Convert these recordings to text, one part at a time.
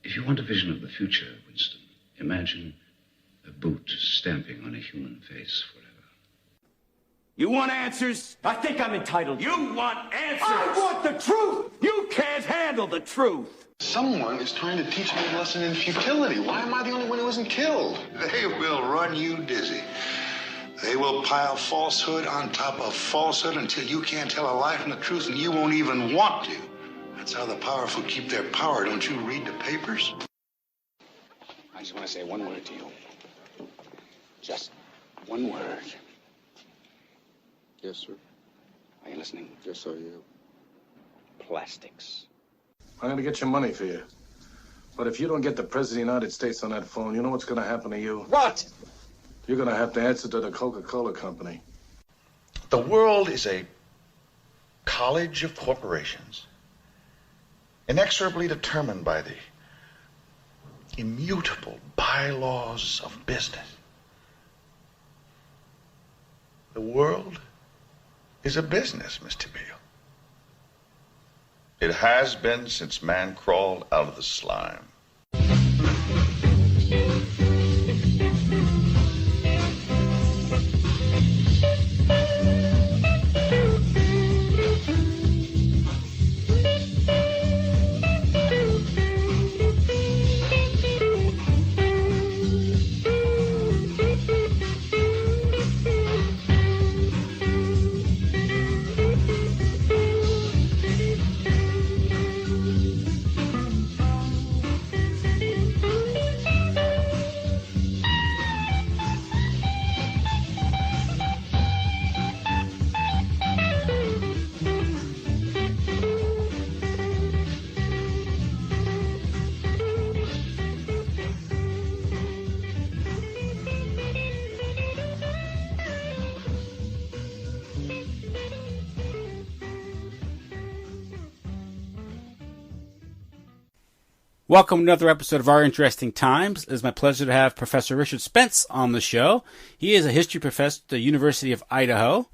If you want a vision of the future, Winston, imagine a boot stamping on a human face forever. You want answers? I think I'm entitled. You want answers? I want the truth! You can't handle the truth. Someone is trying to teach me a lesson in futility. Why am I the only one who isn't killed? They will run you dizzy. They will pile falsehood on top of falsehood until you can't tell a lie from the truth, and you won't even want to. That's how the powerful keep their power. Don't you read the papers? I just want to say one word to you. Just one word. Yes, sir. Are you listening? Yes, I am. Plastics. I'm going to get your money for you. But if you don't get the President of the United States on that phone, you know what's going to happen to you? What? You're going to have to answer to the Coca-Cola Company. The world is a college of corporations, inexorably determined by the immutable bylaws of business. The world is a business, Mr. Beale. It has been since man crawled out of the slime. Welcome to another episode of Our Interesting Times. It is my pleasure to have Professor Richard Spence on the show. He is a history professor at the University of Idaho.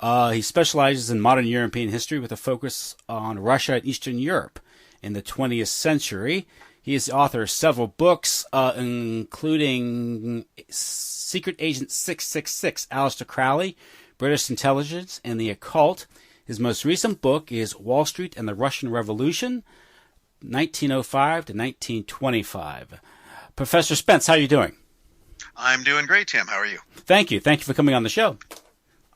He specializes in modern European history with a focus on Russia and Eastern Europe in the 20th century. He is the author of several books, including Secret Agent 666, Aleister Crowley, British Intelligence, and the Occult. His most recent book is Wall Street and the Russian Revolution, 1905 to 1925. Professor Spence, how are you doing? I'm doing great, Tim. How are you? Thank you. Thank you for coming on the show.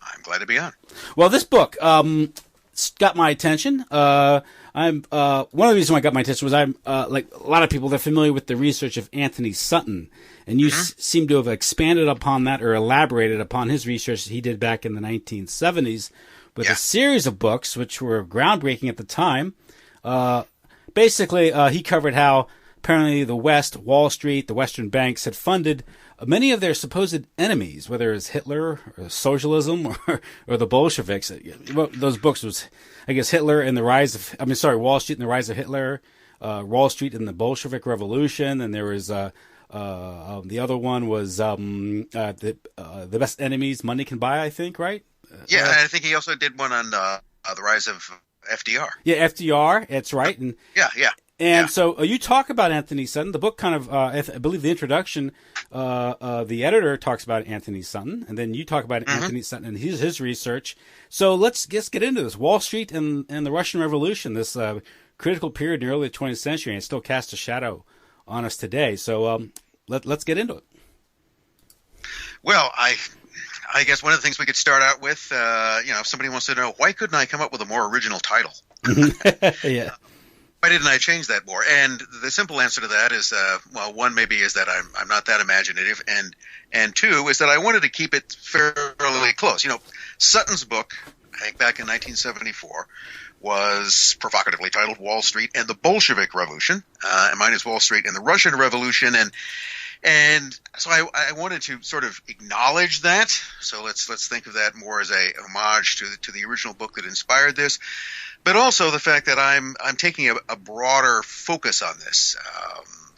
I'm glad to be on. Well, this book got my attention. One of the reasons why it got my attention was I'm like a lot of people, they're familiar with the research of Anthony Sutton, and you seem to have expanded upon that or elaborated upon his research that he did back in the 1970s with a series of books which were groundbreaking at the time. Basically, he covered how apparently the West, Wall Street, the Western banks had funded many of their supposed enemies, whether it was Hitler or socialism or the Bolsheviks. Those books was, I guess, Wall Street and the Rise of Hitler, Wall Street and the Bolshevik Revolution, and there was the other one was the Best Enemies Money Can Buy, I think, right? Yeah, and I think he also did one on the rise of FDR. Yeah, FDR, that's right. And so you talk about Anthony Sutton. The book kind of, I believe the introduction, the editor talks about Anthony Sutton, and then you talk about Anthony Sutton and his research. So let's just get into this. Wall Street and the Russian Revolution, this critical period in the early 20th century, and it still casts a shadow on us today. So let's get into it. Well, I guess one of the things we could start out with, if somebody wants to know, why couldn't I come up with a more original title? Yeah. Why didn't I change that more? And the simple answer to that is, one maybe is that I'm not that imaginative, and two is that I wanted to keep it fairly close. Sutton's book, I think back in 1974, was provocatively titled Wall Street and the Bolshevik Revolution, and mine is Wall Street and the Russian Revolution, and so I wanted to sort of acknowledge that. So let's think of that more as a homage to the original book that inspired this, but also the fact that I'm taking a broader focus on this.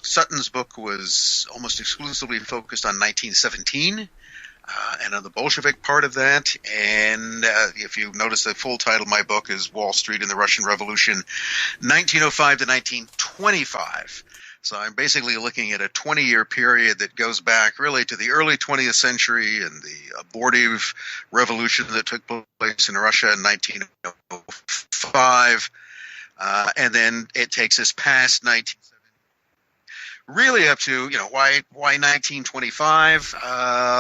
Sutton's book was almost exclusively focused on 1917 and on the Bolshevik part of that. And if you notice, the full title of my book is Wall Street and the Russian Revolution, 1905 to 1925. So I'm basically looking at a 20-year period that goes back really to the early 20th century and the abortive revolution that took place in Russia in 1905. And then it takes us past 1970, really up to, why 1925?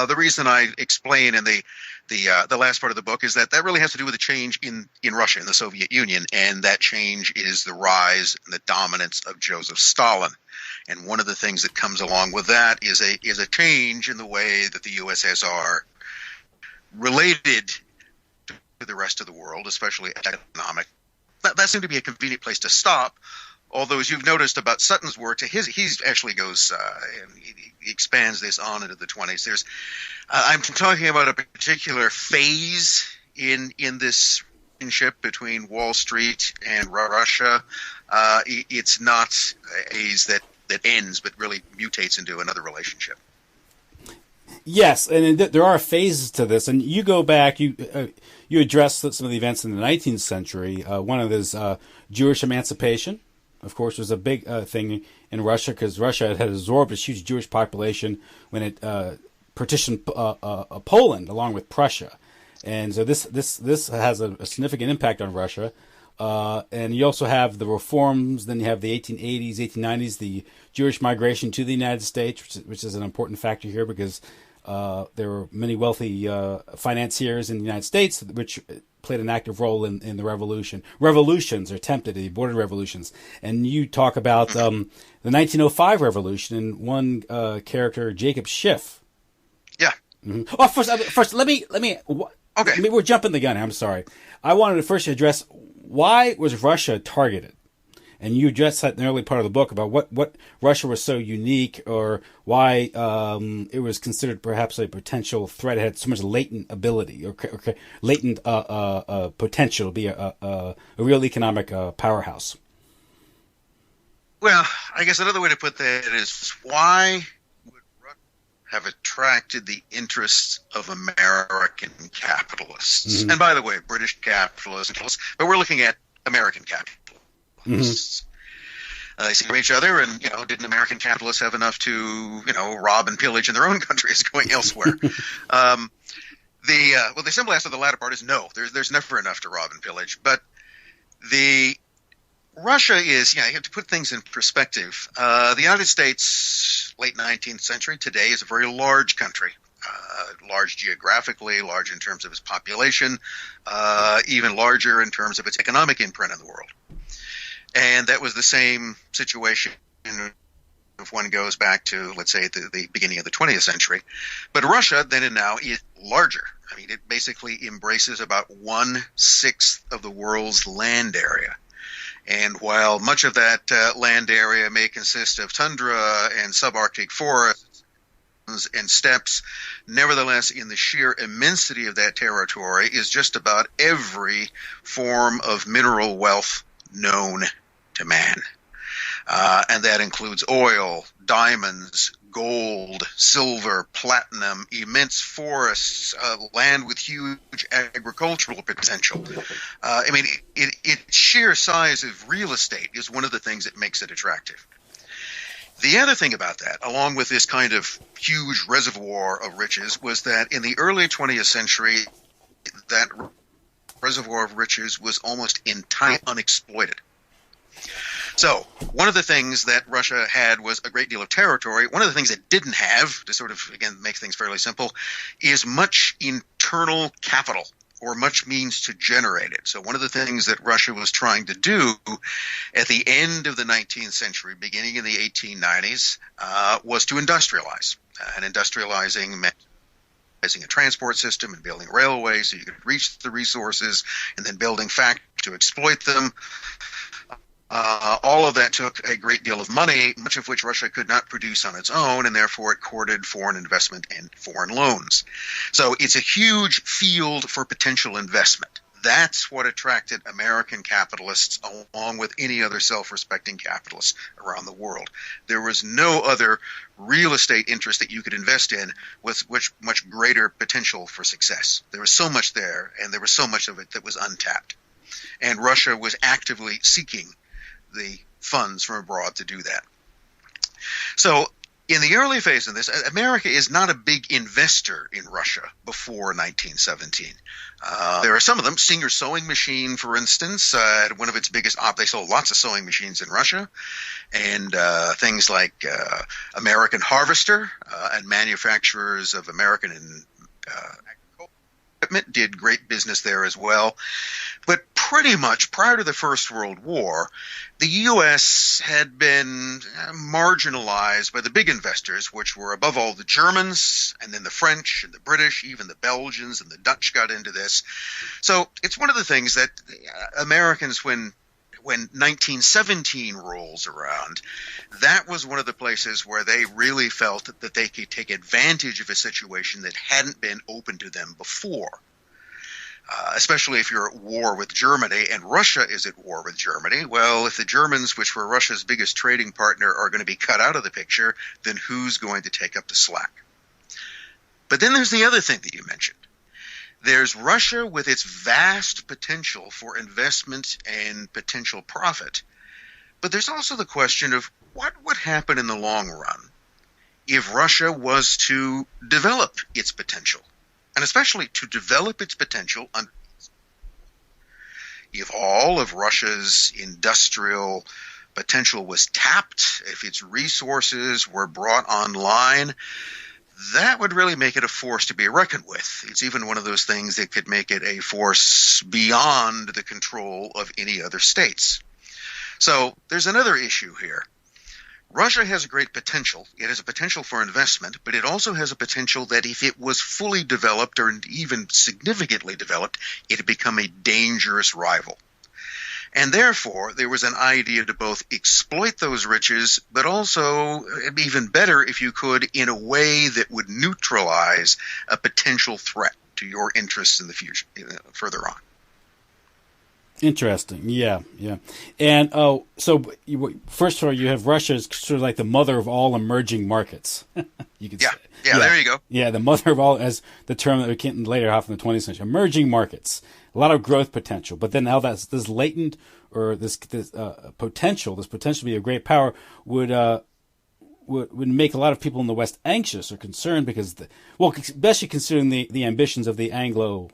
The reason I explain in the last part of the book is that really has to do with a change in Russia, in the Soviet Union, and that change is the rise and the dominance of Joseph Stalin. And one of the things that comes along with that is a change in the way that the USSR related to the rest of the world, especially economic. That seemed to be a convenient place to stop. Although, as you've noticed about Sutton's work, he actually goes and he expands this on into the 20s. I'm talking about a particular phase in this relationship between Wall Street and Russia. It's not a phase that ends, but really mutates into another relationship. Yes, and there are phases to this, and you go back, you address some of the events in the 19th century. One of those Jewish emancipation, of course, was a big thing in Russia because Russia had absorbed a huge Jewish population when it partitioned Poland along with Prussia, and so this has a significant impact on Russia. And you also have the reforms. Then you have the 1880s, 1890s, the Jewish migration to the United States, which is an important factor here because there were many wealthy financiers in the United States, which played an active role in the revolution. Revolutions are attempted, the aborted revolutions. And you talk about the 1905 revolution and one character, Jacob Schiff. Yeah. Mm-hmm. Oh, first, let me. Okay. We're jumping the gun. I'm sorry. I wanted to first address why was Russia targeted. And you addressed that in the early part of the book about what Russia was so unique, or why it was considered perhaps a potential threat. It had so much latent ability or latent potential to be a real economic powerhouse. Well, I guess another way to put that is why would Russia have attracted the interests of American capitalists? Mm-hmm. And by the way, British capitalists, but we're looking at American capitalists. Mm-hmm. They see each other, and didn't American capitalists have enough to rob and pillage in their own countries going elsewhere? The simple answer to the latter part is no. There's never enough to rob and pillage. But Russia is, you have to put things in perspective. The United States, late 19th century, today is a very large country. Large geographically, large in terms of its population, even larger in terms of its economic imprint in the world. And that was the same situation if one goes back to, let's say, the beginning of the 20th century. But Russia, then and now, is larger. I mean, it basically embraces about 1/6 of the world's land area. And while much of that land area may consist of tundra and subarctic forests and steppes, nevertheless, in the sheer immensity of that territory is just about every form of mineral wealth known to man. And that includes oil, diamonds, gold, silver, platinum, immense forests, land with huge agricultural potential. Its sheer size of real estate is one of the things that makes it attractive. The other thing about that, along with this kind of huge reservoir of riches, was that in the early 20th century, that reservoir of riches was almost entirely unexploited. So one of the things that Russia had was a great deal of territory. One of the things it didn't have, to sort of, again, make things fairly simple, is much internal capital or much means to generate it. So one of the things that Russia was trying to do at the end of the 19th century, beginning in the 1890s, was to industrialize. And industrializing meant a transport system and building railways so you could reach the resources, and then building factories to exploit them. All of that took a great deal of money, much of which Russia could not produce on its own, and therefore it courted foreign investment and foreign loans. So it's a huge field for potential investment. That's what attracted American capitalists along with any other self-respecting capitalists around the world. There was no other real estate interest that you could invest in with much greater potential for success. There was so much there, and there was so much of it that was untapped. And Russia was actively seeking the funds from abroad to do that. So in the early phase of this, America is not a big investor in Russia before 1917. There are some of them. Singer Sewing Machine, for instance, had one of its biggest they sold lots of sewing machines in Russia. And things like American Harvester and manufacturers of American and equipment did great business there as well. But pretty much prior to the First World War, the U.S. had been marginalized by the big investors, which were above all the Germans, and then the French and the British, even the Belgians and the Dutch got into this. So it's one of the things that Americans, when 1917 rolls around, that was one of the places where they really felt that they could take advantage of a situation that hadn't been open to them before. Especially if you're at war with Germany, and Russia is at war with Germany. Well, if the Germans, which were Russia's biggest trading partner, are going to be cut out of the picture, then who's going to take up the slack? But then there's the other thing that you mentioned. There's Russia with its vast potential for investment and potential profit. But there's also the question of what would happen in the long run if Russia was to develop its potential, and especially to develop its potential if all of Russia's industrial potential was tapped, if its resources were brought online, that would really make it a force to be reckoned with. It's even one of those things that could make it a force beyond the control of any other states. So there's another issue here. Russia has a great potential. It has a potential for investment, but it also has a potential that if it was fully developed or even significantly developed, it would become a dangerous rival. And therefore, there was an idea to both exploit those riches, but also, even better if you could, in a way that would neutralize a potential threat to your interests in the future, further on. Interesting. Yeah. And so first of all, you have Russia as sort of like the mother of all emerging markets. You could say. Yeah, there you go. Yeah, the mother of all, as the term that we came later half in the 20th century. Emerging markets, a lot of growth potential, but then how that's this latent or this potential to be a great power would make a lot of people in the West anxious or concerned because, especially considering the ambitions of the Anglo,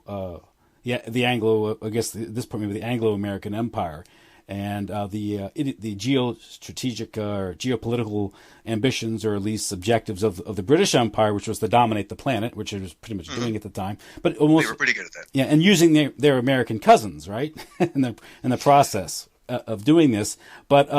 I guess at this point maybe the Anglo-American Empire, and the geostrategic or geopolitical ambitions, or at least objectives of the British Empire, which was to dominate the planet, which it was pretty much doing at the time. But almost, they were pretty good at that. Yeah, and using their American cousins, right, in the process of doing this. But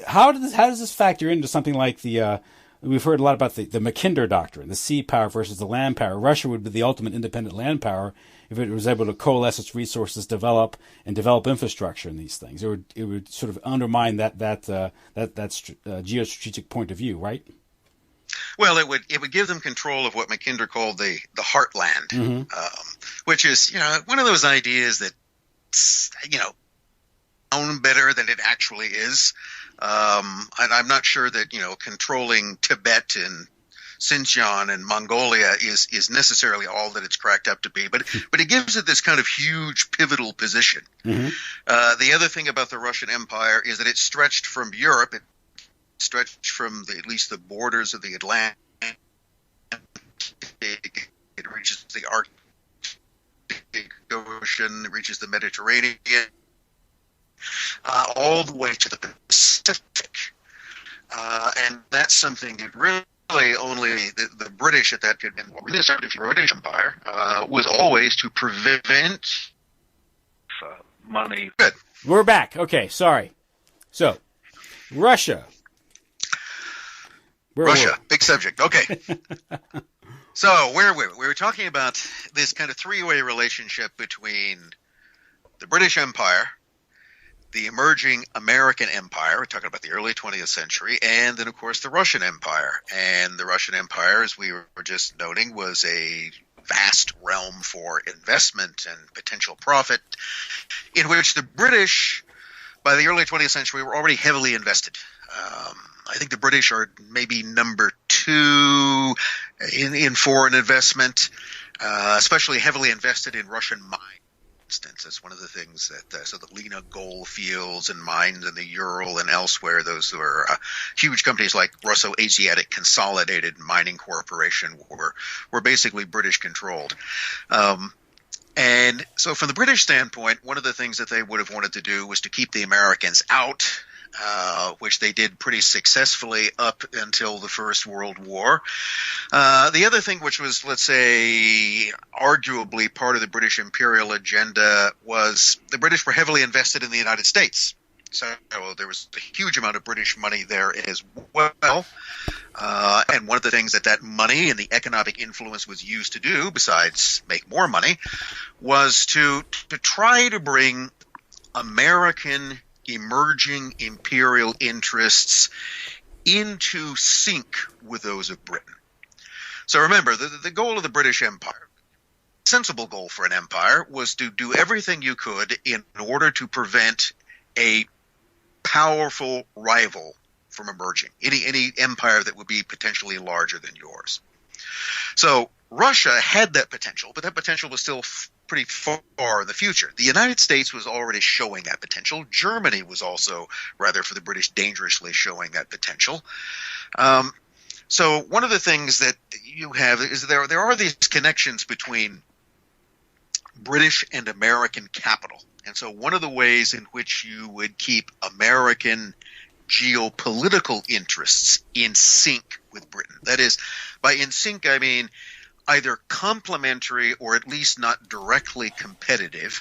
how does this factor into something like the we've heard a lot about the Mackinder Doctrine, the sea power versus the land power. Russia would be the ultimate independent land power if it was able to coalesce its resources, develop infrastructure in these things. It would sort of undermine that geostrategic point of view, right? Well, it would give them control of what Mackinder called the heartland, which is one of those ideas that sound better than it actually is. And I'm not sure that controlling Tibet and Xinjiang and Mongolia is necessarily all that it's cracked up to be, but it gives it this kind of huge pivotal position. The other thing about the Russian Empire is that it stretched from Europe, it stretched from at least the borders of the Atlantic, it reaches the Arctic Ocean, it reaches the Mediterranean, all the way to the Pacific, and that's something that really only the British at that could be. The British Empire was always to prevent money. Good. We're back. Okay, sorry. So, Russia. Big subject. Okay. So, where were we? We were talking about this kind of three-way relationship between the British Empire, the emerging American Empire, we're talking about the early 20th century, and then, of course, the Russian Empire. And the Russian Empire, as we were just noting, was a vast realm for investment and potential profit, in which the British, by the early 20th century, were already heavily invested. I think the British are maybe number 2 in foreign investment, especially heavily invested in Russian mines. instance. That's one of the things that, so the Lena gold fields and mines in the Ural and elsewhere, those were huge companies like Russo-Asiatic Consolidated Mining Corporation were basically British controlled. And so from the British standpoint, one of the things that they would have wanted to do was to keep the Americans out, which they did pretty successfully up until the First World War. The other thing, which was, let's say, arguably part of the British imperial agenda, was the British were heavily invested in the United States. So there was a huge amount of British money there as well. And one of the things that money and the economic influence was used to do, besides make more money, was to try to bring American emerging imperial interests into sync with those of Britain. So remember, the goal of the British Empire, sensible goal for an empire, was to do everything you could in order to prevent a powerful rival from emerging, any empire that would be potentially larger than yours. So Russia had that potential, but that potential was still pretty far in the future. The United States was already showing that potential. Germany was also, rather for the British, dangerously showing that potential. So one of the things that you have is there are these connections between British and American capital. And so one of the ways in which you would keep American geopolitical interests in sync with Britain, that is, by in sync I mean either complementary or at least not directly competitive,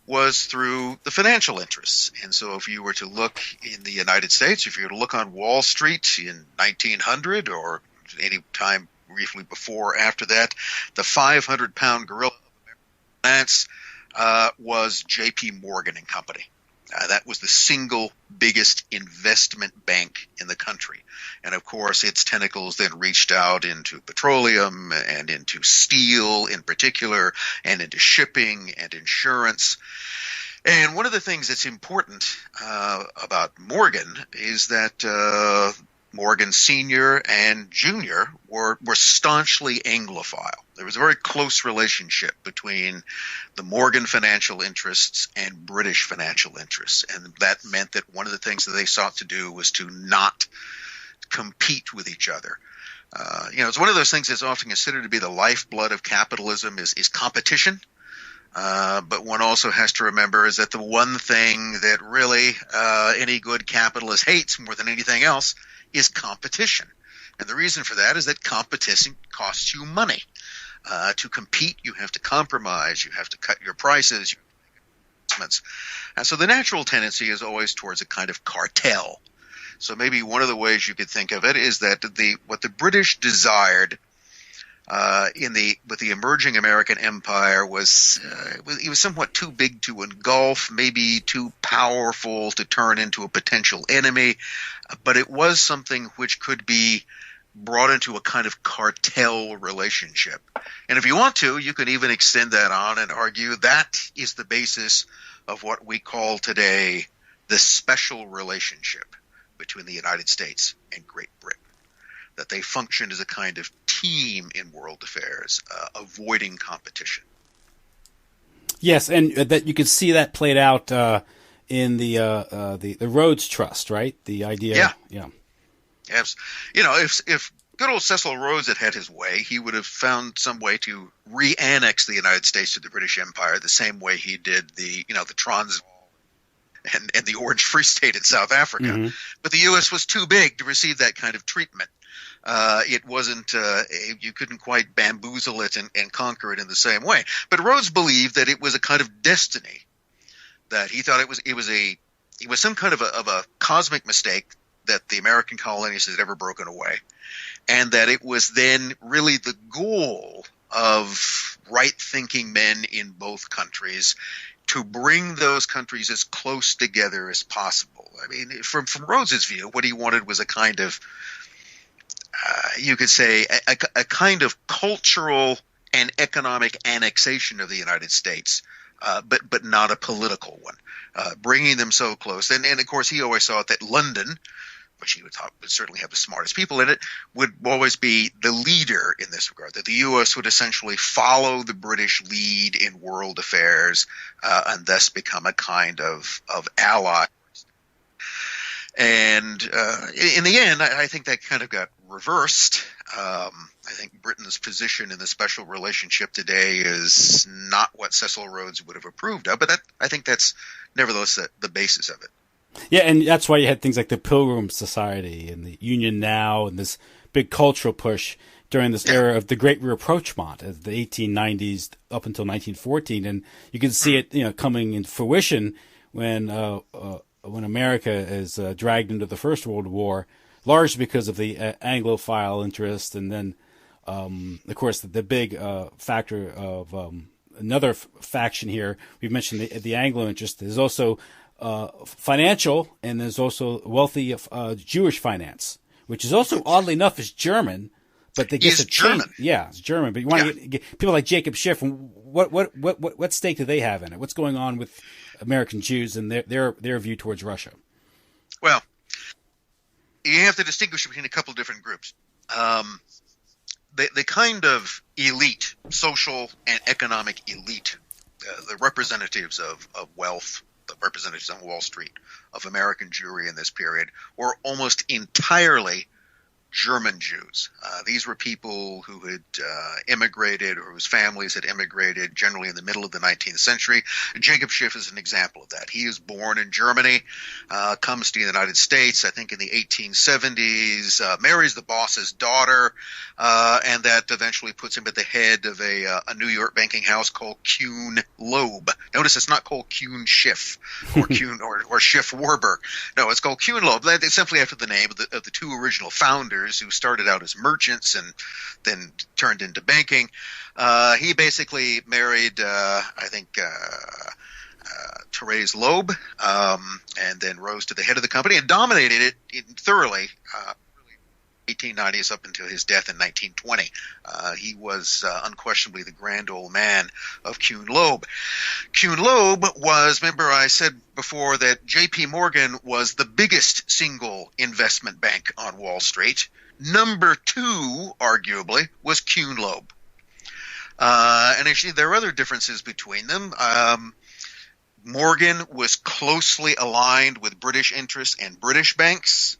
was through the financial interests. And so if you were to look in the United States, if you were to look on Wall Street in 1900 or any time briefly before or after that, the 500-pound gorilla of American finance was J.P. Morgan and Company. That was the single biggest investment bank in the country. And of course, its tentacles then reached out into petroleum and into steel in particular, and into shipping and insurance. And one of the things that's important about Morgan is that Morgan Sr. and Jr. were staunchly Anglophile. There was a very close relationship between the Morgan financial interests and British financial interests. And that meant that one of the things that they sought to do was to not compete with each other. It's one of those things that's often considered to be the lifeblood of capitalism is competition. But one also has to remember is that the one thing that really any good capitalist hates more than anything else is competition. And the reason for that is that competition costs you money. To compete, you have to compromise, you have to cut your prices, you have to make investments. And so the natural tendency is always towards a kind of cartel. So maybe one of the ways you could think of it is that what the British desired with the emerging American empire was it was somewhat too big to engulf, maybe too powerful to turn into a potential enemy, but it was something which could be brought into a kind of cartel relationship. And if you want to, you can even extend that on and argue that is the basis of what we call today the special relationship between the United States and Great Britain, that they functioned as a kind of team in world affairs, avoiding competition. Yes, and that you could see that played out in the Rhodes Trust, right? The idea, yeah. Yes. If good old Cecil Rhodes had his way, he would have found some way to re-annex the United States to the British Empire the same way he did the Transvaal and the Orange Free State in South Africa. Mm-hmm. But the U.S. was too big to receive that kind of treatment. It wasn't you couldn't quite bamboozle it and conquer it in the same way. But Rhodes believed that it was a kind of destiny, that he thought it was some kind of a cosmic mistake that the American colonies had ever broken away, and that it was then really the goal of right-thinking men in both countries to bring those countries as close together as possible. I mean, from Rhodes's view, what he wanted was a kind of you could say a kind of cultural and economic annexation of the United States, but not a political one, bringing them so close. And of course, he always thought that London, which he would certainly have the smartest people in it, would always be the leader in this regard, that the U.S. would essentially follow the British lead in world affairs and thus become a kind of ally. And in the end, I think that kind of got reversed. I think Britain's position in the special relationship today is not what Cecil Rhodes would have approved of, but I think that's nevertheless the basis of it. Yeah, and that's why you had things like the Pilgrim Society and the Union Now and this big cultural push during this era of the Great Rapprochement of the 1890s up until 1914, and you can see it, coming into fruition when America is dragged into the First World War, largely because of the Anglophile interest, and then, of course, the big factor of another faction here. We've mentioned the Anglo interest. There's also financial, and there's also wealthy Jewish finance, which is also, oddly enough, is German, but they get German. Yeah, it's German. But you want to get people like Jacob Schiff. What stake do they have in it? What's going on with American Jews and their view towards Russia? Well, you have to distinguish between a couple of different groups. The kind of elite, social and economic elite, the representatives of wealth, the representatives on Wall Street of American Jewry in this period, were almost entirely German Jews. These were people who had immigrated or whose families had immigrated generally in the middle of the 19th century. Jacob Schiff is an example of that. He is born in Germany, comes to the United States, I think in the 1870s, marries the boss's daughter, and that eventually puts him at the head of a New York banking house called Kuhn Loeb. Notice it's not called Kuhn Schiff or Kuhn or Schiff Warburg. No, it's called Kuhn Loeb. It's simply after the name of the two original founders who started out as merchants and then turned into banking. He basically married, Therese Loeb, and then rose to the head of the company and dominated it thoroughly. 1890s up until his death in 1920. He was unquestionably the grand old man of Kuhn Loeb. Kuhn Loeb was, remember I said before that J.P. Morgan was the biggest single investment bank on Wall Street. Number two, arguably, was Kuhn Loeb. And actually there are other differences between them. Morgan was closely aligned with British interests and British banks.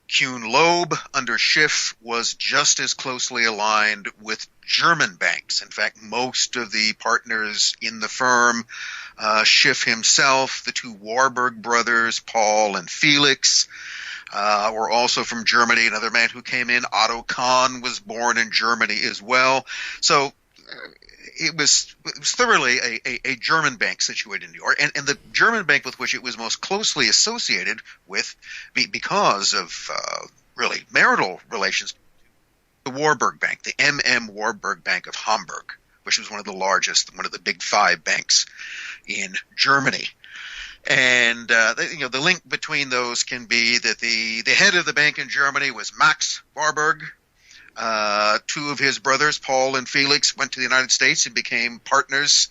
Kuhn Loeb under Schiff was just as closely aligned with German banks. In fact, most of the partners in the firm, Schiff himself, the two Warburg brothers, Paul and Felix, were also from Germany. Another man who came in, Otto Kahn, was born in Germany as well. So it was thoroughly a German bank situated in New York, and the German bank with which it was most closely associated with, because of really marital relations, the Warburg Bank, the M.M. Warburg Bank of Hamburg, which was one of the largest, one of the big five banks in Germany. And the link between those can be that the head of the bank in Germany was Max Warburg. Two of his brothers, Paul and Felix, went to the United States and became partners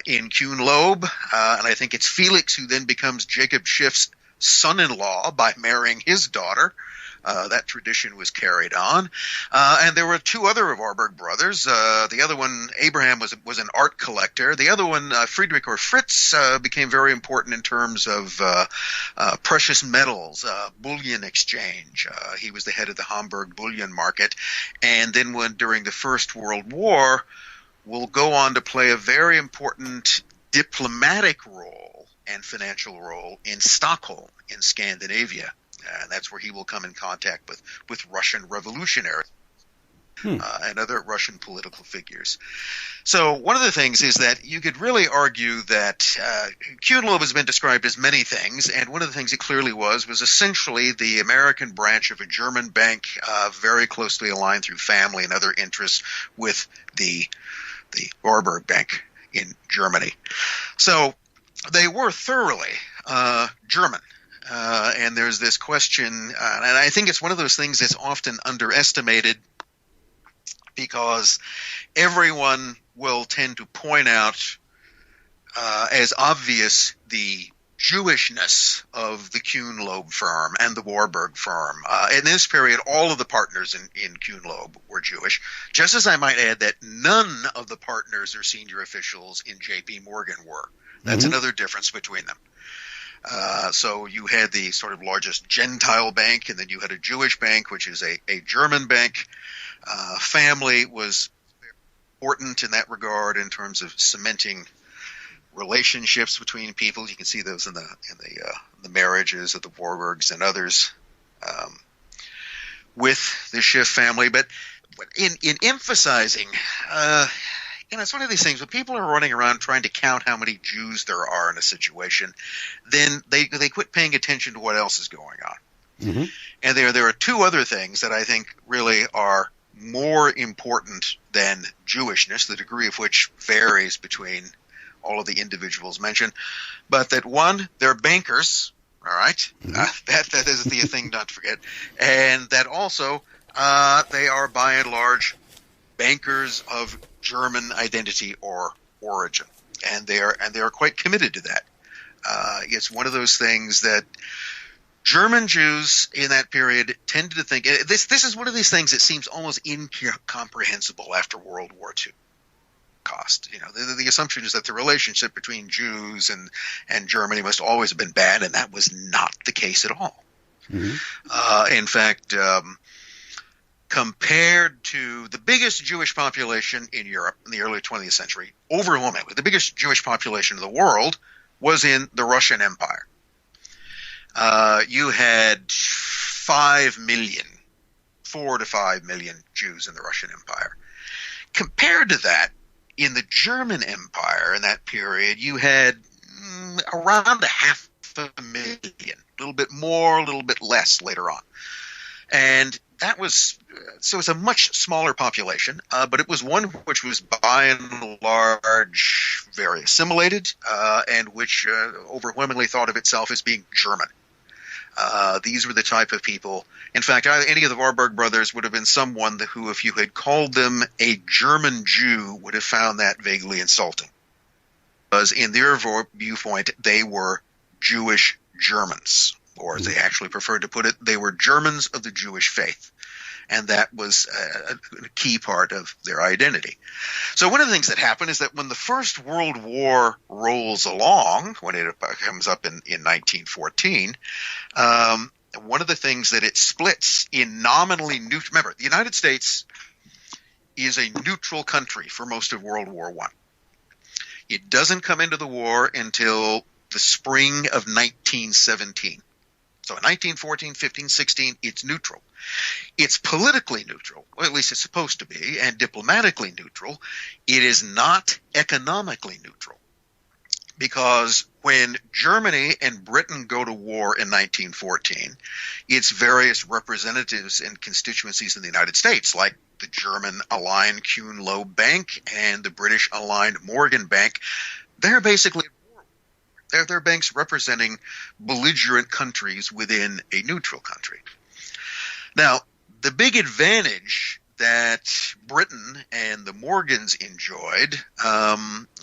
in Kuhn Loeb. And I think it's Felix who then becomes Jacob Schiff's son-in-law by marrying his daughter. That tradition was carried on. And there were two other Warburg brothers. The other one, Abraham, was an art collector. The other one, Friedrich or Fritz, became very important in terms of precious metals, bullion exchange. He was the head of the Hamburg bullion market. And then during the First World War, will go on to play a very important diplomatic role and financial role in Stockholm, in Scandinavia. And that's where he will come in contact with Russian revolutionaries and other Russian political figures. So one of the things is that you could really argue that Kuhn Loeb has been described as many things, and one of the things it clearly was essentially the American branch of a German bank, very closely aligned through family and other interests with the Warburg Bank in Germany. So they were thoroughly German. And there's this question, and I think it's one of those things that's often underestimated because everyone will tend to point out as obvious the Jewishness of the Kuhn-Loeb firm and the Warburg firm. In this period, all of the partners in Kuhn-Loeb were Jewish, just as I might add that none of the partners or senior officials in J.P. Morgan were. That's another difference between them. So you had the sort of largest Gentile bank, and then you had a Jewish bank, which is a German bank. Family was important in that regard in terms of cementing relationships between people. You can see those in the marriages of the Warburgs and others with the Schiff family. But in emphasizing, it's one of these things when people are running around trying to count how many Jews there are in a situation, then they quit paying attention to what else is going on. And there are two other things that I think really are more important than Jewishness, the degree of which varies between all of the individuals mentioned, but that one, they're bankers, all right? That is the thing not to forget. And that also they are by and large bankers of German identity or origin, and they are quite committed to that. It's one of those things that German Jews in that period tended to think this is one of these things that seems almost incomprehensible after World War II. Cost. The assumption is that the relationship between Jews and Germany must always have been bad, and that was not the case at all. In fact, compared to the biggest Jewish population in Europe in the early 20th century, overwhelmingly, the biggest Jewish population in the world was in the Russian Empire. You had 4 to 5 million Jews in the Russian Empire. Compared to that, in the German Empire in that period, you had around 500,000, a little bit more, a little bit less later on. And that was so it's a much smaller population, but it was one which was by and large very assimilated and which overwhelmingly thought of itself as being German. These were the type of people. In fact, any of the Warburg brothers would have been someone who, if you had called them a German Jew, would have found that vaguely insulting. Because in their viewpoint, they were Jewish Germans, or as they actually preferred to put it, they were Germans of the Jewish faith. And that was a key part of their identity. So one of the things that happened is that when the First World War rolls along, when it comes up in 1914, one of the things that it splits in nominally neutral. Remember, the United States is a neutral country for most of World War I. It doesn't come into the war until the spring of 1917. So in 1914, 15, 16, it's neutral. It's politically neutral, or at least it's supposed to be, and diplomatically neutral. It is not economically neutral. Because when Germany and Britain go to war in 1914, its various representatives and constituencies in the United States, like the German-aligned Kuhn-Loeb Bank and the British-aligned Morgan Bank, they're basically they're banks representing belligerent countries within a neutral country. Now, the big advantage that Britain and the Morgans enjoyed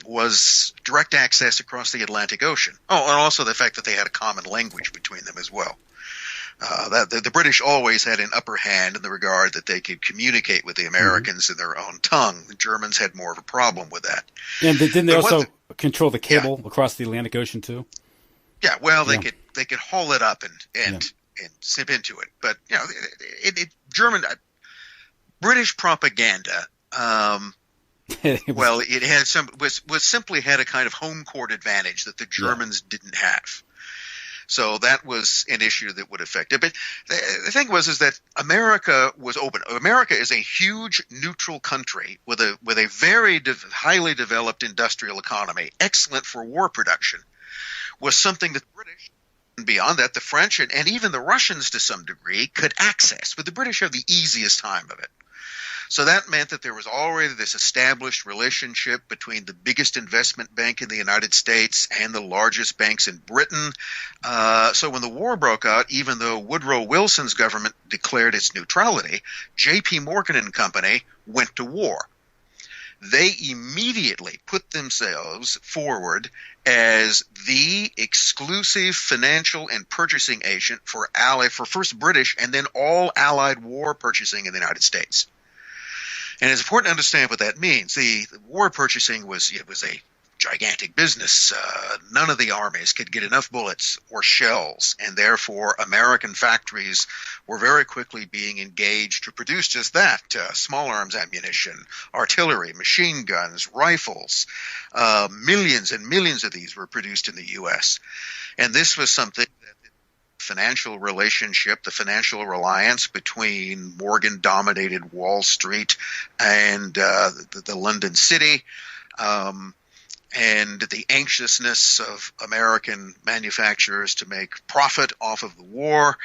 was direct access across the Atlantic Ocean. Oh, and also the fact that they had a common language between them as well. The British always had an upper hand in the regard that they could communicate with the Americans in their own tongue. The Germans had more of a problem with that. And didn't they also control the cable across the Atlantic Ocean too? Yeah, well, they could haul it up and sip into it. But British propaganda. It had simply had a kind of home court advantage that the Germans didn't have. So that was an issue that would affect it. But the thing is that America was open. America is a huge neutral country with a very highly developed industrial economy, excellent for war production, was something that the British, and beyond that, the French and even the Russians to some degree could access. But the British have the easiest time of it. So that meant that there was already this established relationship between the biggest investment bank in the United States and the largest banks in Britain. So when the war broke out, even though Woodrow Wilson's government declared its neutrality, J.P. Morgan and Company went to war. They immediately put themselves forward as the exclusive financial and purchasing agent for first British and then all Allied war purchasing in the United States. And it's important to understand what that means. The war purchasing was a gigantic business. None of the armies could get enough bullets or shells, and therefore American factories were very quickly being engaged to produce just that: small arms ammunition, artillery, machine guns, rifles. Millions and millions of these were produced in the U.S. And this was something that the financial relationship, the financial reliance between Morgan-dominated Wall Street and the London City, and the anxiousness of American manufacturers to make profit off of the war,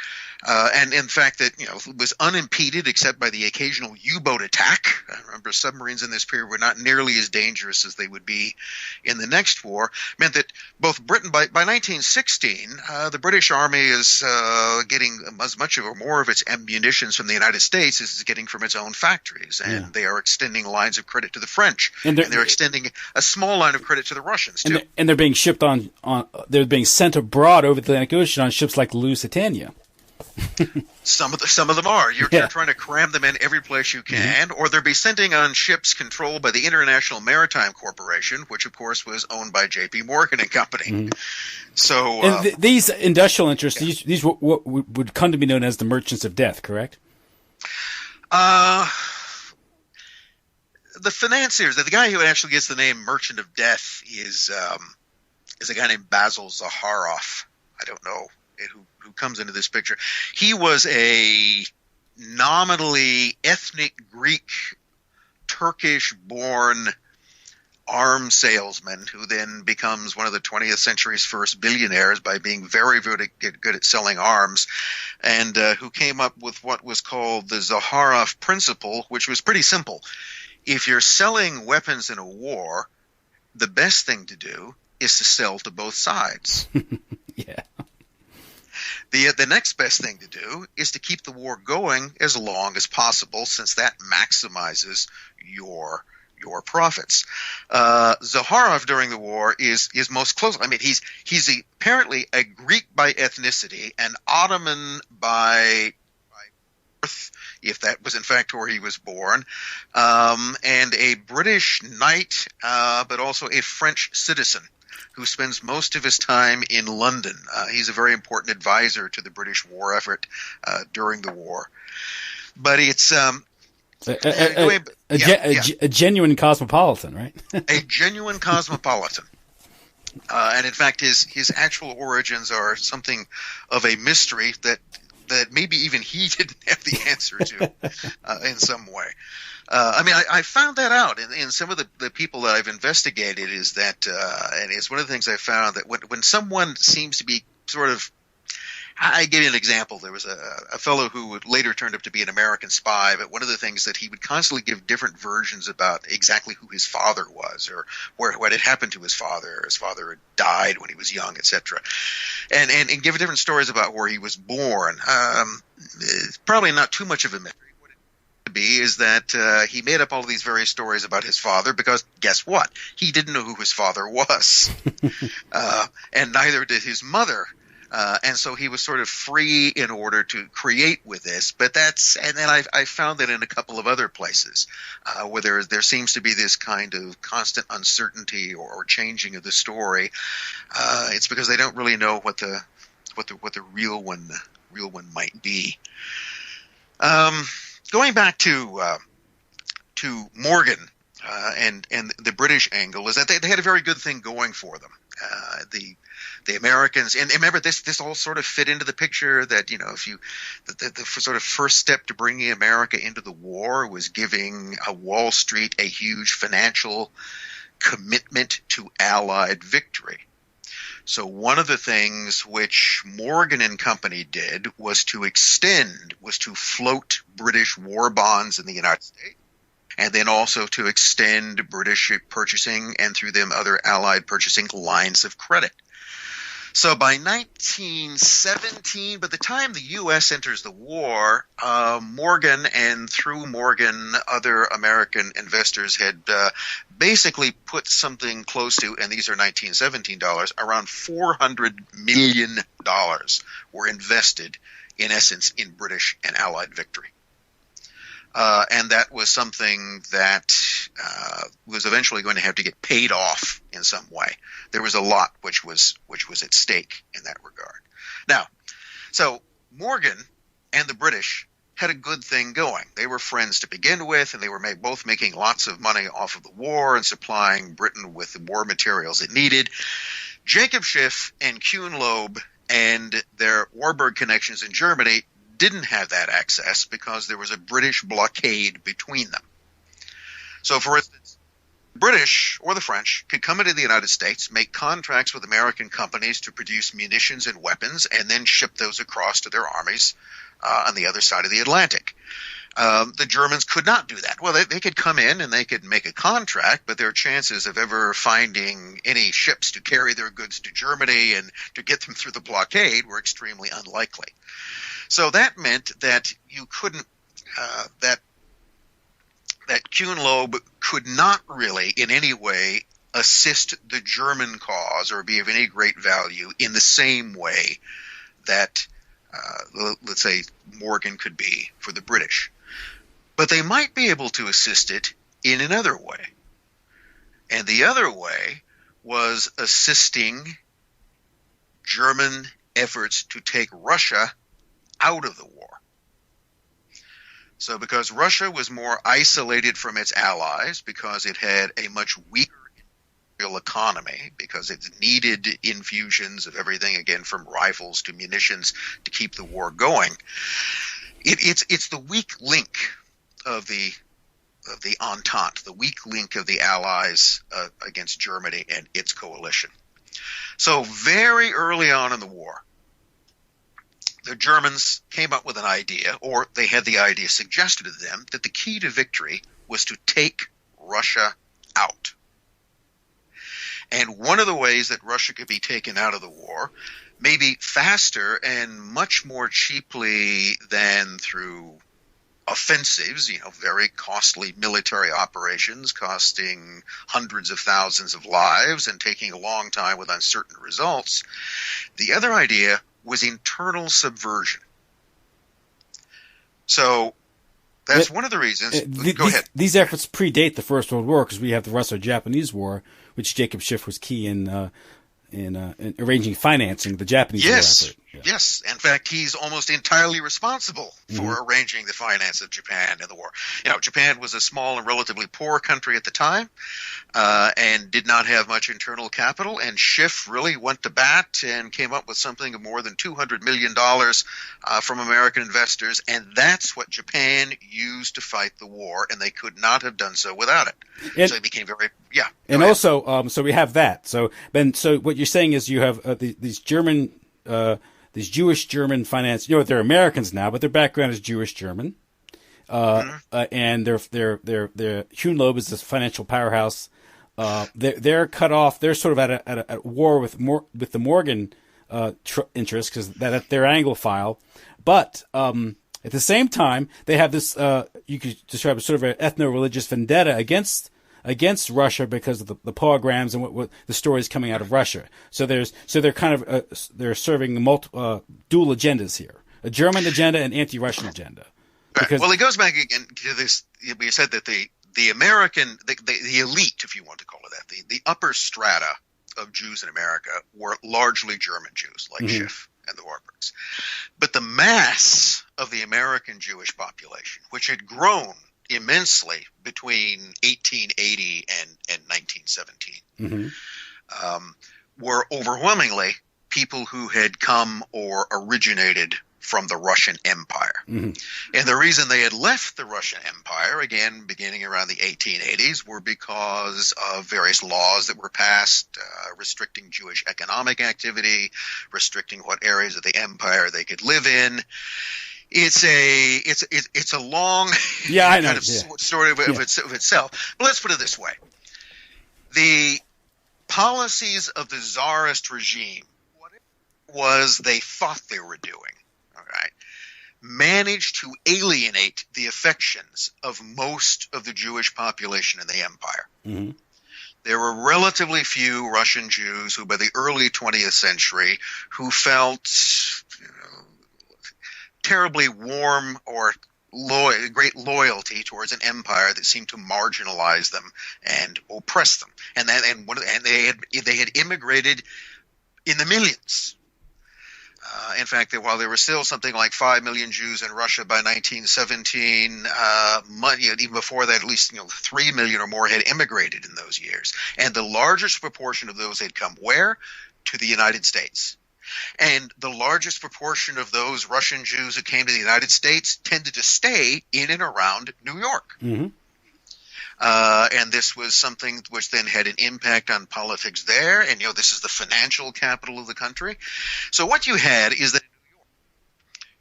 and in fact that it was unimpeded except by the occasional U-boat attack. I remember submarines in this period were not nearly as dangerous as they would be in the next war. Meant that both Britain, by 1916, the British Army is getting as much or more of its ammunitions from the United States as it's getting from its own factories, and they are extending lines of credit to the French, and they're extending a small line of credit to the Russians too. And they're being shipped they're being sent abroad over the Atlantic Ocean on ships like the Lusitania. Some of them are. You're trying to cram them in every place you can, or they'll be sending on ships controlled by the International Maritime Corporation, which of course was owned by J.P. Morgan and Company. So these industrial interests, these what would come to be known as the merchants of death, correct? The financiers, the guy who actually gets the name Merchant of Death is a guy named Basil Zaharoff. I don't know who comes into this picture. He was a nominally ethnic Greek, Turkish-born arms salesman who then becomes one of the 20th century's first billionaires by being very, very good at selling arms, and who came up with what was called the Sahara Principle, which was pretty simple. If you're selling weapons in a war, the best thing to do is to sell to both sides. Yeah. The next best thing to do is to keep the war going as long as possible, since that maximizes your profits. Zaharoff during the war is most close. I mean, he's apparently a Greek by ethnicity, an Ottoman by birth, if that was in fact where he was born, and a British knight, but also a French citizen who spends most of his time in London. He's a very important advisor to the British war effort during the war. But it's a genuine cosmopolitan, right? A genuine cosmopolitan. And in fact, his actual origins are something of a mystery that maybe even he didn't have the answer to in some way. I found that out in some of the people that I've investigated, is that, and it's one of the things I found, that when someone seems to be sort of, I give you an example. There was a fellow who later turned up to be an American spy, but one of the things that he would constantly give different versions about exactly who his father was, or what had happened to his father. His father had died when he was young, etc., and give different stories about where he was born. It's probably not too much of a mystery. What it to be is that he made up all of these various stories about his father because, guess what? He didn't know who his father was, and neither did his mother. And so he was sort of free in order to create with this, and then I found that in a couple of other places where there seems to be this kind of constant uncertainty or changing of the story. It's because they don't really know what the real one might be. Going back to Morgan and the British angle, is that they had a very good thing going for them. The Americans, and remember this all sort of fit into the picture that, the sort of first step to bringing America into the war was giving Wall Street a huge financial commitment to Allied victory. So one of the things which Morgan and Company did was to float British war bonds in the United States, and then also to extend British purchasing and through them other Allied purchasing lines of credit. So by 1917, by the time the U.S. enters the war, Morgan and through Morgan, other American investors had basically put something close to, and these are 1917 dollars, around $400 million were invested, in essence, in British and Allied victory. And that was something that was eventually going to have to get paid off in some way. There was a lot which was at stake in that regard. Now, so Morgan and the British had a good thing going. They were friends to begin with, and they were both making lots of money off of the war and supplying Britain with the war materials it needed. Jacob Schiff and Kuhn Loeb and their Warburg connections in Germany didn't have that access because there was a British blockade between them. So, for instance, British or the French could come into the United States, make contracts with American companies to produce munitions and weapons, and then ship those across to their armies on the other side of the Atlantic. The Germans could not do that. Well, they could come in and they could make a contract, but their chances of ever finding any ships to carry their goods to Germany and to get them through the blockade were extremely unlikely. So that meant that you couldn't, that Kuhn Loeb could not really in any way assist the German cause or be of any great value in the same way that, let's say, Morgan could be for the British. But they might be able to assist it in another way. And the other way was assisting German efforts to take Russia out of the war. So because Russia was more isolated from its allies, because it had a much weaker industrial economy, because it needed infusions of everything, again, from rifles to munitions to keep the war going, it's the weak link of the Entente, the weak link of the Allies against Germany and its coalition. So very early on in the war, the Germans came up with an idea, or they had the idea suggested to them, that the key to victory was to take Russia out. And one of the ways that Russia could be taken out of the war, maybe faster and much more cheaply than through offensives, very costly military operations costing hundreds of thousands of lives and taking a long time with uncertain results. The other idea was internal subversion. So that's one of the reasons. Go ahead. These efforts predate the First World War because we have the Russo-Japanese War, which Jacob Schiff was key in arranging financing the Japanese war effort. Yeah. Yes. In fact, he's almost entirely responsible for arranging the finance of Japan in the war. Japan was a small and relatively poor country at the time and did not have much internal capital, and Schiff really went to bat and came up with something of more than $200 million from American investors, and that's what Japan used to fight the war, and they could not have done so without it. So it became very, And also, so we have that. So, Ben, so what you're saying is you have these German, these Jewish German finance. They're Americans now, but their background is Jewish German, and their Kuhn Loeb is this financial powerhouse. They're cut off. They're sort of at war with the Morgan interests because they're Anglophile, but at the same time they have this. You could describe as sort of an ethno-religious vendetta against Russia because of the pogroms and what the stories coming out of Russia. So they're kind of they're serving dual agendas here: a German agenda and anti-Russian agenda. Right. Well, it goes back again to this. You said that the American, the elite, if you want to call it that, the upper strata of Jews in America were largely German Jews, like Schiff and the Warburgs. But the mass of the American Jewish population, which had grown immensely between 1880 and 1917, were overwhelmingly people who had come or originated from the Russian Empire. And the reason they had left the Russian Empire, again, beginning around the 1880s, were because of various laws that were passed restricting Jewish economic activity, restricting what areas of the empire they could live in. It's a long kind of story of itself. But let's put it this way. The policies of the Tsarist regime, was they thought they were doing, all right, managed to alienate the affections of most of the Jewish population in the empire. Mm-hmm. There were relatively few Russian Jews who, by the early 20th century, who felt terribly warm or great loyalty towards an empire that seemed to marginalize them and oppress them, and they had immigrated in the millions. In fact, while there were still something like 5 million Jews in Russia by 1917, even before that, at least 3 million or more had immigrated in those years, and the largest proportion of those had come where? To the United States. And the largest proportion of those Russian Jews who came to the United States tended to stay in and around New York. Mm-hmm. And this was something which then had an impact on politics there. And, this is the financial capital of the country. So what you had is that in New York,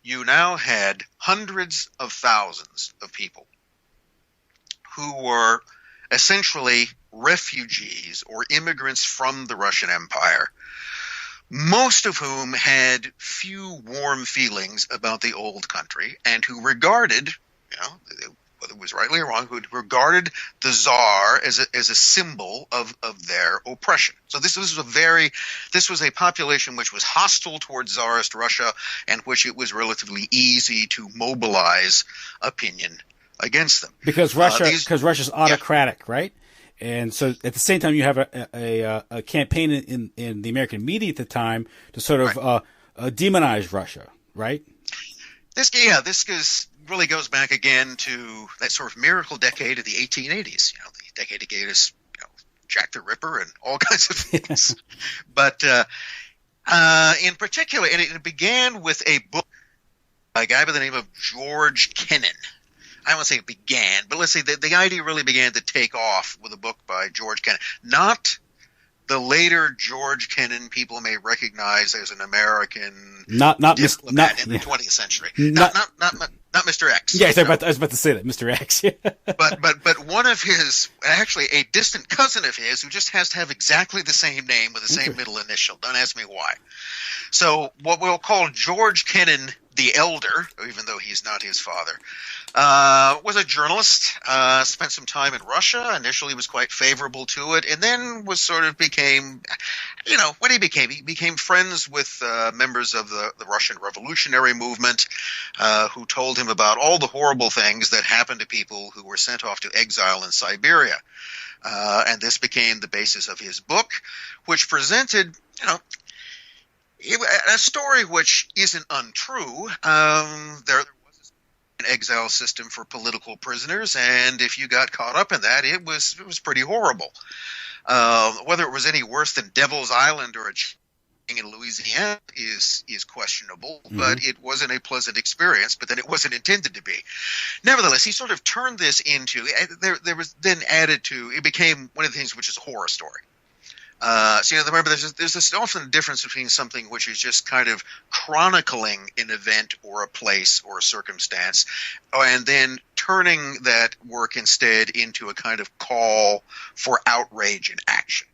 you now had hundreds of thousands of people who were essentially refugees or immigrants from the Russian Empire, most of whom had few warm feelings about the old country and who regarded, whether it was rightly or wrong, who regarded the Tsar as a symbol of their oppression. So this was a population which was hostile towards Tsarist Russia and which it was relatively easy to mobilize opinion against them. Because Russia's autocratic, right? And so at the same time, you have a campaign in the American media at the time to sort of demonize Russia, right? This really goes back again to that sort of miracle decade of the 1880s. The decade that gave us Jack the Ripper and all kinds of things. But in particular, and it began with a book by a guy by the name of George Kennan. I don't want to say it began, but let's say the idea really began to take off with a book by George Kennan. Not the later George Kennan people may recognize as an American diplomat in the 20th century. Not Mr. X. Yeah, I was about to say that, Mr. X. but one of his, actually a distant cousin of his, who just has to have exactly the same name with the same middle initial. Don't ask me why. So what we'll call George Kennan the Elder, even though he's not his father, was a journalist, spent some time in Russia, initially was quite favorable to it, and then became friends with members of the Russian revolutionary movement, who told him about all the horrible things that happened to people who were sent off to exile in Siberia. And this became the basis of his book, which presented, a story which isn't untrue. There was an exile system for political prisoners, and if you got caught up in that, it was pretty horrible. Whether it was any worse than Devil's Island or a in Louisiana is questionable, but it wasn't a pleasant experience, but then it wasn't intended to be. Nevertheless, he sort of turned this into, there was then added to, it became one of the things which is a horror story. So remember, there's this often a difference between something which is just kind of chronicling an event or a place or a circumstance, and then turning that work instead into a kind of call for outrage and action.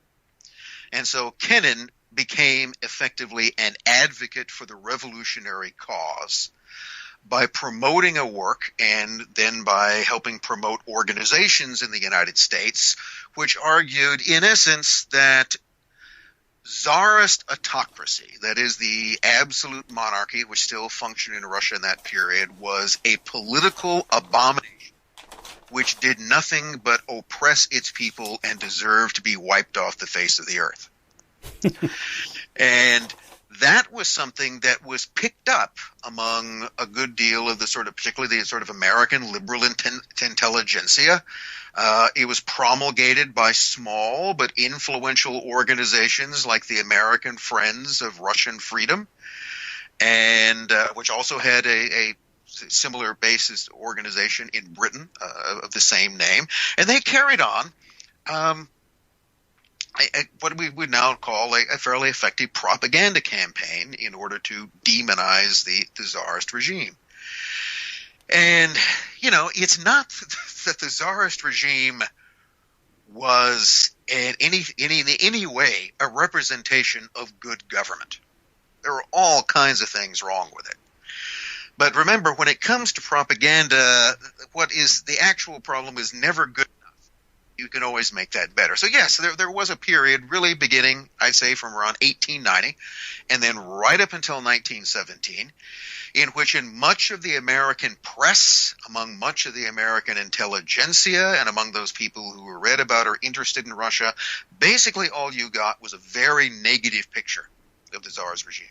And so Kennan became effectively an advocate for the revolutionary cause by promoting a work and then by helping promote organizations in the United States which argued, in essence, that Tsarist autocracy, that is the absolute monarchy which still functioned in Russia in that period, was a political abomination which did nothing but oppress its people and deserved to be wiped off the face of the earth. And that was something that was picked up among a good deal of particularly the sort of American liberal intelligentsia. It was promulgated by small but influential organizations like the American Friends of Russian Freedom, and which also had a similar basis organization in Britain of the same name. And they carried on what we would now call a fairly effective propaganda campaign in order to demonize the Tsarist regime. And, it's not that the Tsarist regime was in any way a representation of good government. There were all kinds of things wrong with it. But remember, when it comes to propaganda, what is the actual problem is never good enough. You can always make that better. So yes, there was a period really beginning, I'd say, from around 1890 and then right up until 1917, in which in much of the American press, among much of the American intelligentsia, and among those people who were read about or interested in Russia, basically all you got was a very negative picture of the Tsar's regime.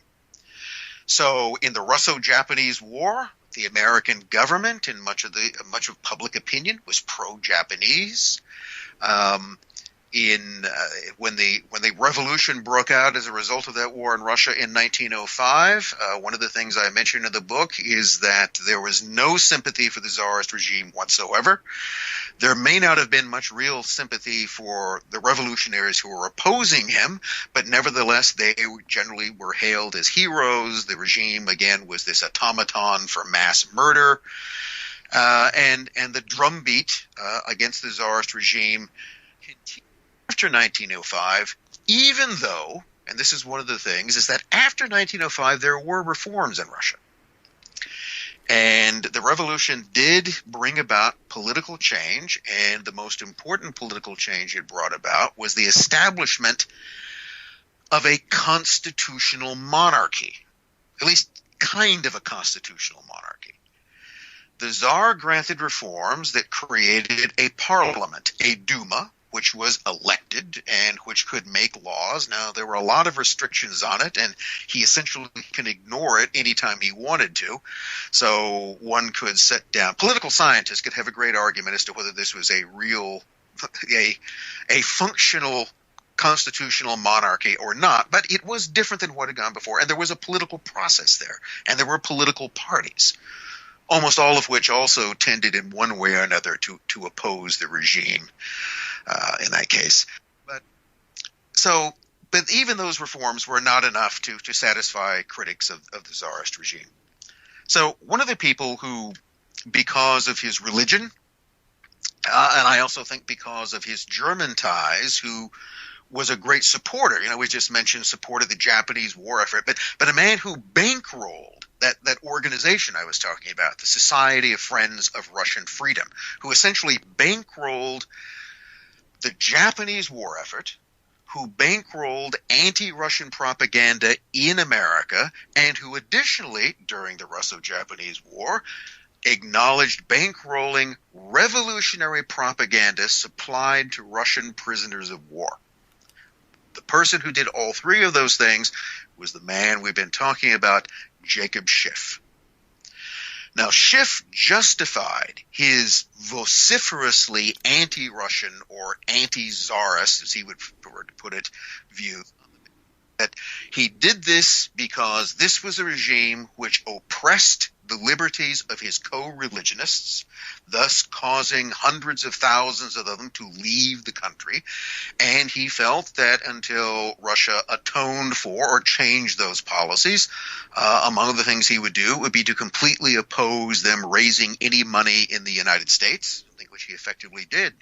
So in the Russo-Japanese War, the American government and much of public opinion was pro-Japanese. When the revolution broke out as a result of that war in Russia in 1905, one of the things I mentioned in the book is that there was no sympathy for the Tsarist regime whatsoever. There may not have been much real sympathy for the revolutionaries who were opposing him, but nevertheless they generally were hailed as heroes. The regime, again, was this automaton for mass murder. And the drumbeat against the Tsarist regime continued after 1905, even though, and this is one of the things, is that after 1905 there were reforms in Russia. And the revolution did bring about political change, and the most important political change it brought about was the establishment of a constitutional monarchy, at least kind of a constitutional monarchy. The Tsar granted reforms that created a parliament, a Duma, which was elected and which could make laws. Now, there were a lot of restrictions on it, and he essentially can ignore it anytime he wanted to. So one could set down – political scientists could have a great argument as to whether this was a real – a functional constitutional monarchy or not, but it was different than what had gone before, and there was a political process there, and there were political parties, almost all of which also tended in one way or another to oppose the regime. In that case. But even those reforms were not enough to satisfy critics of the Tsarist regime. So one of the people who, because of his religion, and I also think because of his German ties, who was a great supporter, we just mentioned supported the Japanese war effort, but a man who bankrolled that organization I was talking about, the Society of Friends of Russian Freedom, who essentially bankrolled the Japanese war effort, who bankrolled anti-Russian propaganda in America, and who additionally, during the Russo-Japanese War, acknowledged bankrolling revolutionary propaganda supplied to Russian prisoners of war. The person who did all three of those things was the man we've been talking about, Jacob Schiff. Now, Schiff justified his vociferously anti-Russian or anti-Tsarist, as he would prefer to put it, view. That he did this because this was a regime which oppressed the liberties of his co-religionists, thus causing hundreds of thousands of them to leave the country. And he felt that until Russia atoned for or changed those policies, among the things he would do would be to completely oppose them raising any money in the United States, something which he effectively did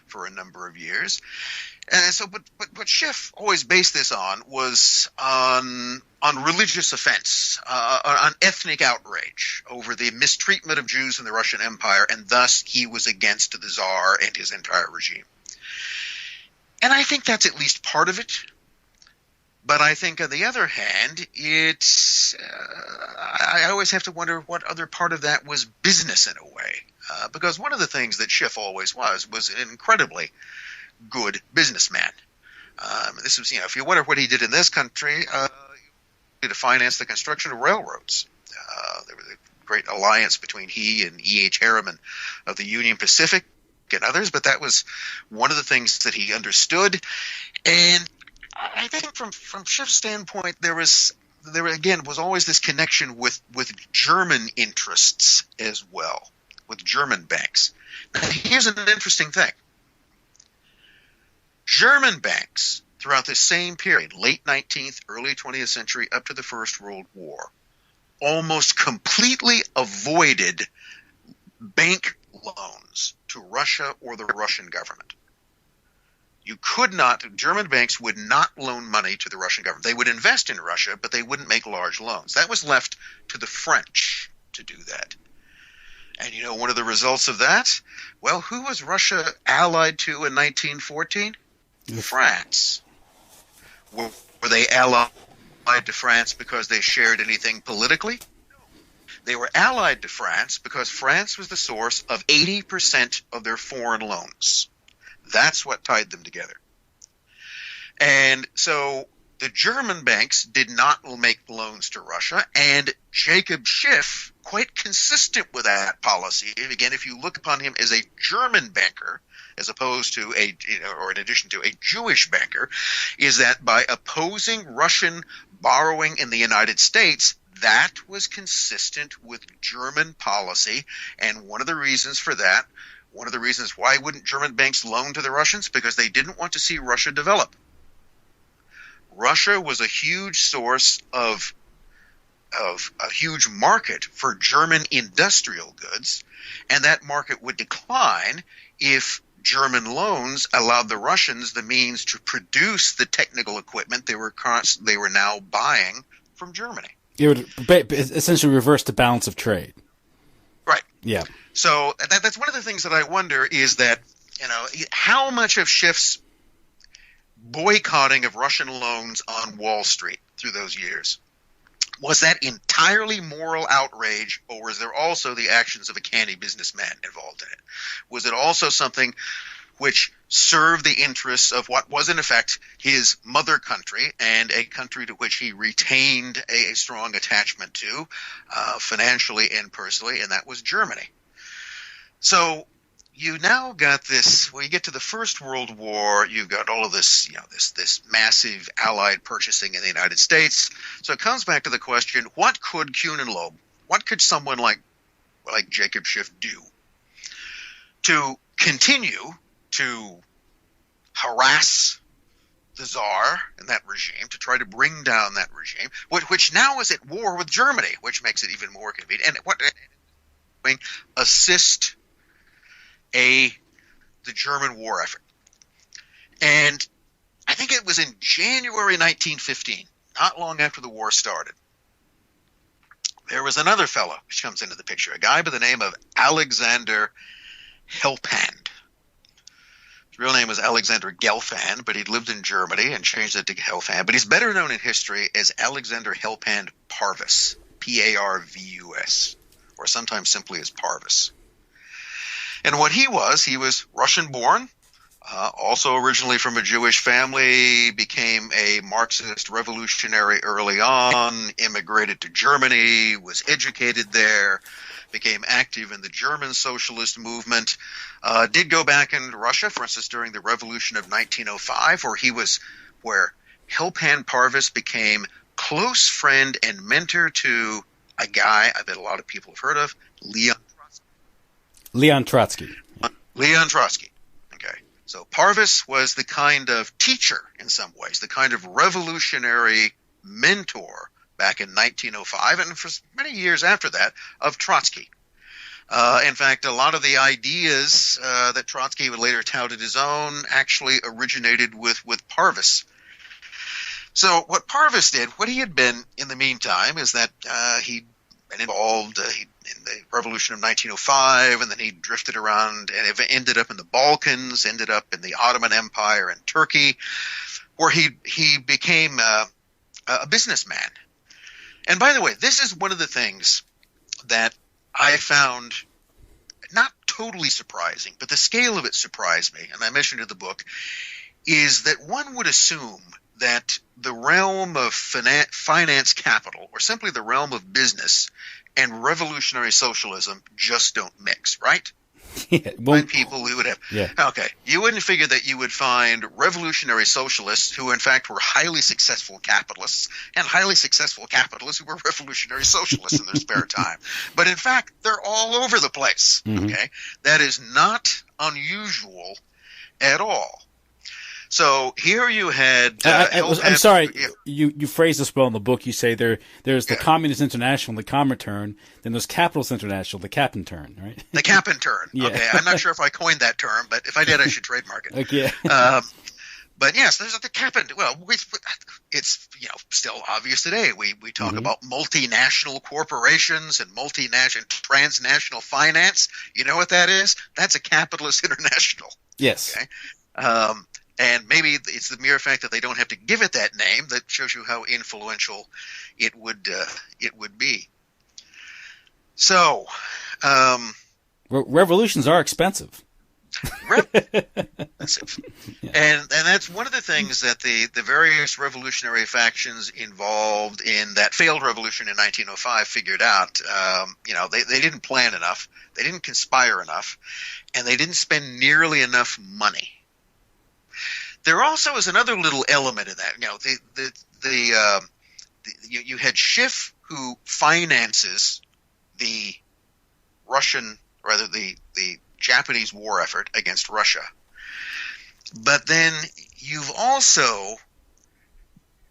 for a number of years. And so, but what Schiff always based this on was on religious offense, on ethnic outrage over the mistreatment of Jews in the Russian Empire, and thus he was against the Tsar and his entire regime. And I think that's at least part of it. But I think, on the other hand, I always have to wonder what other part of that was business in a way. Because one of the things that Schiff always was an incredibly good businessman. This was, if you wonder what he did in this country, to finance the construction of railroads. There was a great alliance between he and E.H. Harriman of the Union Pacific and others, but that was one of the things that he understood. And I think from Schiff's standpoint, there was always this connection with German interests as well, with German banks. Now, here's an interesting thing. German banks, throughout this same period, late 19th, early 20th century, up to the First World War, almost completely avoided bank loans to Russia or the Russian government. You could not, German banks would not loan money to the Russian government. They would invest in Russia, but they wouldn't make large loans. That was left to the French to do that. And you know one of the results of that? Well, who was Russia allied to in 1914? France. Were they allied to France because they shared anything politically? They were allied to France because France was the source of 80% of their foreign loans. That's what tied them together. And so the German banks did not make loans to Russia, and Jacob Schiff, quite consistent with that policy, again, if you look upon him as a German banker, as opposed to or in addition to a Jewish banker, is that by opposing Russian borrowing in the United States, that was consistent with German policy. And one of the reasons for that, one of the reasons why wouldn't German banks loan to the Russians? Because they didn't want to see Russia develop. Russia was a huge source of a huge market for German industrial goods, and that market would decline if German loans allowed the Russians the means to produce the technical equipment they were now buying from Germany. It would essentially reverse the balance of trade. Right. Yeah. So that's one of the things that I wonder is that, how much of Schiff's boycotting of Russian loans on Wall Street through those years, was that entirely moral outrage, or was there also the actions of a canny businessman involved in it? Was it also something which served the interests of what was in effect his mother country, and a country to which he retained a strong attachment to, financially and personally, and that was Germany. So you now got this, when you get to the First World War, you've got all of this, this massive Allied purchasing in the United States. So it comes back to the question, what could Kuhn and Loeb, what could someone like Jacob Schiff do to continue to harass the Tsar and that regime, to try to bring down that regime, which now is at war with Germany, which makes it even more convenient, and assist the German war effort. And I think it was in January 1915, not long after the war started, there was another fellow which comes into the picture, a guy by the name of Alexander Helpand. His real name was Alexander Gelfand, but he'd lived in Germany and changed it to Helpand. But he's better known in history as Alexander Helpand Parvus, P-A-R-V-U-S, or sometimes simply as Parvus. And what he was Russian-born, also originally from a Jewish family, became a Marxist revolutionary early on, immigrated to Germany, was educated there, became active in the German socialist movement, did go back into Russia, for instance, during the Revolution of 1905, where Helpand Parvus became close friend and mentor to a guy I bet a lot of people have heard of, Leon Trotsky. Leon Trotsky. Okay. So Parvus was the kind of teacher in some ways, the kind of revolutionary mentor back in 1905 and for many years after that of Trotsky. In fact, a lot of the ideas that Trotsky would later tout as his own actually originated with Parvus. So what Parvus did, what he had been in the meantime, is that he'd been involved in the Revolution of 1905, and then he drifted around and ended up in the Balkans, ended up in the Ottoman Empire and Turkey, where he became a businessman. And by the way, this is one of the things that I found not totally surprising, but the scale of it surprised me, and I mentioned in the book, is that one would assume that the realm of finance capital, or simply the realm of business, and revolutionary socialism just don't mix, right? Yeah, Find people who would have. Yeah. Okay, you wouldn't figure that you would find revolutionary socialists who, in fact, were highly successful capitalists, and highly successful capitalists who were revolutionary socialists in their spare time. But in fact, they're all over the place. Mm-hmm. Okay, that is not unusual at all. So here you had. I'm sorry, you phrase this well in the book. You say there's the Communist International, the Comintern, then there's Capitalist International, the Capintern, right? The Capintern. Yeah. Okay, I'm not sure if I coined that term, but if I did, I should trademark it. Okay. But yes, there's the capital. Well, it's still obvious today. We talk about multinational corporations and multinational transnational finance. You know what that is? That's a capitalist international. Yes. Okay? And maybe it's the mere fact that they don't have to give it that name that shows you how influential it would be. So, revolutions are expensive. Expensive. Yeah. And that's one of the things that the various revolutionary factions involved in that failed revolution in 1905 figured out. They didn't plan enough, they didn't conspire enough, and they didn't spend nearly enough money. There also is another little element of that. You had Schiff, who finances the Japanese war effort against Russia. But then you've also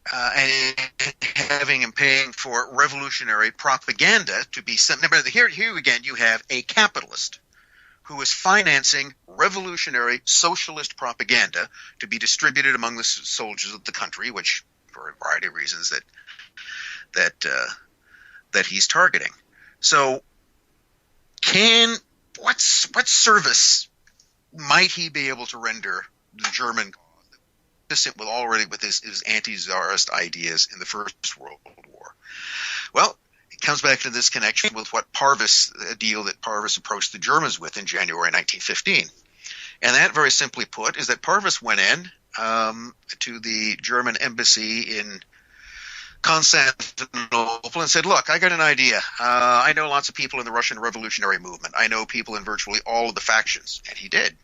having and paying for revolutionary propaganda to be sent. Here again, you have a capitalist who is financing revolutionary socialist propaganda to be distributed among the soldiers of the country, which, for a variety of reasons, that he's targeting. So, what service might he be able to render the German cause, consistent with his anti-Tsarist ideas in the First World War? Well, it comes back to this connection with what a deal that Parvis approached the Germans with in January 1915. And that, very simply put, is that Parvis went in to the German embassy in Constantinople and said, look, I got an idea. I know lots of people in the Russian revolutionary movement. I know people in virtually all of the factions. And he did.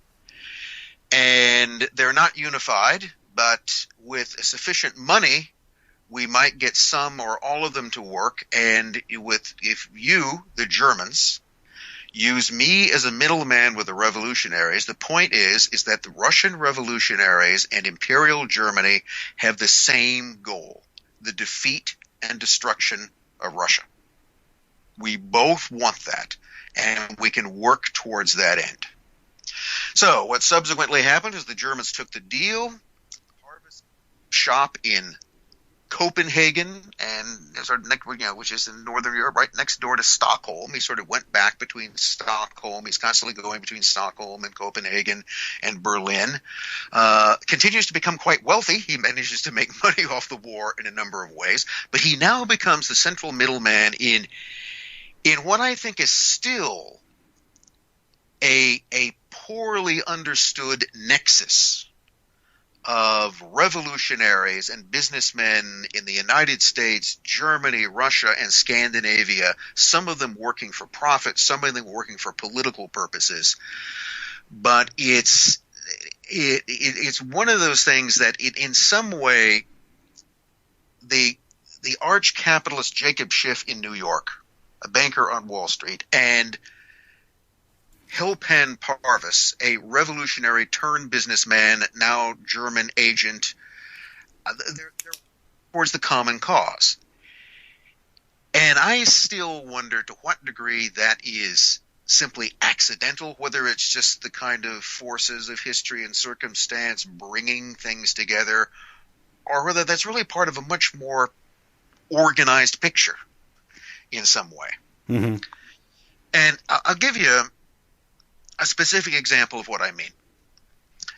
And they're not unified, but with sufficient money, we might get some or all of them to work. And if you, the Germans, use me as a middleman with the revolutionaries, the point is that the Russian revolutionaries and Imperial Germany have the same goal: the defeat and destruction of Russia. We both want that, and we can work towards that end. So what subsequently happened is the Germans took the deal, Parvis shop in Copenhagen, and which is in Northern Europe, right next door to Stockholm. He sort of went back between Stockholm. He's constantly going between Stockholm and Copenhagen and Berlin. Continues to become quite wealthy. He manages to make money off the war in a number of ways, but he now becomes the central middleman in what I think is still a poorly understood nexus of revolutionaries and businessmen in the United States, Germany, Russia, and Scandinavia, some of them working for profit, some of them working for political purposes. But it's one of those things that in some way the arch capitalist Jacob Schiff in New York, a banker on Wall Street, and Hellpen Parvis, a revolutionary turned businessman, now German agent, they're towards the common cause. And I still wonder to what degree that is simply accidental, whether it's just the kind of forces of history and circumstance bringing things together, or whether that's really part of a much more organized picture in some way. Mm-hmm. And I'll give you a specific example of what I mean.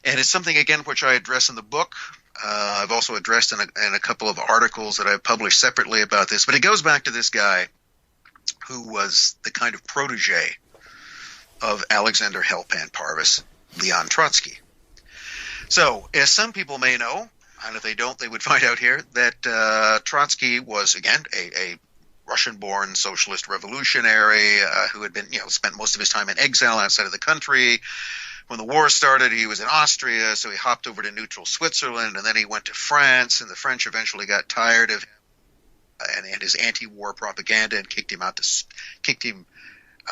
And it's something, again, which I address in the book. I've also addressed in a couple of articles that I've published separately about this. But it goes back to this guy who was the kind of protege of Alexander Hellpen Parvis, Leon Trotsky. So, as some people may know, and if they don't, they would find out here, that Trotsky was, again, a Russian-born socialist revolutionary who had been, spent most of his time in exile outside of the country. When the war started, he was in Austria, so he hopped over to neutral Switzerland, and then he went to France, and the French eventually got tired of him and his anti-war propaganda and kicked him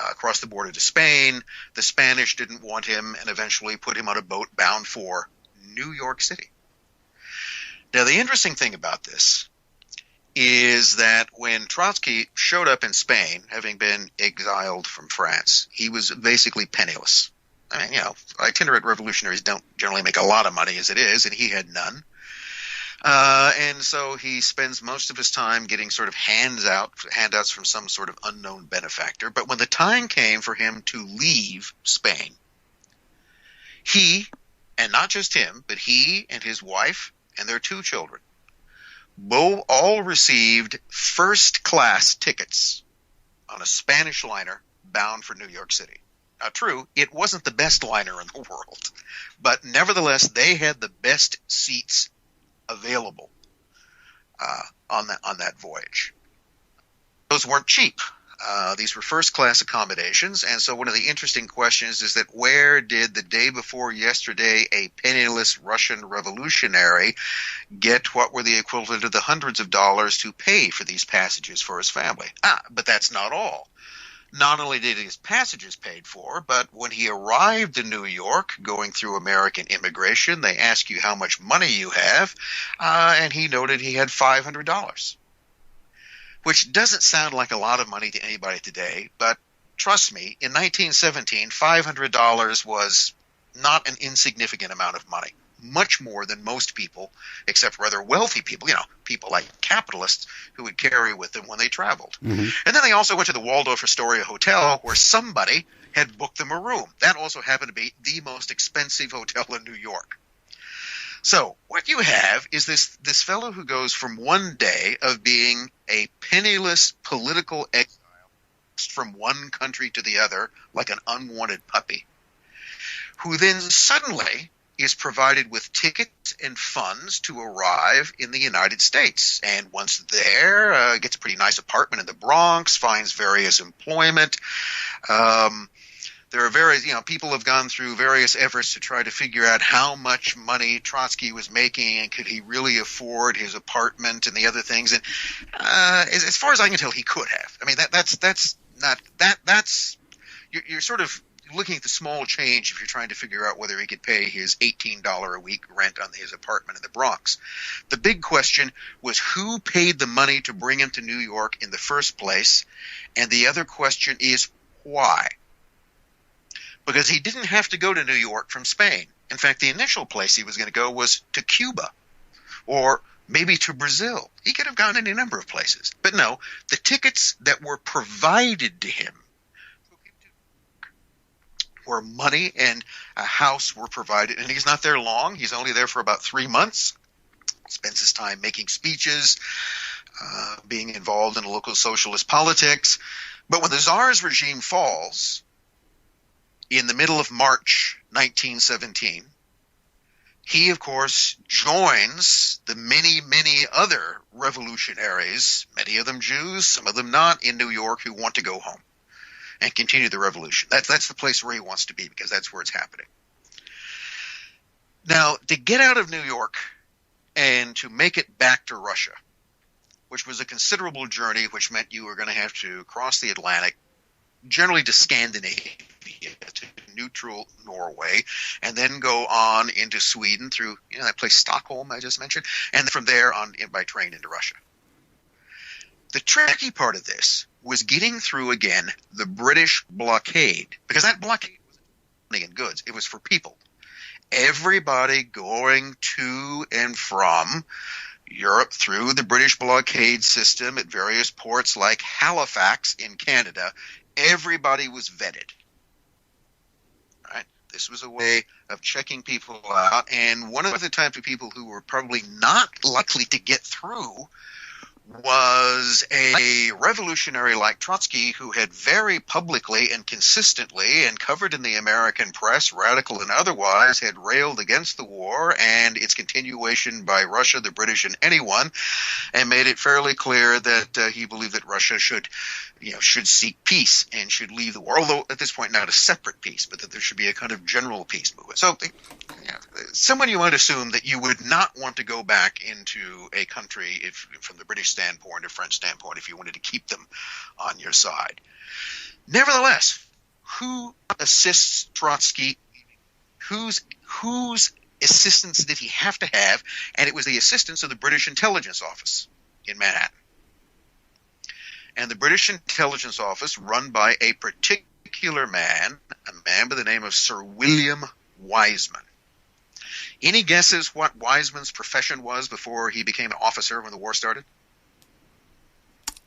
across the border to Spain. The Spanish didn't want him and eventually put him on a boat bound for New York City. Now, the interesting thing about this is that when Trotsky showed up in Spain, having been exiled from France, he was basically penniless. I mean, itinerant revolutionaries don't generally make a lot of money as it is, and he had none. And so he spends most of his time getting sort of handouts from some sort of unknown benefactor. But when the time came for him to leave Spain, he, and not just him, but he and his wife and their 2 children, all received first-class tickets on a Spanish liner bound for New York City. Now, true, it wasn't the best liner in the world, but nevertheless, they had the best seats available on that voyage. Those weren't cheap. These were first-class accommodations, and so one of the interesting questions is that where did the day before yesterday a penniless Russian revolutionary get what were the equivalent of the hundreds of dollars to pay for these passages for his family? But that's not all. Not only did his passages paid for, but when he arrived in New York, going through American immigration, they ask you how much money you have, and he noted he had $500, which doesn't sound like a lot of money to anybody today, but trust me, in 1917, $500 was not an insignificant amount of money. Much more than most people, except rather wealthy people, people like capitalists who would carry with them when they traveled. Mm-hmm. And then they also went to the Waldorf Astoria Hotel where somebody had booked them a room. That also happened to be the most expensive hotel in New York. So what you have is this fellow who goes from one day of being a penniless political exile from one country to the other like an unwanted puppy, who then suddenly is provided with tickets and funds to arrive in the United States. And once there, gets a pretty nice apartment in the Bronx, finds various employment. There are various, people have gone through various efforts to try to figure out how much money Trotsky was making and could he really afford his apartment and the other things. And as far as I can tell, he could have. I mean, you're sort of looking at the small change if you're trying to figure out whether he could pay his $18 a week rent on his apartment in the Bronx. The big question was who paid the money to bring him to New York in the first place, and the other question is why? Because he didn't have to go to New York from Spain. In fact, the initial place he was going to go was to Cuba or maybe to Brazil. He could have gone any number of places. But no, the tickets that were provided to him where money and a house were provided. And he's not there long. He's only there for about 3 months. Spends his time making speeches, being involved in local socialist politics. But when the Tsar's regime falls in the middle of March 1917, he, of course, joins the many, many other revolutionaries, many of them Jews, some of them not, in New York who want to go home and continue the revolution. That's the place where he wants to be because that's where it's happening. Now, to get out of New York and to make it back to Russia, which was a considerable journey, which meant you were going to have to cross the Atlantic, generally to Scandinavia, to neutral Norway, and then go on into Sweden through that place Stockholm I just mentioned, and from there on by train into Russia. The tricky part of this was getting through again the British blockade, because that blockade wasn't money and goods, it was for people. Everybody going to and from Europe through the British blockade system at various ports like Halifax in Canada, everybody was vetted. Right? This was a way of checking people out, and one of the types of people who were probably not likely to get through was a revolutionary like Trotsky, who had very publicly and consistently and covered in the American press, radical and otherwise, had railed against the war and its continuation by Russia, the British, and anyone, and made it fairly clear that he believed that Russia should seek peace and should leave the war, although at this point not a separate peace, but that there should be a kind of general peace movement. So someone you might assume that you would not want to go back into a country if, from the British standpoint or French standpoint, if you wanted to keep them on your side. Nevertheless, who assists Trotsky? Whose assistance did he have to have? And it was the assistance of the British Intelligence Office in Manhattan. And the British Intelligence Office, run by a particular man, a man by the name of Sir William Wiseman. Any guesses what Wiseman's profession was before he became an officer when the war started?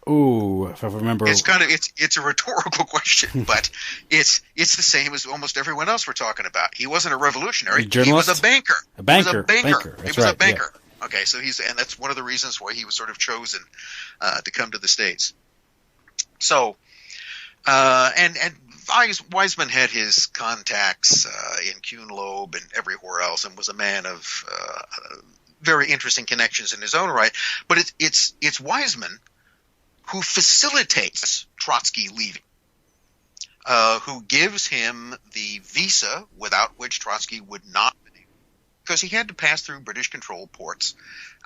Ooh, if I remember, it's a rhetorical question, but it's the same as almost everyone else we're talking about. He wasn't a revolutionary. He was a banker. A banker. He was a banker. That's he was right, a banker. Yeah. Okay, so and that's one of the reasons why he was sort of chosen to come to the States. So, and Wiseman had his contacts in Kuhn Loeb and everywhere else, and was a man of very interesting connections in his own right. But it's Wiseman who facilitates Trotsky leaving, who gives him the visa without which Trotsky would not, because he had to pass through British-controlled ports,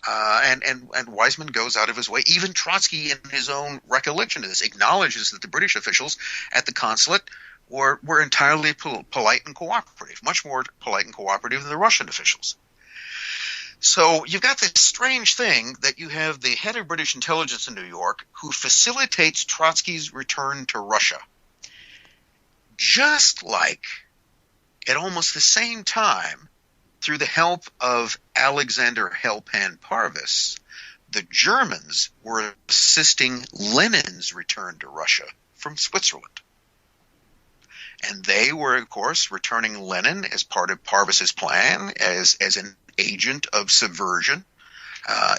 and Wiseman goes out of his way. Even Trotsky, in his own recollection of this, acknowledges that the British officials at the consulate were entirely polite and cooperative, much more polite and cooperative than the Russian officials. So you've got this strange thing that you have the head of British intelligence in New York who facilitates Trotsky's return to Russia, just like at almost the same time, through the help of Alexander Helpan Parvis, the Germans were assisting Lenin's return to Russia from Switzerland. And they were, of course, returning Lenin as part of Parvis's plan, as an agent of subversion,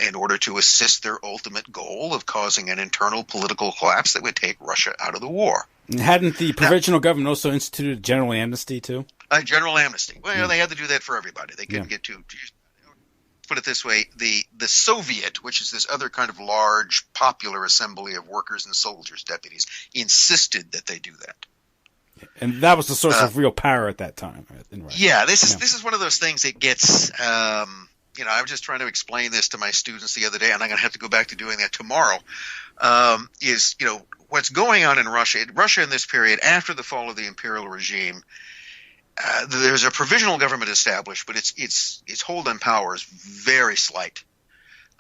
in order to assist their ultimate goal of causing an internal political collapse that would take Russia out of the war. And hadn't the provisional government also instituted a general amnesty too? A general amnesty. Well, they had to do that for everybody. They couldn't get too. Put it this way: the Soviet, which is this other kind of large, popular assembly of workers and soldiers, deputies, insisted that they do that. And that was the source of real power at that time. Yeah, this is one of those things that gets. I was just trying to explain this to my students the other day, and I'm going to have to go back to doing that tomorrow. Is what's going on in Russia? Russia in this period, after the fall of the imperial regime, there's a provisional government established, but its hold on power is very slight.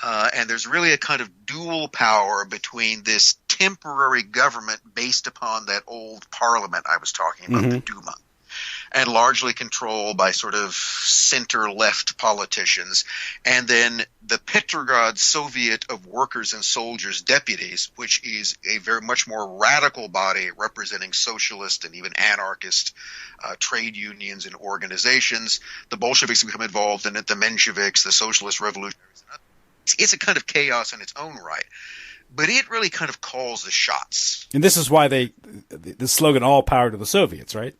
And there's really a kind of dual power between this temporary government based upon that old parliament I was talking about, the Duma, and largely controlled by sort of center-left politicians, and then the Petrograd Soviet of Workers and Soldiers Deputies, which is a very much more radical body representing socialist and even anarchist trade unions and organizations. The Bolsheviks become involved in it, the Mensheviks, the socialist revolutionaries. It's a kind of chaos in its own right. But it really kind of calls the shots. And this is why the slogan, all power to the Soviets, right?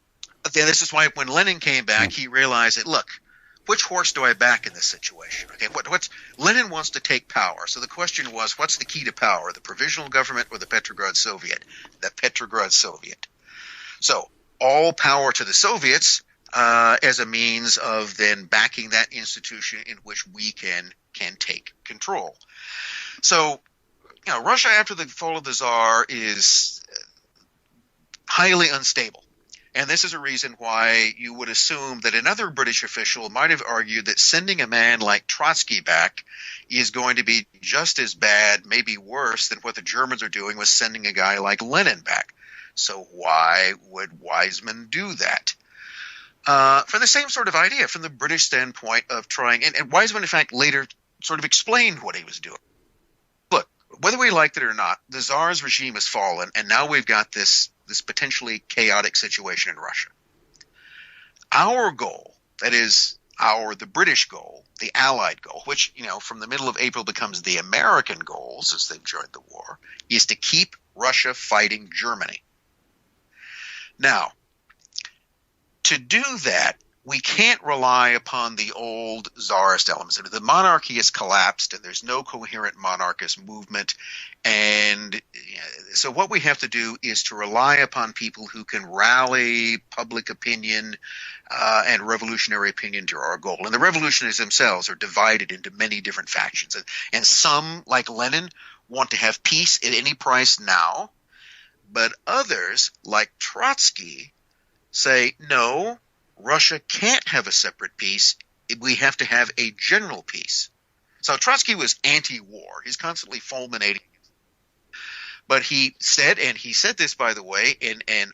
Yeah, this is why when Lenin came back, he realized that, look, which horse do I back in this situation? Okay, Lenin wants to take power. So the question was, what's the key to power, the provisional government or the Petrograd Soviet? The Petrograd Soviet. So all power to the Soviets as a means of then backing that institution in which we can take control. So, Russia after the fall of the Tsar is highly unstable. And this is a reason why you would assume that another British official might have argued that sending a man like Trotsky back is going to be just as bad, maybe worse, than what the Germans are doing with sending a guy like Lenin back. So why would Wiseman do that? For the same sort of idea, from the British standpoint of trying, and Wiseman, in fact, later sort of explained what he was doing. Look, whether we liked it or not, the Tsar's regime has fallen, and now we've got this potentially chaotic situation in Russia. Our goal, that is the British goal, the Allied goal, which, from the middle of April becomes the American goal since they've joined the war, is to keep Russia fighting Germany. Now, to do that, we can't rely upon the old czarist elements. The monarchy has collapsed, and there's no coherent monarchist movement. And so what we have to do is to rely upon people who can rally public opinion and revolutionary opinion to our goal. And the revolutionaries themselves are divided into many different factions. And some, like Lenin, want to have peace at any price now. But others, like Trotsky, say, no, Russia can't have a separate peace. We have to have a general peace. So Trotsky was anti-war. He's constantly fulminating. But he said, and he said this, by the way, in an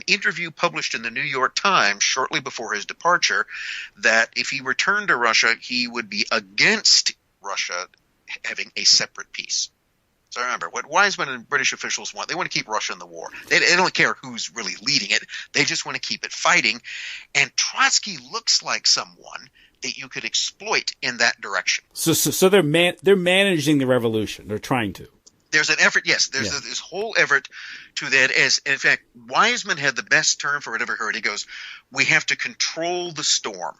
interview published in the New York Times shortly before his departure, that if he returned to Russia, he would be against Russia having a separate peace. So remember, what Wiseman and British officials want, they want to keep Russia in the war. They don't care who's really leading it. They just want to keep it fighting. And Trotsky looks like someone that you could exploit in that direction. So they're managing the revolution. They're trying to. There's an effort, yes. There's this whole effort to that. As in fact, Wiseman had the best term for it I've ever heard. He goes, "We have to control the storm."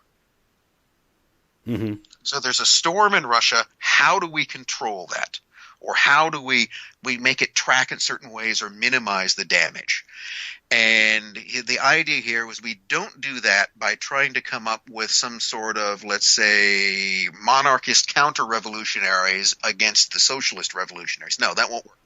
Mm-hmm. So there's a storm in Russia. How do we control that? Or how do we make it track in certain ways or minimize the damage? And the idea here was we don't do that by trying to come up with some sort of, let's say, monarchist counter-revolutionaries against the socialist revolutionaries. No, that won't work.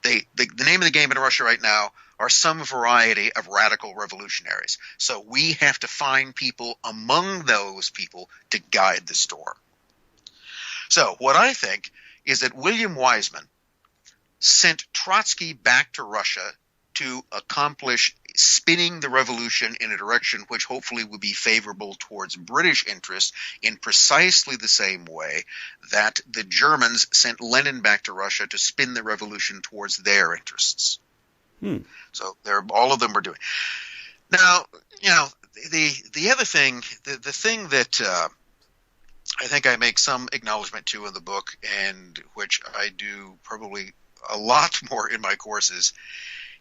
The name of the game in Russia right now are some variety of radical revolutionaries. So we have to find people among those people to guide the storm. So what I think is that William Wiseman sent Trotsky back to Russia to accomplish spinning the revolution in a direction which hopefully would be favorable towards British interests in precisely the same way that the Germans sent Lenin back to Russia to spin the revolution towards their interests. So all of them were doing. Now, the other thing, the thing that I think I make some acknowledgement to in the book, and which I do probably a lot more in my courses,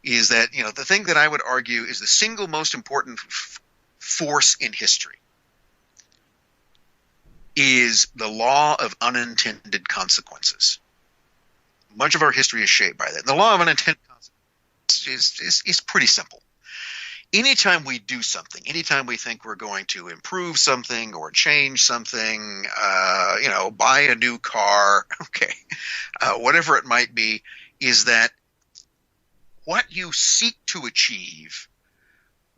is that the thing that I would argue is the single most important force in history is the law of unintended consequences. Much of our history is shaped by that. And the law of unintended consequences is pretty simple. Anytime we do something, anytime we think we're going to improve something or change something, buy a new car, whatever it might be, is that what you seek to achieve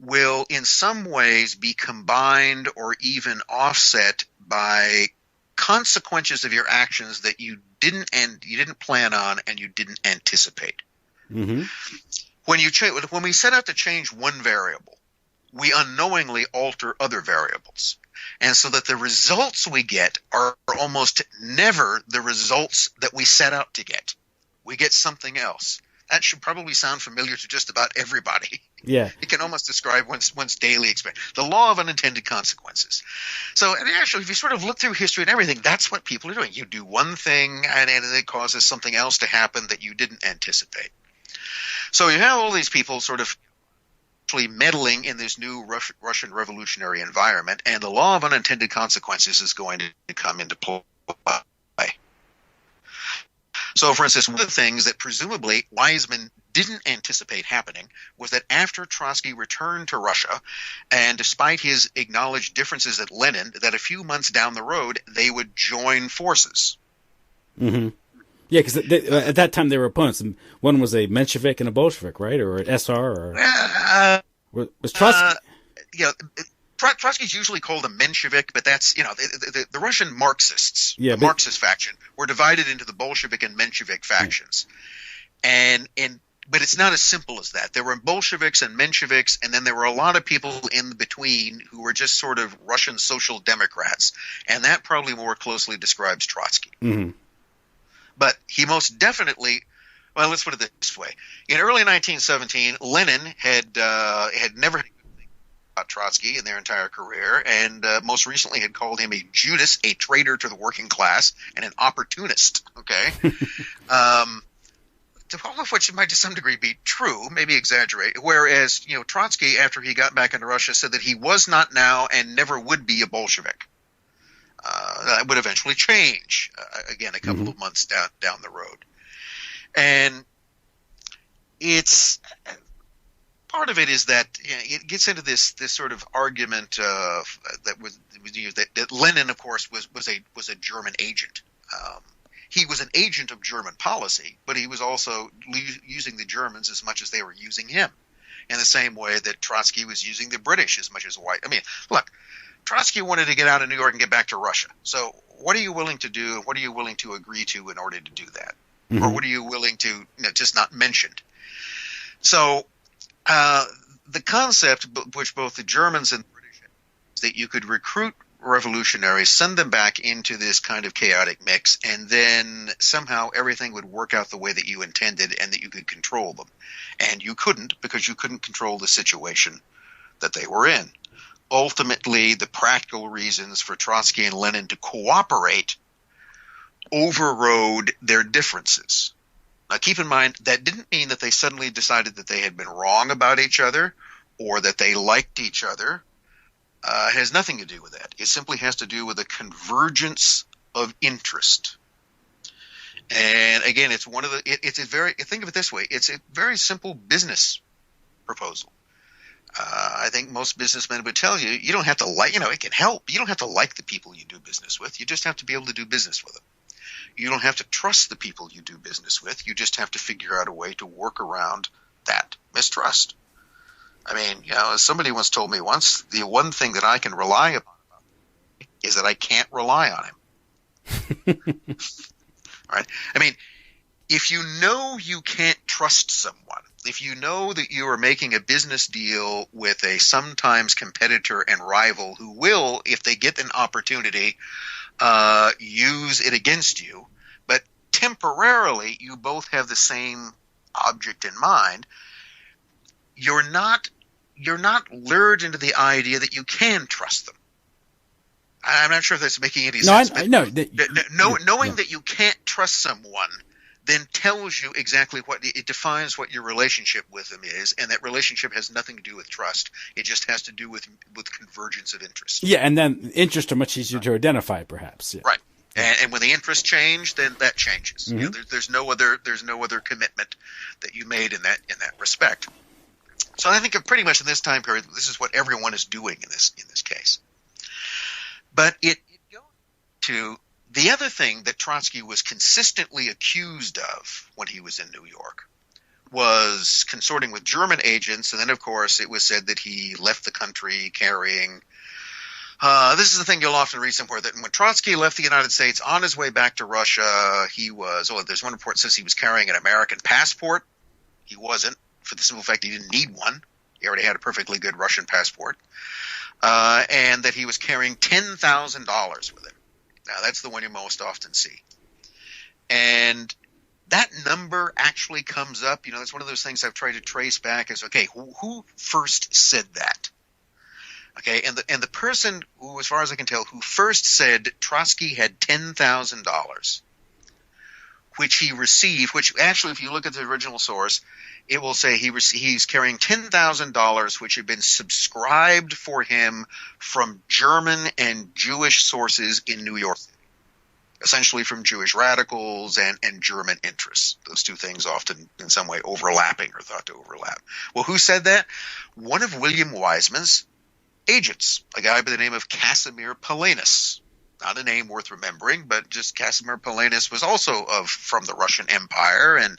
will in some ways be combined or even offset by consequences of your actions that you didn't plan on and you didn't anticipate. Mm-hmm. When we set out to change one variable, we unknowingly alter other variables. And so that the results we get are almost never the results that we set out to get. We get something else. That should probably sound familiar to just about everybody. Yeah. It can almost describe one's daily experience. The law of unintended consequences. So and actually, if you sort of look through history and everything, that's what people are doing. You do one thing and it causes something else to happen that you didn't anticipate. So you have all these people sort of actually meddling in this new Russian revolutionary environment, and the law of unintended consequences is going to come into play. So, for instance, one of the things that presumably Wiseman didn't anticipate happening was that after Trotsky returned to Russia, and despite his acknowledged differences at Lenin, that a few months down the road they would join forces. Mm-hmm. Yeah, because at that time they were opponents. One was a Menshevik and a Bolshevik, right? Or an SR? Or was Trotsky? Trotsky's usually called a Menshevik, but that's the Russian Marxists, the Marxist faction, were divided into the Bolshevik and Menshevik factions, but it's not as simple as that. There were Bolsheviks and Mensheviks, and then there were a lot of people in between who were just sort of Russian social democrats, and that probably more closely describes Trotsky. Mm-hmm. But he most definitely, well, let's put it this way. In early 1917, Lenin had never had a good thing about Trotsky in their entire career, and most recently had called him a Judas, a traitor to the working class, and an opportunist, okay? All of which might to some degree be true, maybe exaggerate, whereas, Trotsky, after he got back into Russia, said that he was not now and never would be a Bolshevik. That would eventually change, again, a couple of months down the road. And it's part of it is that it gets into this sort of argument that was used that Lenin, of course, was a German agent. He was an agent of German policy, but he was also using the Germans as much as they were using him, in the same way that Trotsky was using the British as much as white. I mean, look. Trotsky wanted to get out of New York and get back to Russia. So what are you willing to do, and what are you willing to agree to in order to do that? or what are you willing to just not mention? So the concept, which both the Germans and the British had, is that you could recruit revolutionaries, send them back into this kind of chaotic mix, and then somehow everything would work out the way that you intended and that you could control them. And you couldn't, because you couldn't control the situation that they were in. Ultimately, the practical reasons for Trotsky and Lenin to cooperate overrode their differences. Now, keep in mind, that didn't mean that they suddenly decided that they had been wrong about each other or that they liked each other. It has nothing to do with that. It simply has to do with a convergence of interest. And again, it's one of the. It's a very. Think of it this way: it's a very simple business proposal. I think most businessmen would tell you, you don't have to like. It can help. You don't have to like the people you do business with. You just have to be able to do business with them. You don't have to trust the people you do business with. You just have to figure out a way to work around that mistrust. I mean, as somebody once told me once, the one thing that I can rely upon is that I can't rely on him. Right? I mean, if you know you can't trust someone, if you know that you are making a business deal with a sometimes competitor and rival who will, if they get an opportunity, use it against you, but temporarily you both have the same object in mind, you're not lured into the idea that you can trust them. I'm not sure if that's making any sense. Knowing that you can't trust someone then tells you exactly it defines what your relationship with them is, and that relationship has nothing to do with trust. It just has to do with convergence of interest. Yeah, and then interests are much easier to identify, perhaps. Yeah. Right. And when the interests change, then that changes. Mm-hmm. There's no other commitment that you made in that respect. So I think pretty much in this time period, this is what everyone is doing in this case. But it goes to the other thing that Trotsky was consistently accused of when he was in New York was consorting with German agents, and then of course it was said that he left the country carrying. This is the thing you'll often read somewhere, that when Trotsky left the United States on his way back to Russia, he was. There's one report that says he was carrying an American passport. He wasn't, for the simple fact he didn't need one. He already had a perfectly good Russian passport. And that he was carrying $10,000 with him. Now, that's the one you most often see. And that number actually comes up. That's one of those things I've tried to trace back as, okay, who first said that? Okay, and the person who, as far as I can tell, who first said Trotsky had $10,000, which he received, which actually, if you look at the original source, it will say he's carrying $10,000, which had been subscribed for him from German and Jewish sources in New York, essentially from Jewish radicals and German interests. Those two things often in some way overlapping or thought to overlap. Well, who said that? One of William Wiseman's agents, a guy by the name of Casimir Palanis. Not a name worth remembering, but just Casimir Palanis was also from the Russian Empire and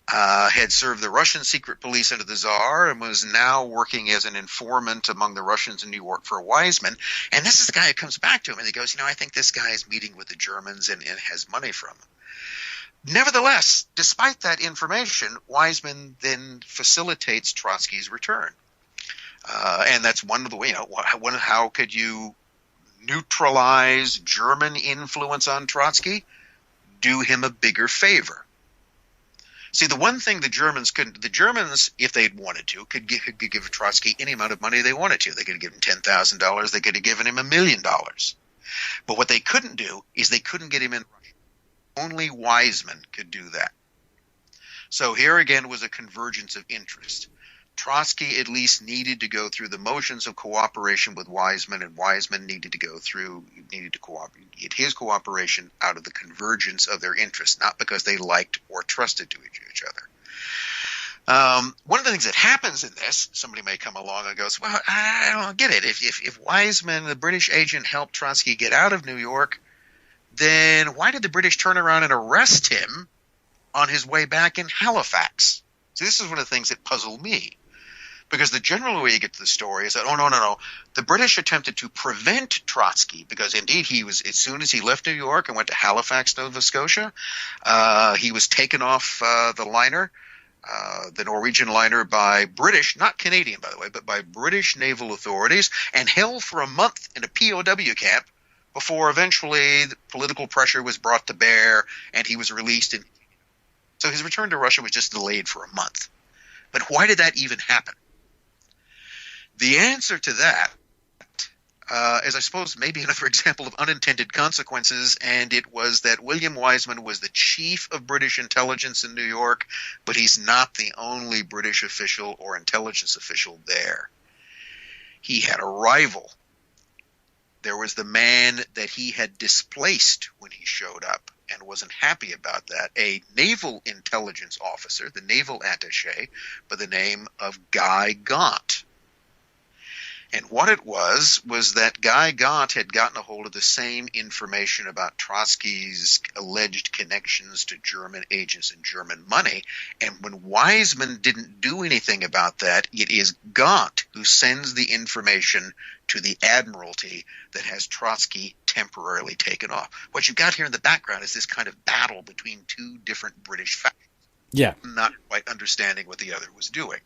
had served the Russian secret police under the Tsar and was now working as an informant among the Russians in New York for Wiseman. And this is the guy who comes back to him and he goes, I think this guy is meeting with the Germans and has money from them. Nevertheless, despite that information, Wiseman then facilitates Trotsky's return. And that's one of the how could you neutralize German influence on Trotsky? Do him a bigger favor. See, the one thing the Germans, if they'd wanted to, could give Trotsky any amount of money they wanted to. They could have given him $10,000. They could have given him $1 million. But what they couldn't do is they couldn't get him in Russia. Only Wiseman could do that. So here again was a convergence of interest. Trotsky at least needed to go through the motions of cooperation with Wiseman, and Wiseman needed to get his cooperation out of the convergence of their interests, not because they liked or trusted to each other. One of the things that happens in this, somebody may come along and goes, well, I don't get it. If Wiseman, the British agent, helped Trotsky get out of New York, then why did the British turn around and arrest him on his way back in Halifax? So this is one of the things that puzzled me. Because the general way you get to the story is that, oh, no. The British attempted to prevent Trotsky because, indeed, he was, as soon as he left New York and went to Halifax, Nova Scotia, he was taken off the liner, the Norwegian liner, by British, not Canadian, by the way, but by British naval authorities, and held for a month in a POW camp before eventually the political pressure was brought to bear and he was released. So his return to Russia was just delayed for a month. But why did that even happen? The answer to that is, I suppose, maybe another example of unintended consequences, and it was that William Wiseman was the chief of British intelligence in New York, but he's not the only British official or intelligence official there. He had a rival. There was the man that he had displaced when he showed up and wasn't happy about that, a naval intelligence officer, the naval attaché, by the name of Guy Gaunt. And what it was that Guy Gaunt had gotten a hold of the same information about Trotsky's alleged connections to German agents and German money. And when Wiseman didn't do anything about that, it is Gaunt who sends the information to the Admiralty that has Trotsky temporarily taken off. What you've got here in the background is this kind of battle between two different British factions. Yeah. Not quite understanding what the other was doing.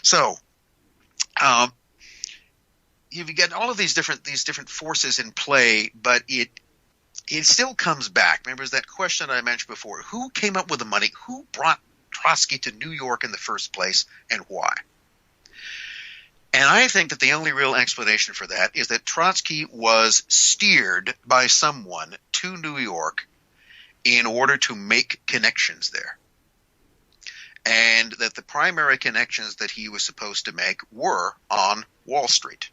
So, you get all of these different forces in play, but it still comes back. Remember that question I mentioned before: who came up with the money? Who brought Trotsky to New York in the first place, and why? And I think that the only real explanation for that is that Trotsky was steered by someone to New York in order to make connections there. And that the primary connections that he was supposed to make were on Wall Street.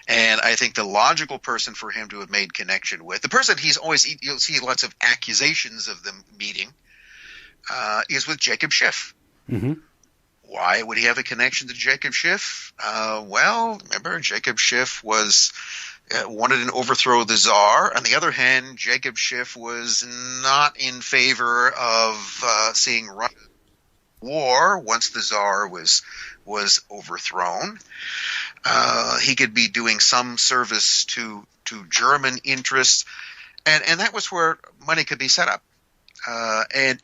And I think the logical person for him to have made connection with, the person you'll see lots of accusations of them meeting, is with Jacob Schiff. Mm-hmm. Why would he have a connection to Jacob Schiff? Well, remember, Jacob Schiff wanted to overthrow the Tsar. On the other hand, Jacob Schiff was not in favor of seeing Russia war once the Tsar was overthrown. He could be doing some service to German interests, and that was where money could be set up. And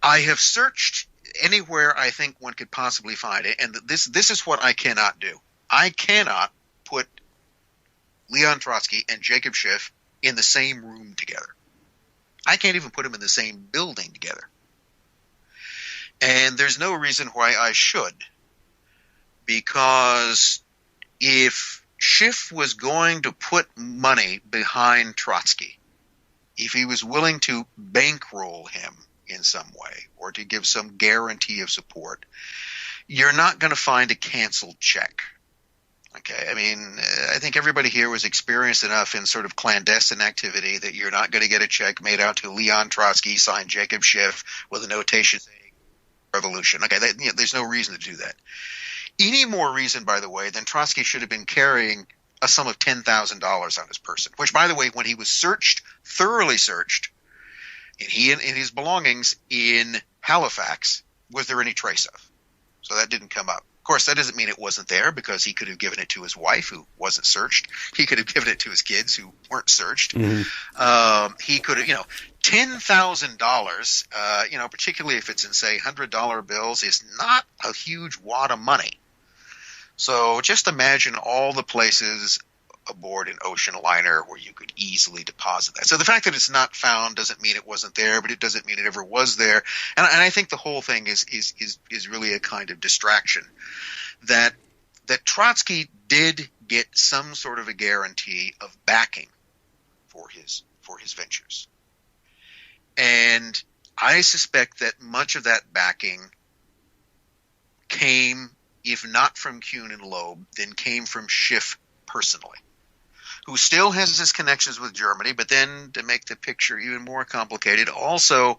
I have searched anywhere I think one could possibly find it, and this is what I cannot do. I cannot put Leon Trotsky and Jacob Schiff in the same room together. I can't even put them in the same building together. And there's no reason why I should, because if Schiff was going to put money behind Trotsky, if he was willing to bankroll him in some way or to give some guarantee of support, you're not going to find a canceled check. Okay, I mean, I think everybody here was experienced enough in sort of clandestine activity that you're not going to get a check made out to Leon Trotsky, signed Jacob Schiff, with a notation saying revolution. Okay, there's no reason to do that. Any more reason, by the way, than Trotsky should have been carrying a sum of $10,000 on his person, which, by the way, when he was thoroughly searched, and he and his belongings in Halifax, was there any trace of? So that didn't come up. Of course, that doesn't mean it wasn't there, because he could have given it to his wife, who wasn't searched. He could have given it to his kids, who weren't searched. Mm-hmm. He could have, $10,000, particularly if it's in, say, $100 bills, is not a huge wad of money. So just imagine all the places aboard an ocean liner where you could easily deposit that. So the fact that it's not found doesn't mean it wasn't there, but it doesn't mean it ever was there. And I think the whole thing is really a kind of distraction. That Trotsky did get some sort of a guarantee of backing for his ventures. And I suspect that much of that backing came, if not from Kuhn and Loeb, then came from Schiff personally, who still has his connections with Germany, but then, to make the picture even more complicated, also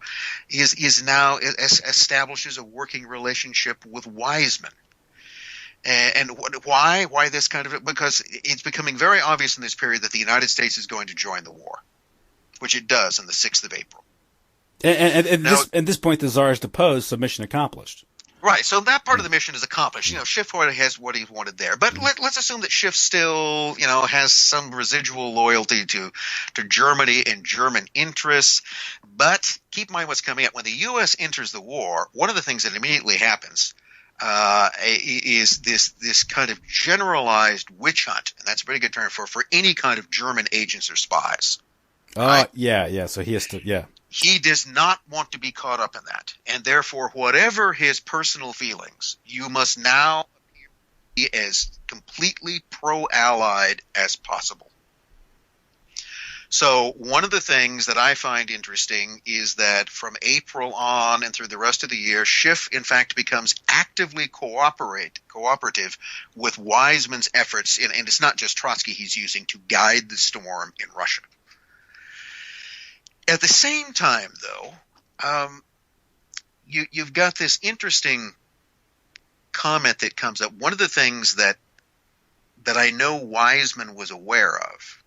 is now establishes a working relationship with Wiseman. And why this kind of – because it's becoming very obvious in this period that the United States is going to join the war, which it does on the 6th of April. And at this point, the Tsar is deposed, so mission accomplished. Right, so that part of the mission is accomplished. Schiff already has what he wanted there. But let's assume that Schiff still, has some residual loyalty to Germany and German interests. But keep in mind what's coming up. When the U.S. enters the war, one of the things that immediately happens is this kind of generalized witch hunt, and that's a pretty good term for any kind of German agents or spies. Right? Yeah. So he has to, yeah. He does not want to be caught up in that. And therefore, whatever his personal feelings, you must now be as completely pro-Allied as possible. So one of the things that I find interesting is that from April on and through the rest of the year, Schiff, in fact, becomes actively cooperative with Weizmann's efforts, and it's not just Trotsky he's using, to guide the storm in Russia. At the same time, though, you've got this interesting comment that comes up. One of the things that I know Weizmann was aware of,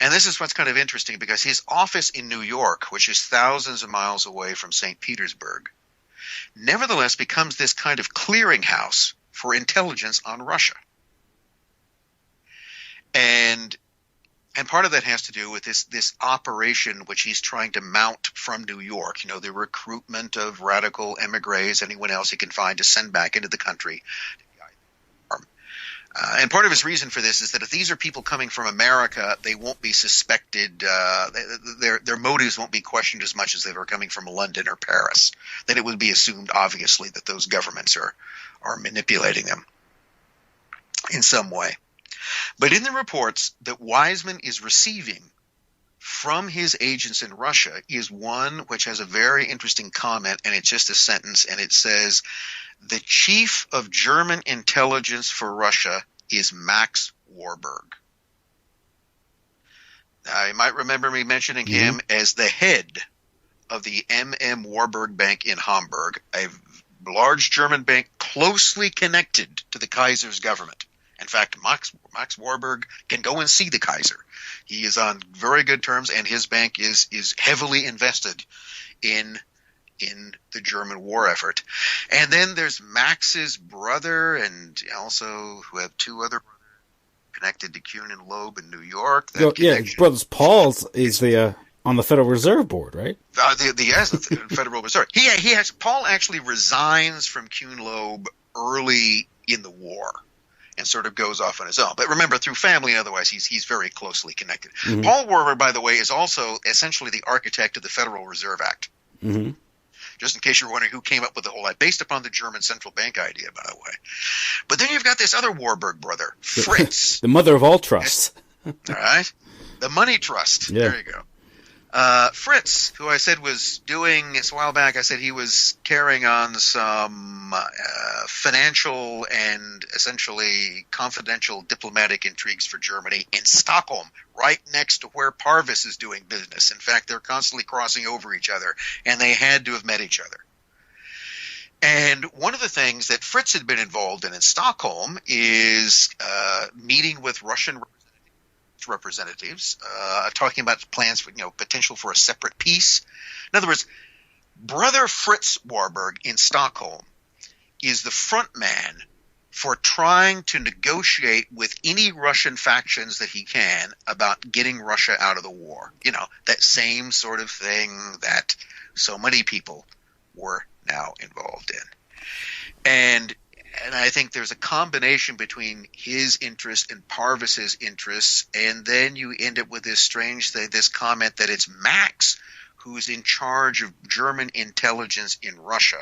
and this is what's kind of interesting, because his office in New York, which is thousands of miles away from St. Petersburg, nevertheless becomes this kind of clearinghouse for intelligence on Russia. And part of that has to do with this operation which he's trying to mount from New York, the recruitment of radical emigres, anyone else he can find to send back into the country. And part of his reason for this is that if these are people coming from America, they won't be suspected, their motives won't be questioned as much as they were coming from London or Paris. Then it would be assumed, obviously, that those governments are manipulating them in some way. But in the reports that Weizmann is receiving from his agents in Russia is one which has a very interesting comment, and it's just a sentence, and it says, "The chief of German intelligence for Russia is Max Warburg." Now, you might remember me mentioning him as the head of the M.M. Warburg Bank in Hamburg, a large German bank closely connected to the Kaiser's government. In fact, Max Warburg can go and see the Kaiser. He is on very good terms, and his bank is heavily invested in the German war effort. And then there's Max's brother, and also who have two other brothers connected to Kuhn and Loeb in New York. His brother's Paul's is the on the Federal Reserve Board, right? The Federal Reserve. Paul actually resigns from Kuhn Loeb early in the war and sort of goes off on his own. But remember, through family and otherwise, he's very closely connected. Mm-hmm. Paul Warburg, by the way, is also essentially the architect of the Federal Reserve Act. Mm-hmm. Just in case you're wondering who came up with the whole idea, based upon the German central bank idea, by the way. But then you've got this other Warburg brother, Fritz. The mother of all trusts. All right? The money trust. Yeah. There you go. Fritz, who I said was doing, a while back, I said he was carrying on some financial and essentially confidential diplomatic intrigues for Germany in Stockholm, right next to where Parvis is doing business. In fact, they're constantly crossing over each other, and they had to have met each other. And one of the things that Fritz had been involved in Stockholm is meeting with Russian representatives, talking about plans for, potential for a separate peace. In other words, brother Fritz Warburg in Stockholm is the front man for trying to negotiate with any Russian factions that he can about getting Russia out of the war. That same sort of thing that so many people were now involved in. And I think there's a combination between his interest and Parvis's interests, and then you end up with this strange thing, this comment that it's Max who's in charge of German intelligence in Russia,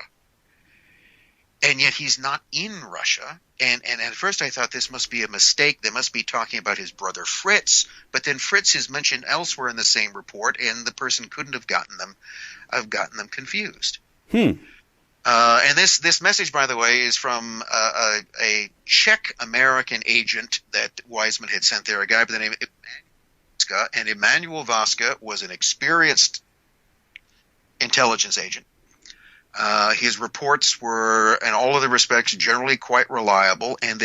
and yet he's not in Russia. And at first I thought this must be a mistake. They must be talking about his brother Fritz, but then Fritz is mentioned elsewhere in the same report, and the person couldn't have gotten them confused. And this message, by the way, is from a Czech-American agent that Weizmann had sent there, a guy by the name of Vaska. And Emanuel Vaska was an experienced intelligence agent. His reports were, in all other respects, generally quite reliable. And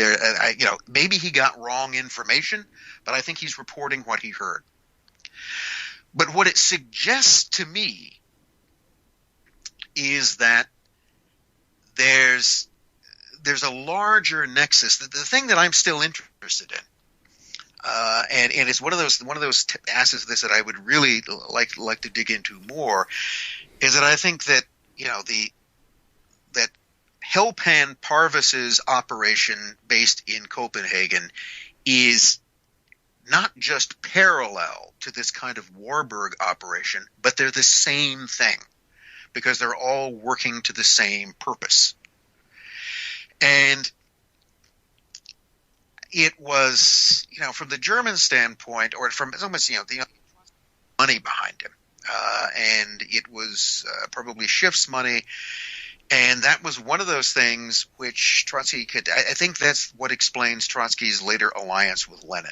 maybe he got wrong information, but I think he's reporting what he heard. But what it suggests to me is that there's a larger nexus. The thing that I'm still interested in, and it's one of those aspects of this that I would really like to dig into more, is that I think that that Helpan Parvis's operation based in Copenhagen is not just parallel to this kind of Warburg operation, but they're the same thing because they're all working to the same purpose. And it was, from the German standpoint, or from almost, the money behind him. And it was probably Schiff's money. And that was one of those things which Trotsky could, I think that's what explains Trotsky's later alliance with Lenin.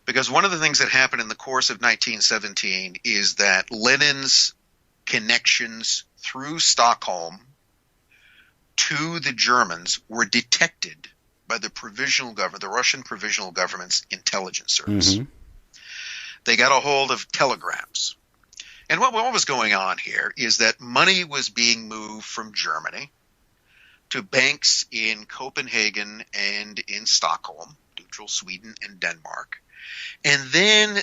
Because one of the things that happened in the course of 1917 is that Lenin's connections through Stockholm to the Germans were detected by the provisional government, the Russian provisional government's intelligence service. Mm-hmm. They got a hold of telegrams. And what was going on here is that money was being moved from Germany to banks in Copenhagen and in Stockholm, neutral Sweden and Denmark. And then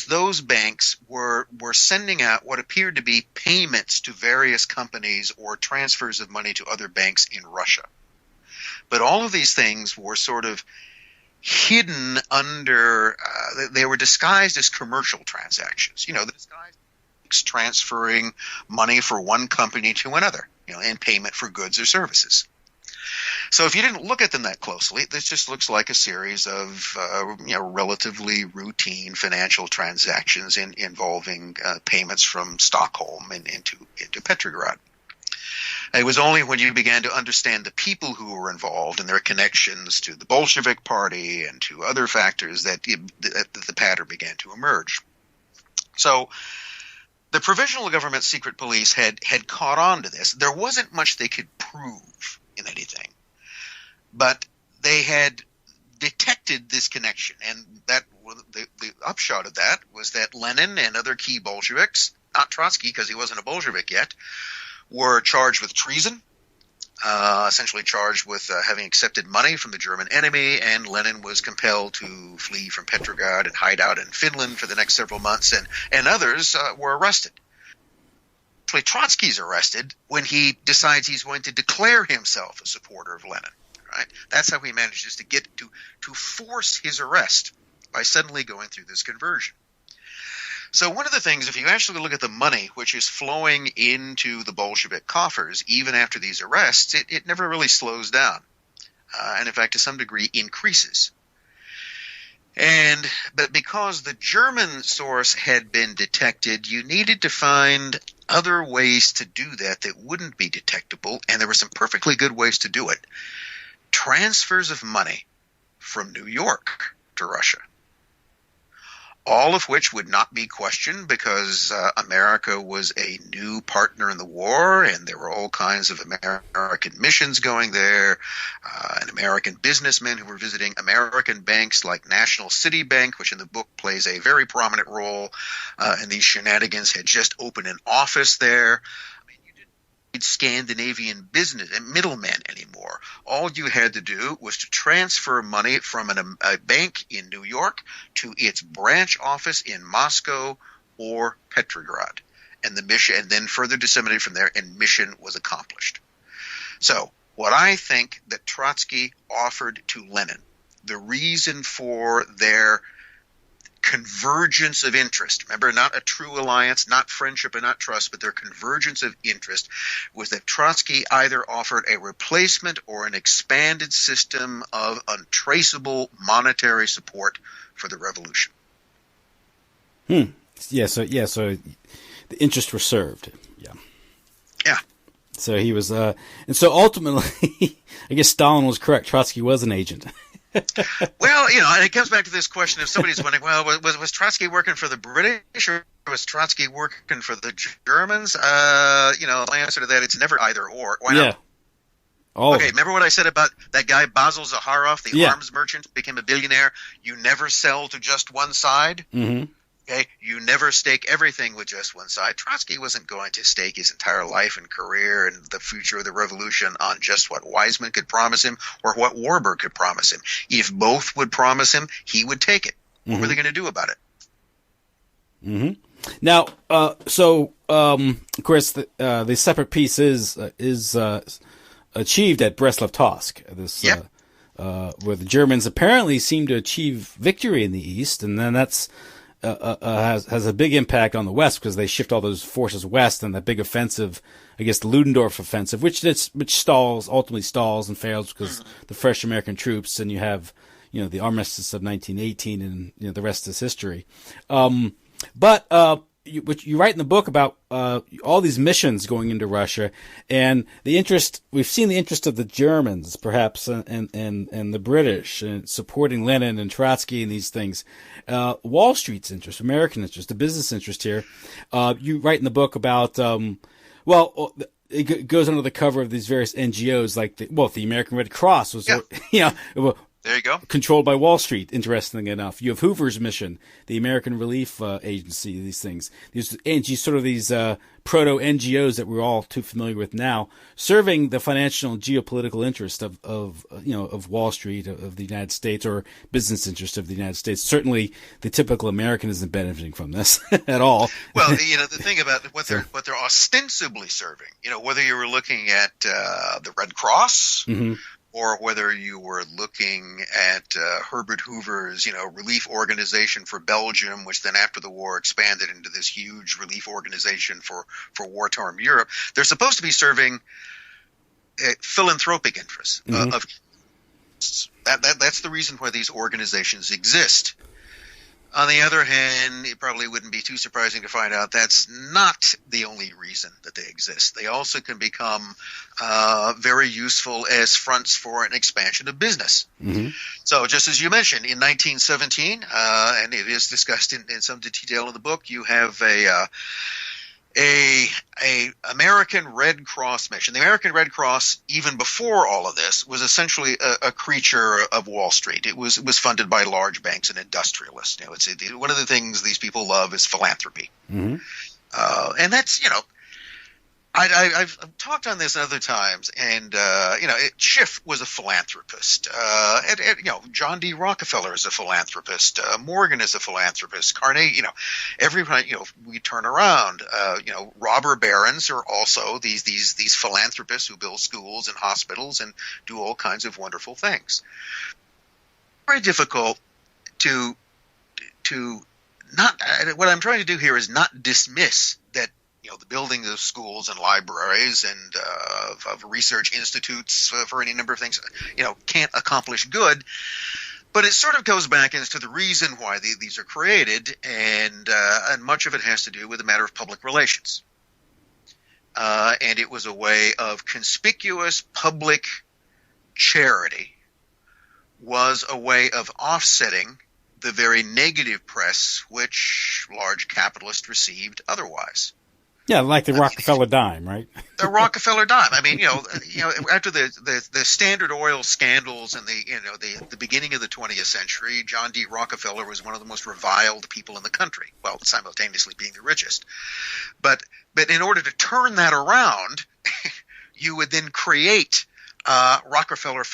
those banks were sending out what appeared to be payments to various companies or transfers of money to other banks in Russia. But all of these things were sort of hidden under they were disguised as commercial transactions. The disguised transferring money for one company to another, in payment for goods or services. So if you didn't look at them that closely, this just looks like a series of relatively routine financial transactions involving payments from Stockholm and into Petrograd. It was only when you began to understand the people who were involved and their connections to the Bolshevik Party and to other factors that the pattern began to emerge. So the provisional government secret police had caught on to this. There wasn't much they could prove in anything, but they had detected this connection, and that the upshot of that was that Lenin and other key Bolsheviks, not Trotsky because he wasn't a Bolshevik yet, were charged with treason, essentially charged with having accepted money from the German enemy, and Lenin was compelled to flee from Petrograd and hide out in Finland for the next several months, and others were arrested. Actually, Trotsky's arrested when he decides he's going to declare himself a supporter of Lenin. Right? That's how he manages to get to force his arrest by suddenly going through this conversion. So one of the things, if you actually look at the money which is flowing into the Bolshevik coffers, even after these arrests, it never really slows down. And in fact, to some degree, increases. But because the German source had been detected, you needed to find other ways to do that wouldn't be detectable, and there were some perfectly good ways to do it. Transfers of money from New York to Russia. All of which would not be questioned because America was a new partner in the war, and there were all kinds of American missions going there, and American businessmen who were visiting American banks like National City Bank, which in the book plays a very prominent role in these shenanigans, had just opened an office there. Scandinavian business and middlemen anymore. All you had to do was to transfer money from a bank in New York to its branch office in Moscow or Petrograd, and the mission, and then further disseminated from there, and mission was accomplished. So, what I think that Trotsky offered to Lenin, the reason for their convergence of interest, remember, not a true alliance, not friendship and not trust, but their convergence of interest, was that Trotsky either offered a replacement or an expanded system of untraceable monetary support for the revolution. So the interests were served. Yeah. So he was, and so ultimately, I guess Stalin was correct. Trotsky was an agent. Well, and it comes back to this question: if somebody's wondering, well, was Trotsky working for the British or was Trotsky working for the Germans? The answer to that, it's never either or. Why not? Okay, remember what I said about that guy Basil Zaharoff, the arms merchant, became a billionaire? You never sell to just one side. Mm-hmm. Okay, you never stake everything with just one side. Trotsky wasn't going to stake his entire life and career and the future of the revolution on just what Weizmann could promise him or what Warburg could promise him. If both would promise him, he would take it. What were they going to do about it? Mm-hmm. Now, of course, the separate peace is achieved at Brest-Litovsk. Where the Germans apparently seem to achieve victory in the east, and then that's has a big impact on the west because they shift all those forces west, and that big offensive, I guess the Ludendorff offensive, which ultimately stalls and fails because the fresh American troops, and you have the armistice of 1918, and the rest is history. But you write in the book about all these missions going into Russia, and the interest we've seen the interest of the Germans, perhaps, and the British, in supporting Lenin and Trotsky and these things. Wall Street's interest, American interest, the business interest here. You write in the book about it goes under the cover of these various NGOs, like the American Red Cross was, There you go. Controlled by Wall Street, interestingly enough. You have Hoover's Mission, the American Relief Agency, these things. These proto-NGOs that we're all too familiar with now, serving the financial and geopolitical interest of Wall Street, of the United States, or business interest of the United States. Certainly, the typical American isn't benefiting from this at all. Well, the thing about what they're ostensibly serving, whether you were looking at the Red Cross, mm-hmm. or whether you were looking at Herbert Hoover's, relief organization for Belgium, which then after the war expanded into this huge relief organization for war-torn Europe, they're supposed to be serving philanthropic interests. Mm-hmm. That's the reason why these organizations exist. On the other hand, it probably wouldn't be too surprising to find out that's not the only reason that they exist. They also can become very useful as fronts for an expansion of business. Mm-hmm. So just as you mentioned, in 1917, and it is discussed in some detail in the book, you have a American Red Cross mission. The American Red Cross, even before all of this, was essentially a creature of Wall Street. It was funded by large banks and industrialists. One of the things these people love is philanthropy, mm-hmm. And that's I've talked on this other times, and Schiff was a philanthropist. John D. Rockefeller is a philanthropist. Morgan is a philanthropist. Carnegie, everybody. We turn around. Robber barons are also these philanthropists who build schools and hospitals and do all kinds of wonderful things. Very difficult to not. What I'm trying to do here is not dismiss that. The building of schools and libraries and of research institutes for any number of things, can't accomplish good. But it sort of goes back as to the reason why these are created, and much of it has to do with a matter of public relations. And it was a way of conspicuous public charity, was a way of offsetting the very negative press which large capitalists received otherwise. Yeah, like the Rockefeller dime, right? The Rockefeller dime. I mean, after the Standard Oil scandals and the beginning of the 20th century, John D. Rockefeller was one of the most reviled people in the country, while simultaneously being the richest. But in order to turn that around, you would then create Rockefeller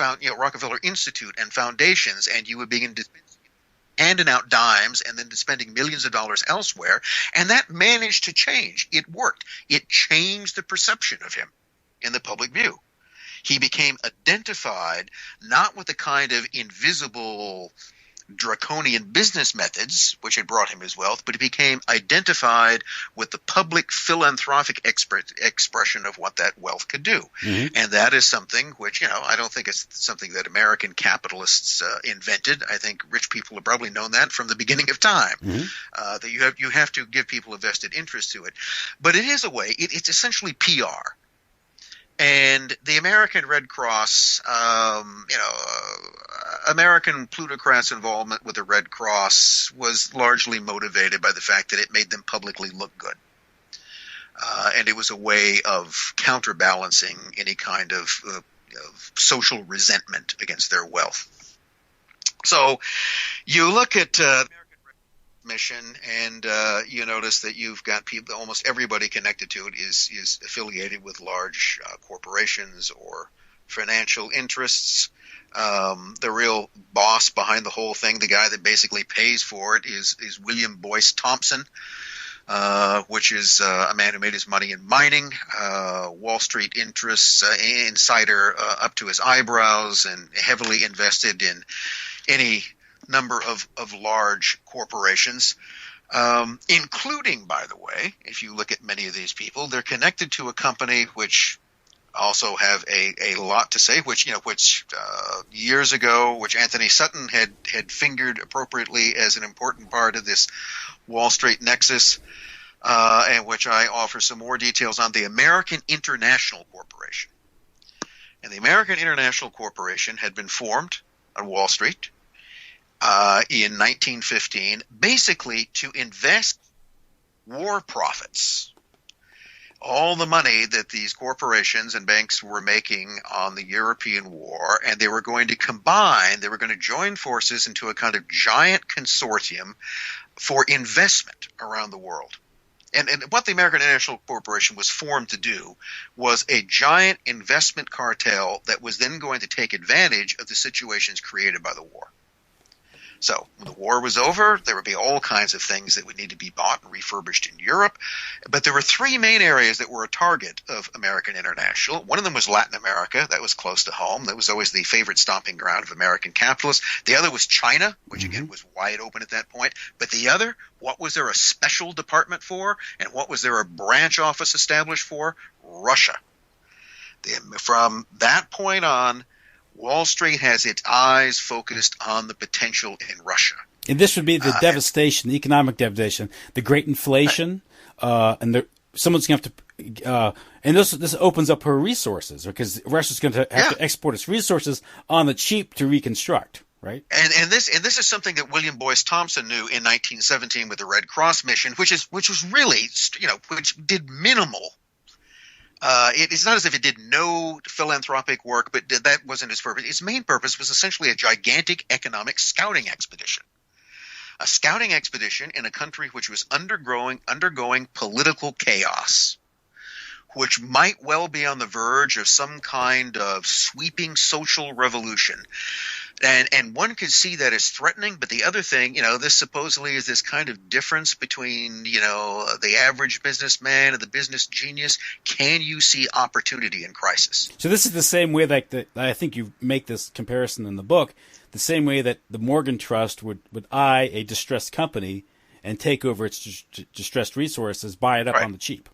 Institute and foundations, and you would begin to handing out dimes and then spending millions of dollars elsewhere, and that managed to change. It worked. It changed the perception of him in the public view. He became identified not with the kind of invisible draconian business methods which had brought him his wealth, but he became identified with the public philanthropic expression of what that wealth could do. Mm-hmm. And that is something which, I don't think it's something that American capitalists invented. I think rich people have probably known that from the beginning of time, mm-hmm. That you have to give people a vested interest to it. But it is a way, it's essentially PR. And the American Red Cross, American plutocrats' involvement with the Red Cross was largely motivated by the fact that it made them publicly look good. And it was a way of counterbalancing any kind of social resentment against their wealth. So you look at mission, and you notice that you've got people, almost everybody connected to it is affiliated with large corporations or financial interests. The real boss behind the whole thing, the guy that basically pays for it, is William Boyce Thompson, which is a man who made his money in mining, Wall Street interests, insider up to his eyebrows, and heavily invested in any number of large corporations, including, by the way, if you look at many of these people, they're connected to a company which also have a lot to say, which years ago, which Anthony Sutton had fingered appropriately as an important part of this Wall Street nexus, and which I offer some more details on, the American International Corporation. And the American International Corporation had been formed on Wall Street in 1915, basically to invest war profits, all the money that these corporations and banks were making on the European war, and they were going to join forces into a kind of giant consortium for investment around the world. And what the American International Corporation was formed to do was a giant investment cartel that was then going to take advantage of the situations created by the war. So when the war was over, there would be all kinds of things that would need to be bought and refurbished in Europe. But there were three main areas that were a target of American International. One of them was Latin America. That was close to home. That was always the favorite stomping ground of American capitalists. The other was China, which again was wide open at that point. But the other, what was there a special department for? And what was there a branch office established for? Russia. From that point on, Wall Street has its eyes focused on the potential in Russia. And this would be the devastation, the economic devastation, the great inflation, and someone's going to have to, and this opens up her resources, because Russia's going to have to export its resources on the cheap to reconstruct, right? And this is something that William Boyce Thompson knew in 1917 with the Red Cross mission, which was really, which did minimal. It's not as if it did no philanthropic work, but that wasn't its purpose. Its main purpose was essentially a gigantic economic scouting expedition. A scouting expedition in a country which was undergoing political chaos, which might well be on the verge of some kind of sweeping social revolution. And one could see that as threatening, but the other thing, this supposedly is this kind of difference between, the average businessman and the business genius. Can you see opportunity in crisis? So this is the same way that I think you make this comparison in the book, the same way that the Morgan Trust would eye a distressed company and take over its distressed resources, buy it up on the cheap.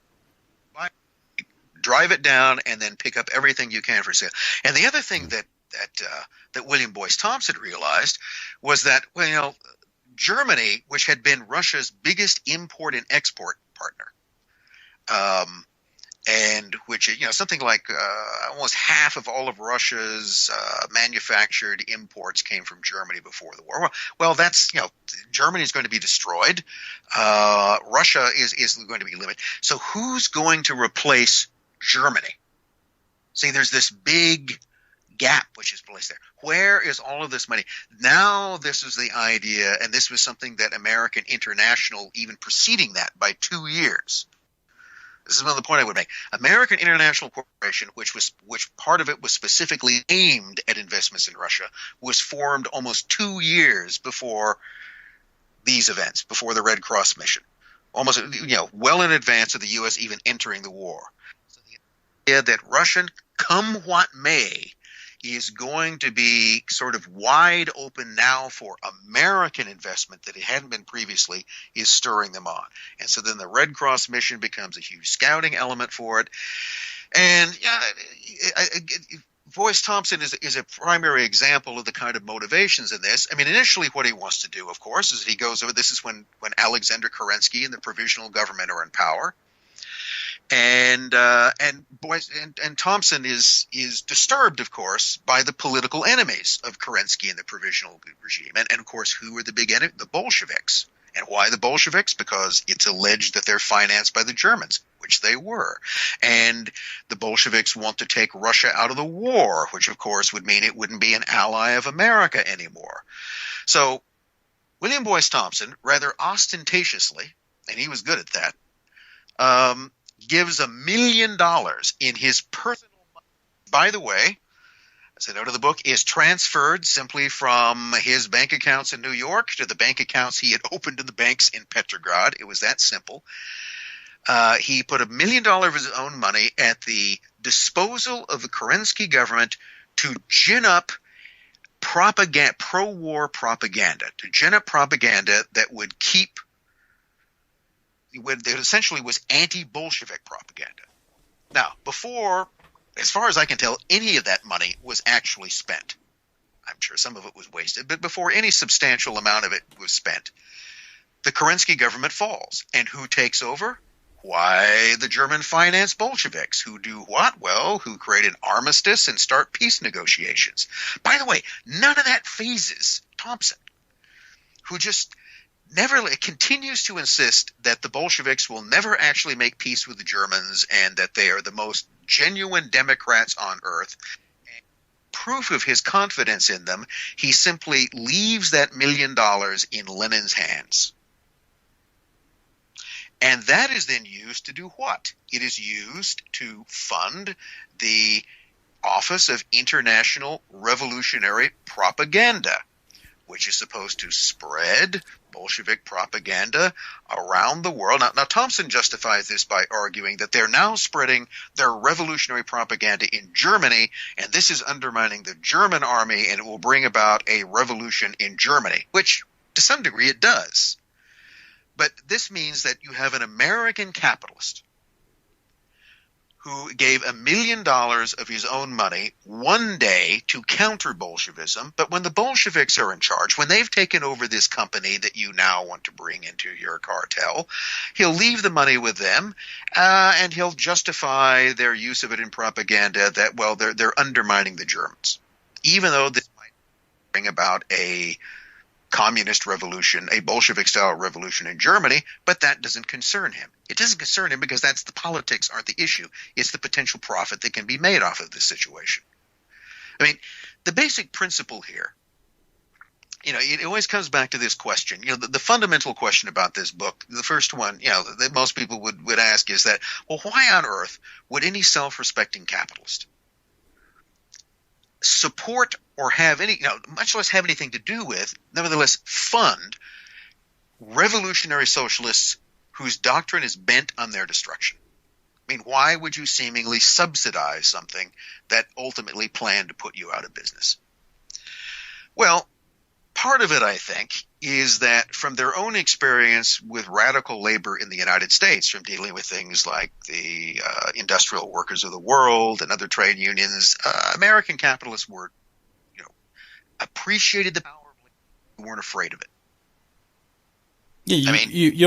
Drive it down and then pick up everything you can for sale. And the other thing that William Boyce Thompson realized was that, Germany, which had been Russia's biggest import and export partner, and which, something like almost half of all of Russia's manufactured imports came from Germany before the war. Well, that's, Germany is going to be destroyed. Russia is going to be limited. So who's going to replace Germany? See, there's this big gap which is placed there. Where is all of this money? Now this is the idea, and this was something that American International, even preceding that by 2 years. This is another point I would make. American International Corporation, which part of it was specifically aimed at investments in Russia, was formed almost 2 years before these events, before the Red Cross mission. Almost, well in advance of the U.S. even entering the war. So the idea that Russian, come what may, is going to be sort of wide open now for American investment that it hadn't been previously, is stirring them on. And so then the Red Cross mission becomes a huge scouting element for it. And Boyce Thompson is a primary example of the kind of motivations in this. I mean, initially what he wants to do, of course, is that he goes over, this is when Alexander Kerensky and the provisional government are in power. And Thompson is disturbed, of course, by the political enemies of Kerensky and the provisional regime. And of course, who are the big enemy? The Bolsheviks. And why the Bolsheviks? Because it's alleged that they're financed by the Germans, which they were. And the Bolsheviks want to take Russia out of the war, which of course would mean it wouldn't be an ally of America anymore. So William Boyce Thompson, rather ostentatiously, and he was good at that, gives $1 million in his personal money. By the way, as I note in the book, is transferred simply from his bank accounts in New York to the bank accounts he had opened in the banks in Petrograd. It was that simple. He put $1 million of his own money at the disposal of the Kerensky government to gin up propaganda, pro-war propaganda, to gin up propaganda that would keep, that essentially was anti-Bolshevik propaganda. Now, before, as far as I can tell, any of that money was actually spent. I'm sure some of it was wasted, but before any substantial amount of it was spent, the Kerensky government falls. And who takes over? Why, the German finance Bolsheviks, who do what? Well, who create an armistice and start peace negotiations. By the way, none of that phases Thompson, who just never continues to insist that the Bolsheviks will never actually make peace with the Germans and that they are the most genuine Democrats on earth. And proof of his confidence in them, he simply leaves that $1 million in Lenin's hands. And that is then used to do what? It is used to fund the Office of International Revolutionary Propaganda, which is supposed to spread Bolshevik propaganda around the world. Now Thompson justifies this by arguing that they're now spreading their revolutionary propaganda in Germany, and this is undermining the German army, and it will bring about a revolution in Germany, which to some degree it does. But this means that you have an American capitalist who gave $1 million of his own money one day to counter Bolshevism. But when the Bolsheviks are in charge, when they've taken over this company that you now want to bring into your cartel, he'll leave the money with them, and he'll justify their use of it in propaganda that, well, they're undermining the Germans, even though this might bring about a communist revolution, a Bolshevik-style revolution in Germany, but that doesn't concern him. It doesn't concern him because that's the politics aren't the issue. It's the potential profit that can be made off of this situation. I mean, the basic principle here, it always comes back to this question. The fundamental question about this book, the first one, that most people would ask is that, well, why on earth would any self-respecting capitalist support or have any, much less have anything to do with, nevertheless fund revolutionary socialists whose doctrine is bent on their destruction? I mean, why would you seemingly subsidize something that ultimately planned to put you out of business? Well, part of it, I think, is that from their own experience with radical labor in the United States, from dealing with things like the industrial workers of the world and other trade unions, American capitalists were, appreciated the power of labor, weren't afraid of it. Yeah, you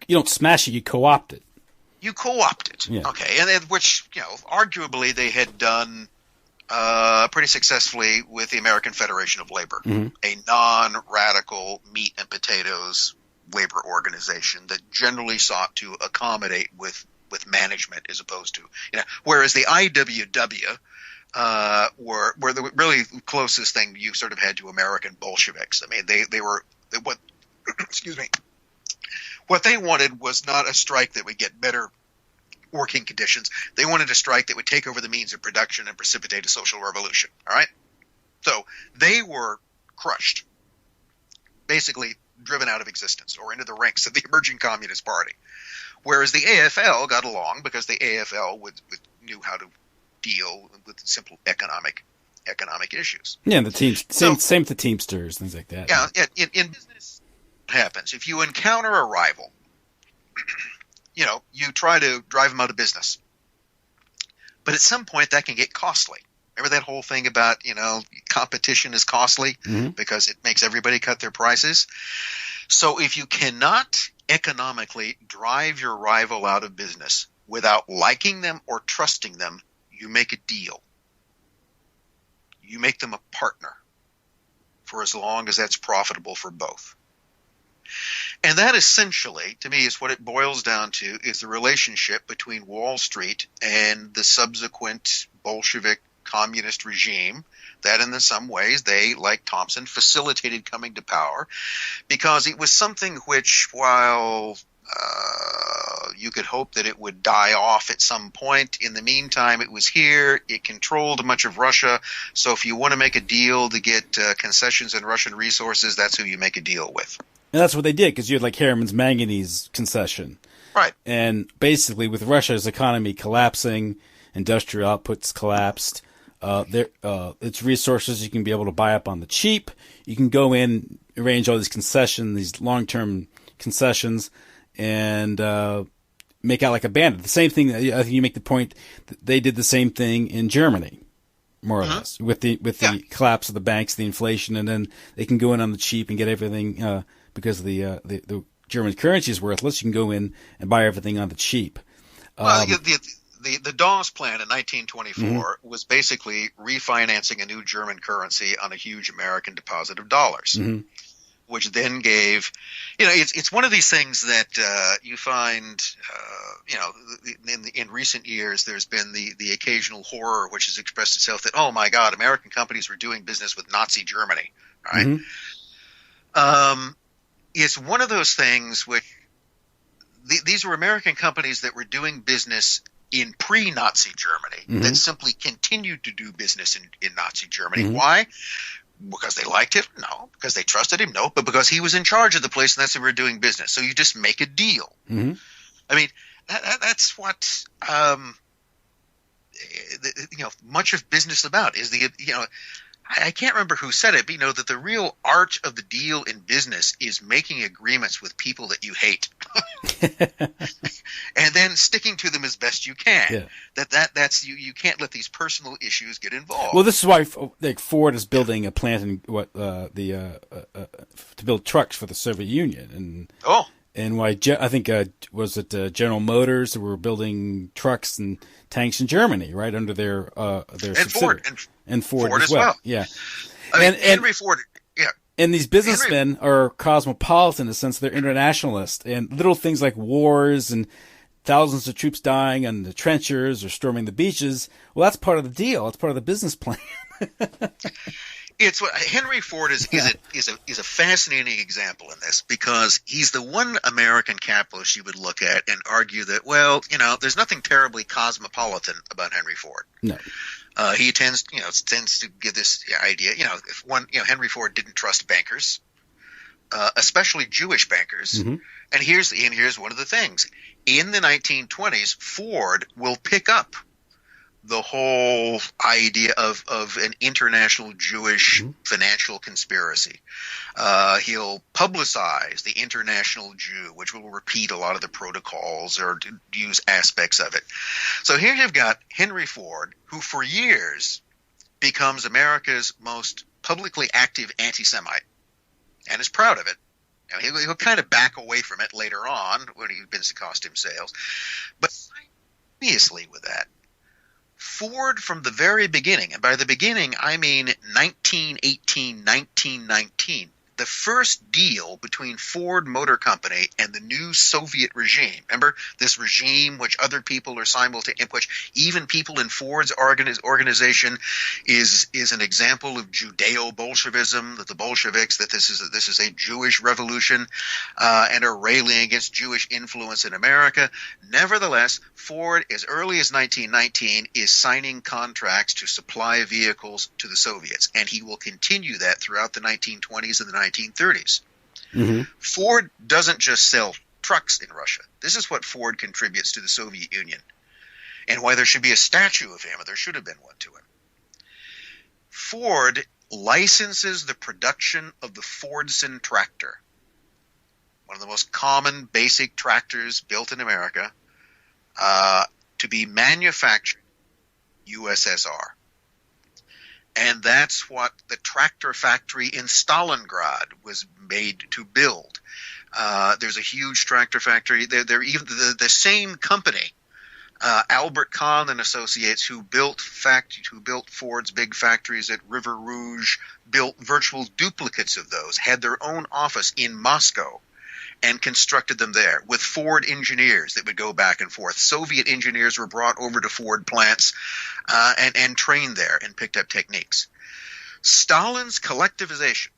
don't smash it, you co-opt it. You co-opt it, yeah. Okay, and then, which arguably they had done pretty successfully with the American Federation of Labor, a non-radical meat and potatoes labor organization that generally sought to accommodate with management as opposed to, whereas the IWW were the really closest thing you sort of had to American Bolsheviks. I mean, they were what excuse me. What they wanted was not a strike that would get better working conditions. They wanted a strike that would take over the means of production and precipitate a social revolution. All right? So they were crushed, basically driven out of existence or into the ranks of the emerging Communist Party. Whereas the AFL got along because the AFL knew how to deal with simple economic issues. Yeah, the teams, same with the Teamsters, things like that. Yeah, in business, what happens if you encounter a rival? You try to drive them out of business, but at some point that can get costly. Remember that whole thing about competition is costly because it makes everybody cut their prices. So if you cannot economically drive your rival out of business without liking them or trusting them, you make a deal. You make them a partner for as long as that's profitable for both. And that essentially, to me, is what it boils down to, is the relationship between Wall Street and the subsequent Bolshevik communist regime that in some ways they, like Thompson, facilitated coming to power, because it was something which, while you could hope that it would die off at some point, in the meantime it was here, it controlled much of Russia, so if you want to make a deal to get concessions in Russian resources, that's who you make a deal with. And that's what they did, because you had like Harriman's manganese concession. Right. And basically with Russia's economy collapsing, industrial outputs collapsed, its resources you can be able to buy up on the cheap. You can go in, arrange all these concessions, these long-term concessions, and make out like a bandit. The same thing, I think you make the point that they did the same thing in Germany, more or less, with the collapse of the banks, the inflation, and then they can go in on the cheap and get everything because the German currency is worthless. You can go in and buy everything on the cheap. Well, the Dawes Plan in 1924 was basically refinancing a new German currency on a huge American deposit of dollars. Which then gave, it's one of these things that you find, in recent years, there's been the occasional horror which has expressed itself that, oh my God, American companies were doing business with Nazi Germany, right? It's one of those things which these were American companies that were doing business in pre-Nazi Germany that simply continued to do business in Nazi Germany. Why? Because they liked him? No. Because they trusted him? No. But because he was in charge of the place and that's where we're doing business. So you just make a deal. I mean, that's what much of business about is I can't remember who said it, but that the real art of the deal in business is making agreements with people that you hate, and then sticking to them as best you can. That's you can't let these personal issues get involved. Well, this is why Ford is building a plant in to build trucks for the Soviet Union, and why I think was it General Motors who were building trucks and tanks in Germany, right under their subsidiary. And Ford as well. Yeah. Henry Ford, and these businessmen are cosmopolitan in the sense they're internationalists, and little things like wars and thousands of troops dying on the trenches or storming the beaches, well, that's part of the deal. It's part of the business plan. It's what Henry Ford is a fascinating example in this, because he's the one American capitalist you would look at and argue that, well, there's nothing terribly cosmopolitan about Henry Ford. No. He tends to give this idea, Henry Ford didn't trust bankers, especially Jewish bankers. And here's one of the things. In the 1920s, Ford will pick up the whole idea of an international Jewish financial conspiracy. He'll publicize the international Jew, which will repeat a lot of the protocols or use aspects of it. So here you've got Henry Ford, who for years becomes America's most publicly active anti-Semite and is proud of it. He'll kind of back away from it later on when he begins to costume sales. But simultaneously with that, Ford from the very beginning, and by the beginning I mean 1918, 1919, the first deal between Ford Motor Company and the new Soviet regime. Remember this regime which other people are simultaneously, which even people in Ford's organization is an example of Judeo-Bolshevism, that the Bolsheviks, that this is a Jewish revolution, and are railing against Jewish influence in America. Nevertheless, Ford, as early as 1919, is signing contracts to supply vehicles to the Soviets, and he will continue that throughout the 1920s and the 1930s. Ford doesn't just sell trucks in Russia. This is what Ford contributes to the Soviet Union, and why there should be a statue of him, or there should have been one to him. Ford licenses the production of the Fordson tractor, one of the most common basic tractors built in America, to be manufactured in USSR. And that's what the tractor factory in Stalingrad was made to build. There's a huge tractor factory. They're even the same company, Albert Kahn and Associates, who built Ford's big factories at River Rouge, built virtual duplicates of those, had their own office in Moscow, and constructed them there with Ford engineers that would go back and forth. Soviet engineers were brought over to Ford plants and trained there and picked up techniques. Stalin's collectivization,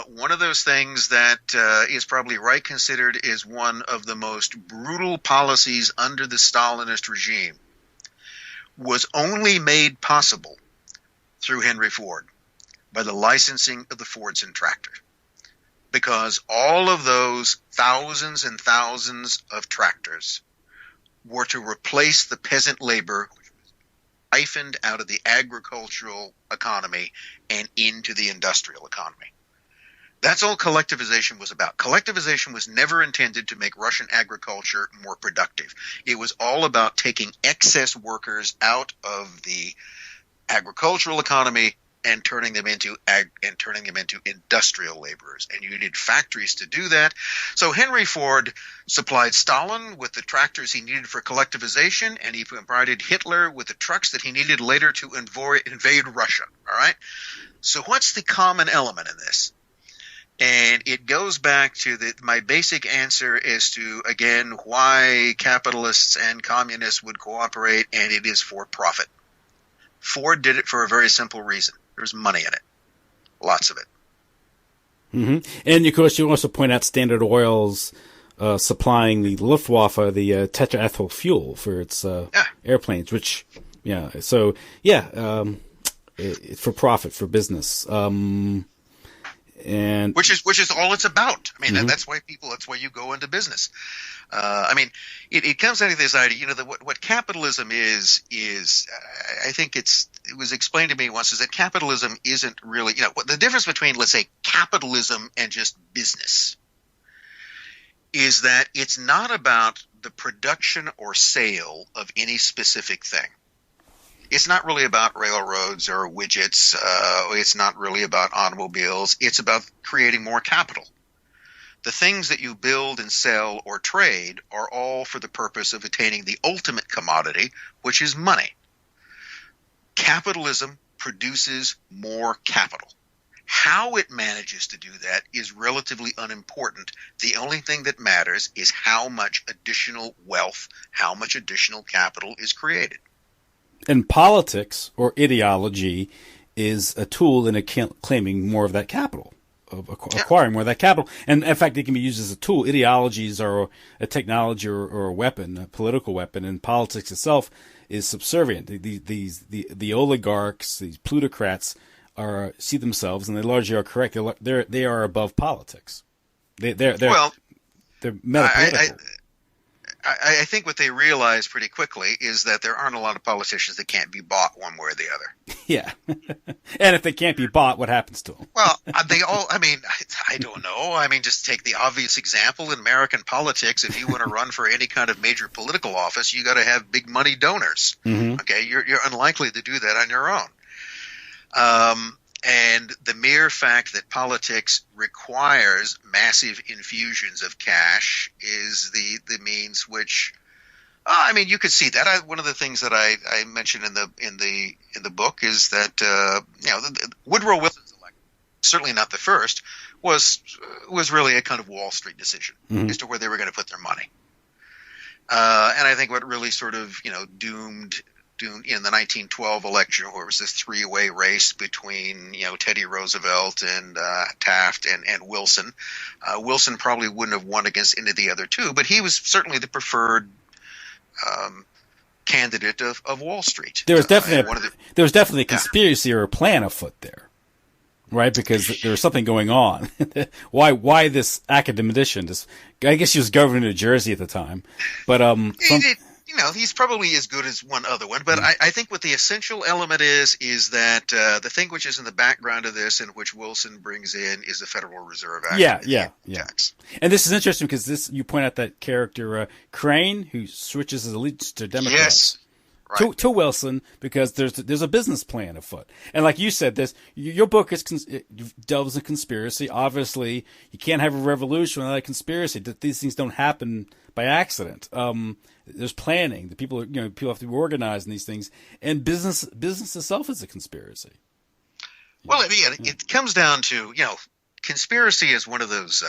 one of those things that is probably right considered is one of the most brutal policies under the Stalinist regime, was only made possible through Henry Ford by the licensing of the Fordson tractor. Because all of those thousands and thousands of tractors were to replace the peasant labor siphoned out of the agricultural economy and into the industrial economy. That's all collectivization was about. Collectivization was never intended to make Russian agriculture more productive. It was all about taking excess workers out of the agricultural economy and turning them into industrial laborers. And you needed factories to do that. So Henry Ford supplied Stalin with the tractors he needed for collectivization, and he provided Hitler with the trucks that he needed later to invade Russia. All right? So what's the common element in this? And it goes back to my basic answer as to, again, why capitalists and communists would cooperate, and it is for profit. Ford did it for a very simple reason. There's money in it. Lots of it. Mm-hmm. And, of course, you also point out Standard Oil's supplying the Luftwaffe the tetraethyl fuel for its airplanes, which, it's for profit, for business. And which is all it's about. I mean, that's why you go into business. It comes down to this idea, that what capitalism is I think it was explained to me once, is that capitalism isn't really, what the difference between, let's say, capitalism and just business is that it's not about the production or sale of any specific thing. It's not really about railroads or widgets. It's not really about automobiles. It's about creating more capital. The things that you build and sell or trade are all for the purpose of attaining the ultimate commodity, which is money. Capitalism produces more capital. How it manages to do that is relatively unimportant. The only thing that matters is how much additional wealth, how much additional capital is created. And politics or ideology is a tool in claiming more of that capital, of acquiring more of that capital. And in fact, it can be used as a tool. Ideologies are a technology or a weapon, a political weapon, and politics itself is subservient. The oligarchs, these plutocrats, see themselves, and they largely are correct. They are above politics. They're metapolitical. I think what they realize pretty quickly is that there aren't a lot of politicians that can't be bought one way or the other. Yeah. And if they can't be bought, what happens to them? Well, they all, I don't know. Just take the obvious example in American politics. If you want to run for any kind of major political office, you got to have big money donors. Mm-hmm. Okay. You're unlikely to do that on your own. And the mere fact that politics requires massive infusions of cash is the means which, you could see that. One of the things that I mentioned in the book is that Woodrow Wilson's election, certainly not the first, was really a kind of Wall Street decision as to where they were going to put their money. And I think what really sort of doomed in the 1912 election, where it was this three-way race between Teddy Roosevelt and Taft and Wilson. Wilson probably wouldn't have won against any of the other two, but he was certainly the preferred candidate of Wall Street. There was definitely a conspiracy or a plan afoot there, right? Because there was something going on. Why this academician? I guess he was governor of New Jersey at the time, but he's probably as good as one other one, but I think what the essential element is that the thing which is in the background of this and which Wilson brings in is the Federal Reserve Act. Yeah. And this is interesting because you point out that character Crane, who switches his allegiance to Democrats. Yes. Right. To Wilson, because there's a business plan afoot, and like you said, your book delves in conspiracy. Obviously, you can't have a revolution without a conspiracy. These things don't happen by accident. There's planning. The people have to be organized in these things, and business itself is a conspiracy. Well, it comes down to conspiracy is one of those,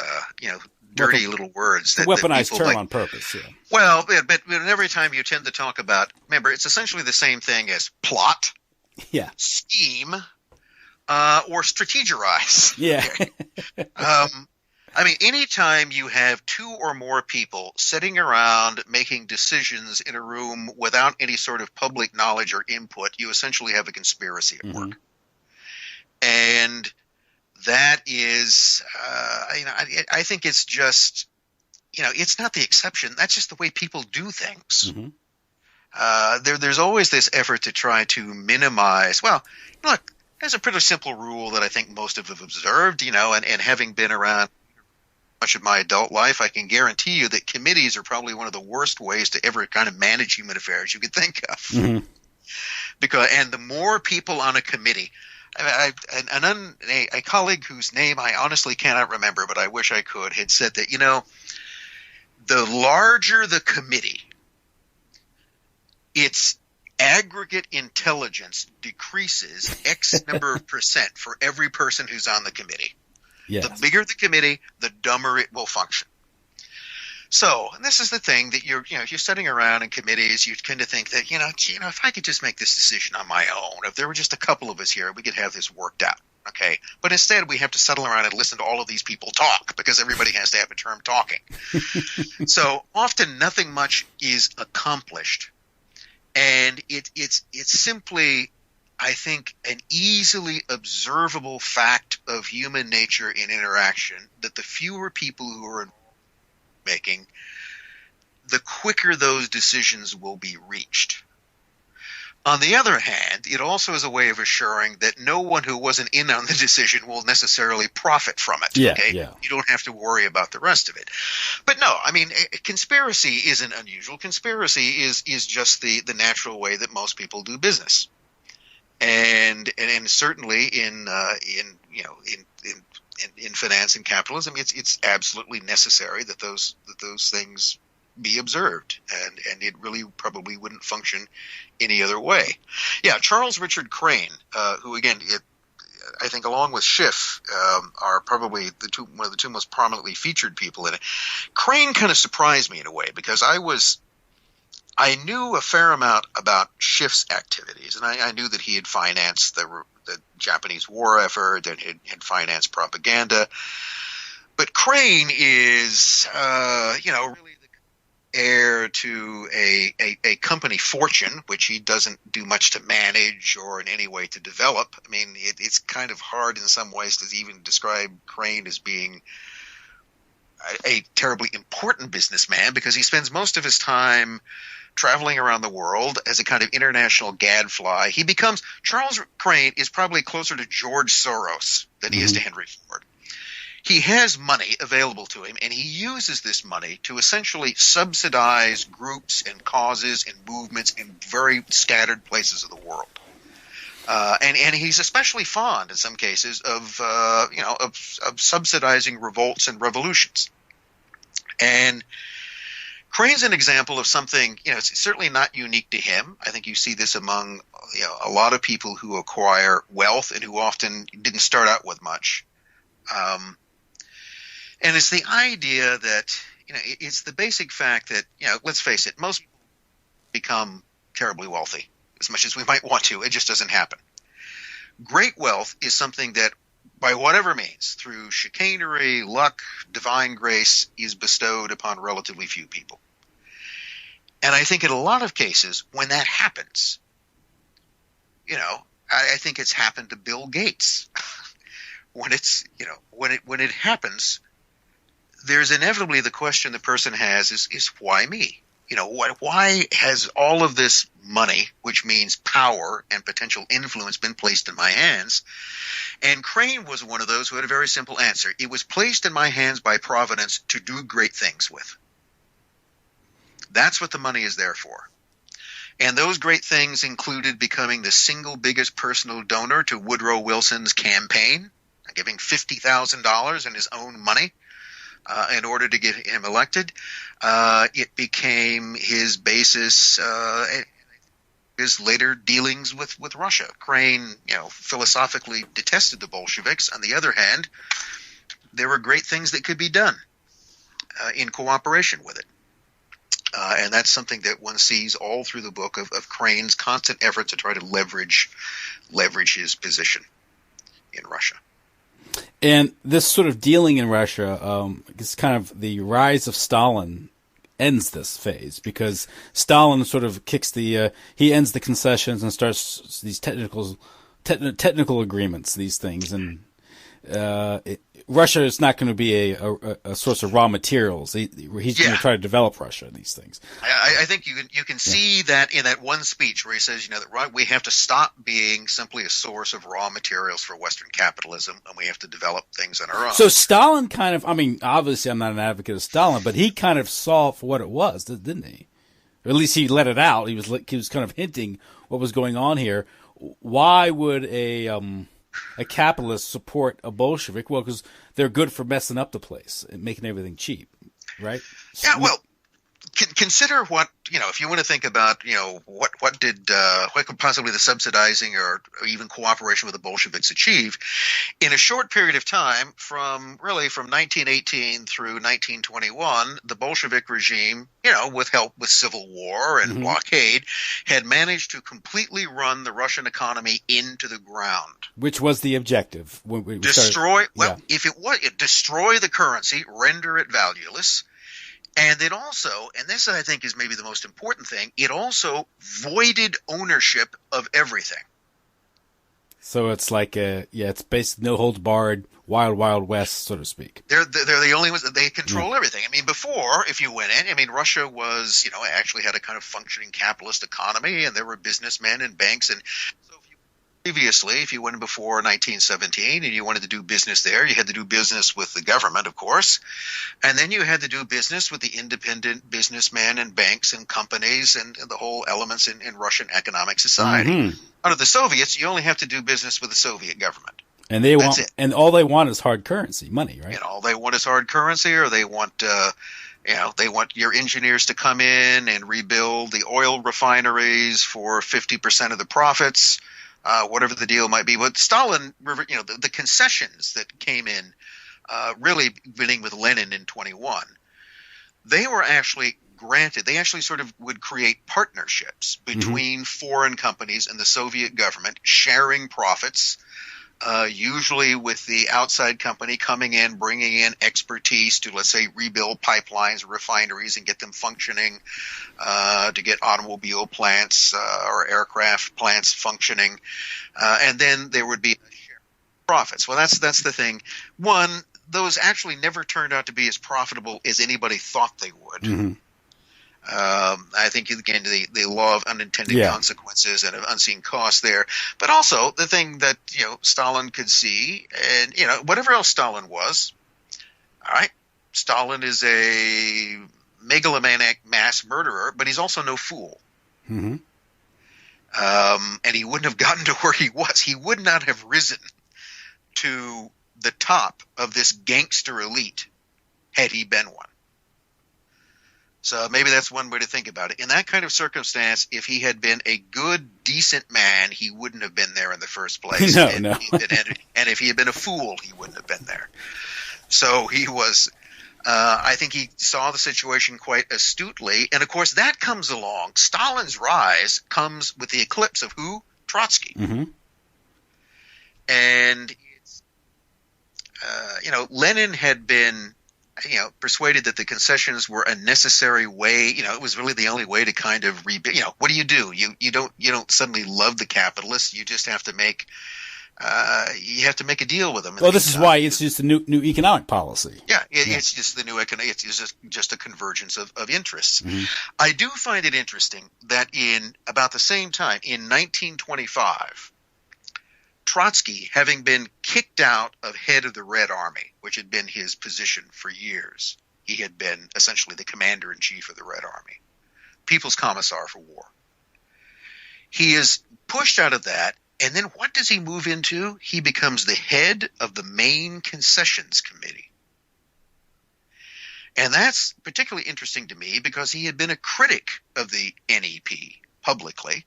dirty little words. It's a weaponized term on purpose, yeah. Well, but every time you tend to talk about, remember, it's essentially the same thing as plot, scheme, or strategize. Yeah. Anytime you have two or more people sitting around making decisions in a room without any sort of public knowledge or input, you essentially have a conspiracy at work. And that is, I think it's just, it's not the exception. That's just the way people do things. There's always this effort to try to minimize. Well, look, there's a pretty simple rule that I think most of us have observed, and having been around much of my adult life, I can guarantee you that committees are probably one of the worst ways to ever kind of manage human affairs you could think of. And the more people on a committee, a colleague whose name I honestly cannot remember, but I wish I could, had said that, the larger the committee, its aggregate intelligence decreases X number of percent for every person who's on the committee. Yes. The bigger the committee, the dumber it will function. So, and this is the thing that if you're sitting around in committees, you tend to think that, if I could just make this decision on my own, if there were just a couple of us here, we could have this worked out. Okay. But instead we have to settle around and listen to all of these people talk because everybody has to have a term talking. So often nothing much is accomplished. And it's simply, I think, an easily observable fact of human nature in interaction that the fewer people who are making, the quicker those decisions will be reached. On the other hand, it also is a way of assuring that no one who wasn't in on the decision will necessarily profit from it. Yeah, okay? yeah. You don't have to worry about the rest of it. But no, conspiracy isn't unusual. Conspiracy is just the natural way that most people do business. And certainly in finance and capitalism, it's absolutely necessary that those things be observed, and it really probably wouldn't function any other way. Yeah, Charles Richard Crane, who again, I think along with Schiff, are probably one of the two most prominently featured people in it. Crane kind of surprised me in a way because I knew a fair amount about Schiff's activities, and I knew that he had financed the Japanese war effort and had financed propaganda. But Crane is, really the heir to a company fortune, which he doesn't do much to manage or in any way to develop. I mean, it's kind of hard in some ways to even describe Crane as being a terribly important businessman because he spends most of his time traveling around the world as a kind of international gadfly. Charles Crane is probably closer to George Soros than he is to Henry Ford. He has money available to him, and he uses this money to essentially subsidize groups and causes and movements in very scattered places of the world. And he's especially fond, in some cases, of subsidizing revolts and revolutions. And Crane's an example of something, it's certainly not unique to him. I think you see this among, a lot of people who acquire wealth and who often didn't start out with much. And it's the idea that, it's the basic fact that, let's face it, most people become terribly wealthy as much as we might want to. It just doesn't happen. Great wealth is something that, by whatever means, through chicanery, luck, divine grace, is bestowed upon relatively few people. And I think in a lot of cases, when that happens, I think it's happened to Bill Gates. When it happens, there's inevitably the question the person has is why me? Why has all of this money, which means power and potential influence, been placed in my hands? And Crane was one of those who had a very simple answer. It was placed in my hands by Providence to do great things with. That's what the money is there for. And those great things included becoming the single biggest personal donor to Woodrow Wilson's campaign, giving $50,000 in his own money in order to get him elected. It became his basis, his later dealings with Russia. Crane, philosophically detested the Bolsheviks. On the other hand, there were great things that could be done in cooperation with it. And that's something that one sees all through the book of Crane's constant effort to try to leverage his position in Russia. And this sort of dealing in Russia, it's kind of the rise of Stalin ends this phase, because Stalin sort of kicks he ends the concessions and starts these technical agreements, these things, and Russia is not going to be a source of raw materials. He's going to try to develop Russia, these things. I think you can see that in that one speech where he says, that we have to stop being simply a source of raw materials for Western capitalism, and we have to develop things on our own. So Stalin kind of, obviously I'm not an advocate of Stalin, but he kind of saw for what it was, didn't he? Or at least he let it out. He was kind of hinting what was going on here. Why would a capitalist support a Bolshevik? Well, because they're good for messing up the place and making everything cheap, right? Yeah, well, consider what, if you want to think about, what could possibly the subsidizing or even cooperation with the Bolsheviks achieve in a short period of time from 1918 through 1921, the Bolshevik regime, with help with civil war and blockade, had managed to completely run the Russian economy into the ground. Which was the objective. When we destroy the currency, render it valueless. And it also, and this I think is maybe the most important thing, it also voided ownership of everything. So it's like it's basically no holds barred, wild, wild west, so to speak. They're the only ones that they control everything. Before, if you went in, Russia was, actually had a kind of functioning capitalist economy, and there were businessmen and banks. And so previously, if you went in before 1917 and you wanted to do business there, you had to do business with the government, of course. And then you had to do business with the independent businessmen and banks and companies and the whole elements in Russian economic society. Under the Soviets, you only have to do business with the Soviet government. And and all they want is hard currency, money, right? All they want is hard currency, or they want they want your engineers to come in and rebuild the oil refineries for 50% of the profits. Whatever the deal might be. But Stalin, the concessions that came in, really beginning with Lenin in 21, they were actually granted. They actually sort of would create partnerships between foreign companies and the Soviet government, sharing profits, usually with the outside company coming in, bringing in expertise to, let's say, rebuild pipelines, refineries, and get them functioning, to get automobile plants or aircraft plants functioning, and then there would be a share of profits. Well, that's the thing. One, those actually never turned out to be as profitable as anybody thought they would. I think, again, the law of unintended consequences and of unseen costs there. But also the thing that, Stalin could see, and, whatever else Stalin was, all right, Stalin is a megalomaniac mass murderer, but he's also no fool. And he wouldn't have gotten to where he was. He would not have risen to the top of this gangster elite had he been one. So maybe that's one way to think about it. In that kind of circumstance, if he had been a good, decent man, he wouldn't have been there in the first place. No. And if he had been a fool, he wouldn't have been there. So he was, I think he saw the situation quite astutely. And, of course, that comes along. Stalin's rise comes with the eclipse of who? Trotsky. And, Lenin had been persuaded that the concessions were a necessary way. It was really the only way to kind of rebuild. What do? You don't suddenly love the capitalists. You just have to make a deal with them. Well, this is why it's just a new economic policy. Yeah, it's just the new economic. It's just a convergence of interests. I do find it interesting that in about the same time, in 1925. Trotsky, having been kicked out of head of the Red Army, which had been his position for years, he had been essentially the commander-in-chief of the Red Army, People's Commissar for War. He is pushed out of that, and then what does he move into? He becomes the head of the main concessions committee. And that's particularly interesting to me because he had been a critic of the NEP publicly,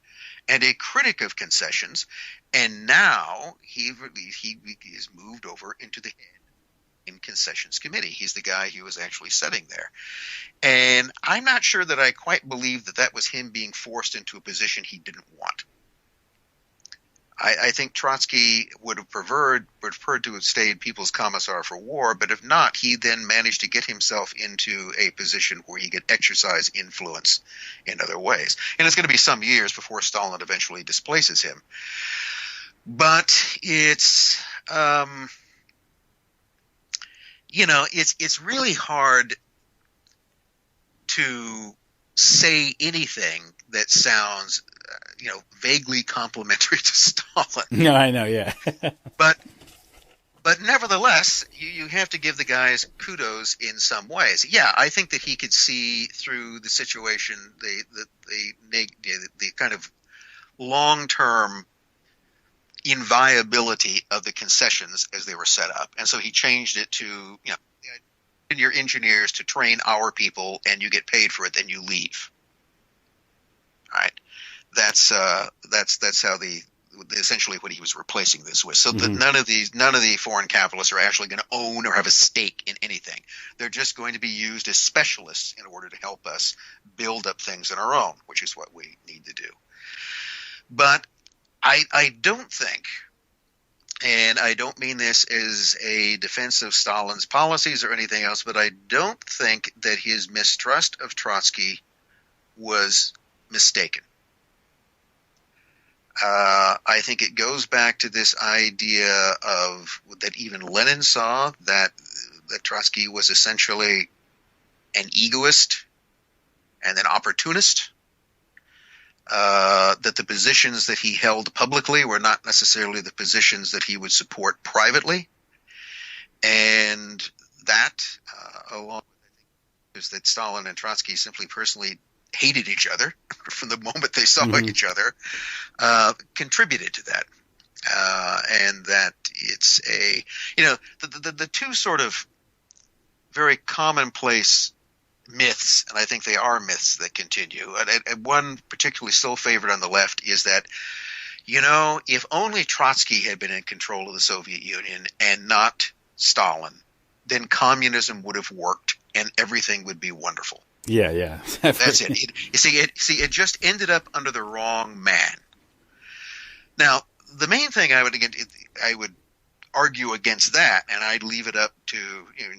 and a critic of concessions, and now he is moved over into the head concessions committee. He's the guy who was actually sitting there. And I'm not sure that I quite believe that that was him being forced into a position he didn't want. I think Trotsky would have preferred to have stayed People's Commissar for War, but if not, he then managed to get himself into a position where he could exercise influence in other ways. And it's going to be some years before Stalin eventually displaces him. But it's, it's really hard to say anything that sounds vaguely complimentary to Stalin. No, I know, yeah. but nevertheless, you have to give the guys kudos in some ways. Yeah, I think that he could see through the situation, the kind of long-term inviolability of the concessions as they were set up, and so he changed it to your engineers to train our people, and you get paid for it, then you leave. All right. That's how essentially what he was replacing this with. So that none of the foreign capitalists are actually going to own or have a stake in anything. They're just going to be used as specialists in order to help us build up things on our own, which is what we need to do. But I don't think, and I don't mean this as a defense of Stalin's policies or anything else, but I don't think that his mistrust of Trotsky was mistaken. I think it goes back to this idea of that even Lenin saw that Trotsky was essentially an egoist and an opportunist, that the positions that he held publicly were not necessarily the positions that he would support privately, and that, along with is that Stalin and Trotsky simply personally hated each other from the moment they saw each other, contributed to that. And that it's the two sort of very commonplace myths, and I think they are myths that continue. And one particularly still favored on the left is that, if only Trotsky had been in control of the Soviet Union and not Stalin, then communism would have worked and everything would be wonderful. Yeah. That's it. It just ended up under the wrong man. Now, the main thing I would argue against that, and I'd leave it up to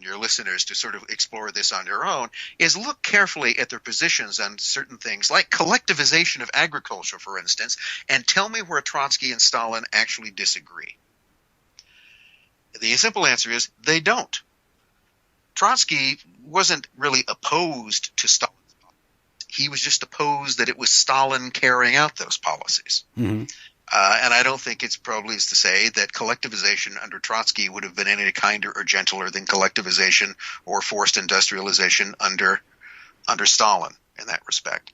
your listeners to sort of explore this on your own, is look carefully at their positions on certain things, like collectivization of agriculture, for instance, and tell me where Trotsky and Stalin actually disagree. The simple answer is they don't. Trotsky wasn't really opposed to Stalin's policies. He was just opposed that it was Stalin carrying out those policies. And I don't think it's probably to say that collectivization under Trotsky would have been any kinder or gentler than collectivization or forced industrialization under Stalin in that respect.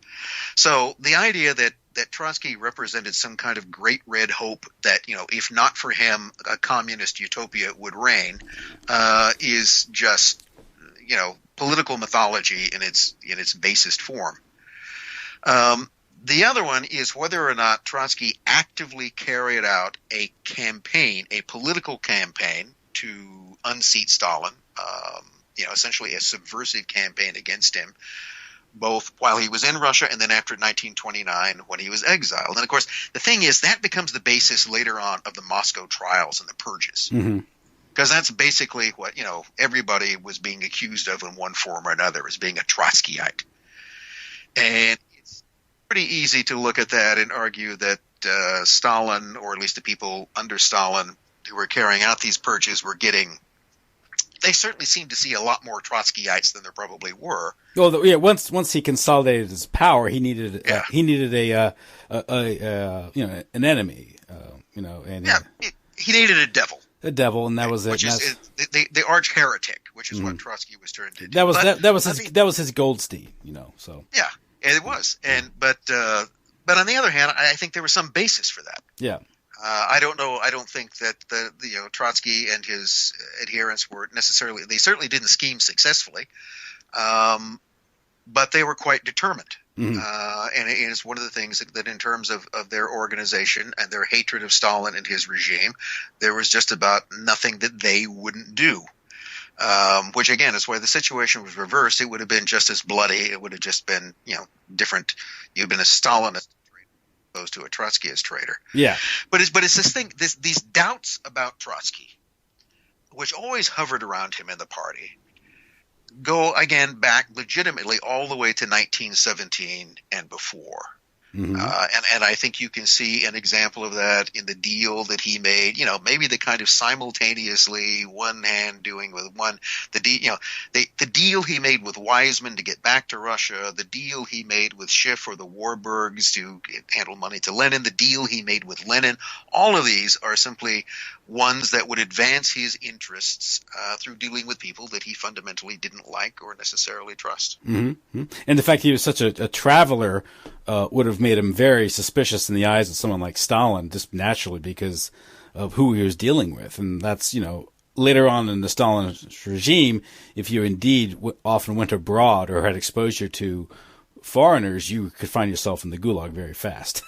So the idea that Trotsky represented some kind of great red hope that, if not for him, a communist utopia would reign, is just, political mythology in its basest form. The other one is whether or not Trotsky actively carried out a political campaign to unseat Stalin, essentially a subversive campaign against him, both while he was in Russia and then after 1929 when he was exiled. And, of course, the thing is that becomes the basis later on of the Moscow trials and the purges. Because that's basically what, everybody was being accused of in one form or another, as being a Trotskyite. And it's pretty easy to look at that and argue that Stalin, or at least the people under Stalin who were carrying out these purges, they certainly seemed to see a lot more Trotskyites than there probably were. Well, yeah. Once he consolidated his power, he needed an enemy. He needed a devil. The devil, and that was it. Which is the arch heretic, which is what Trotsky was turned into. That was his Goldstein, So yeah, it was. But on the other hand, I think there was some basis for that. Yeah. I don't know. I don't think that Trotsky and his adherents were necessarily. They certainly didn't scheme successfully, but they were quite determined. And it's one of the things that in terms of their organization and their hatred of Stalin and his regime, there was just about nothing that they wouldn't do. which again is why the situation was reversed. It would have been just as bloody. It would have just been, different. You've been a Stalinist opposed to a Trotskyist traitor. Yeah. But it's this thing, these doubts about Trotsky, which always hovered around him in the party, go again back legitimately all the way to 1917 and before. Mm-hmm. And I think you can see an example of that in the deal that he made. Maybe the kind of simultaneously one hand doing with one the deal he made with Weizmann to get back to Russia, the deal he made with Schiff or the Warburgs to handle money to Lenin, the deal he made with Lenin. All of these are simply ones that would advance his interests through dealing with people that he fundamentally didn't like or necessarily trust. Mm-hmm. And the fact he was such a traveler would have made him very suspicious in the eyes of someone like Stalin, just naturally because of who he was dealing with. And that's, later on in the Stalinist regime, if you indeed often went abroad or had exposure to foreigners, you could find yourself in the gulag very fast.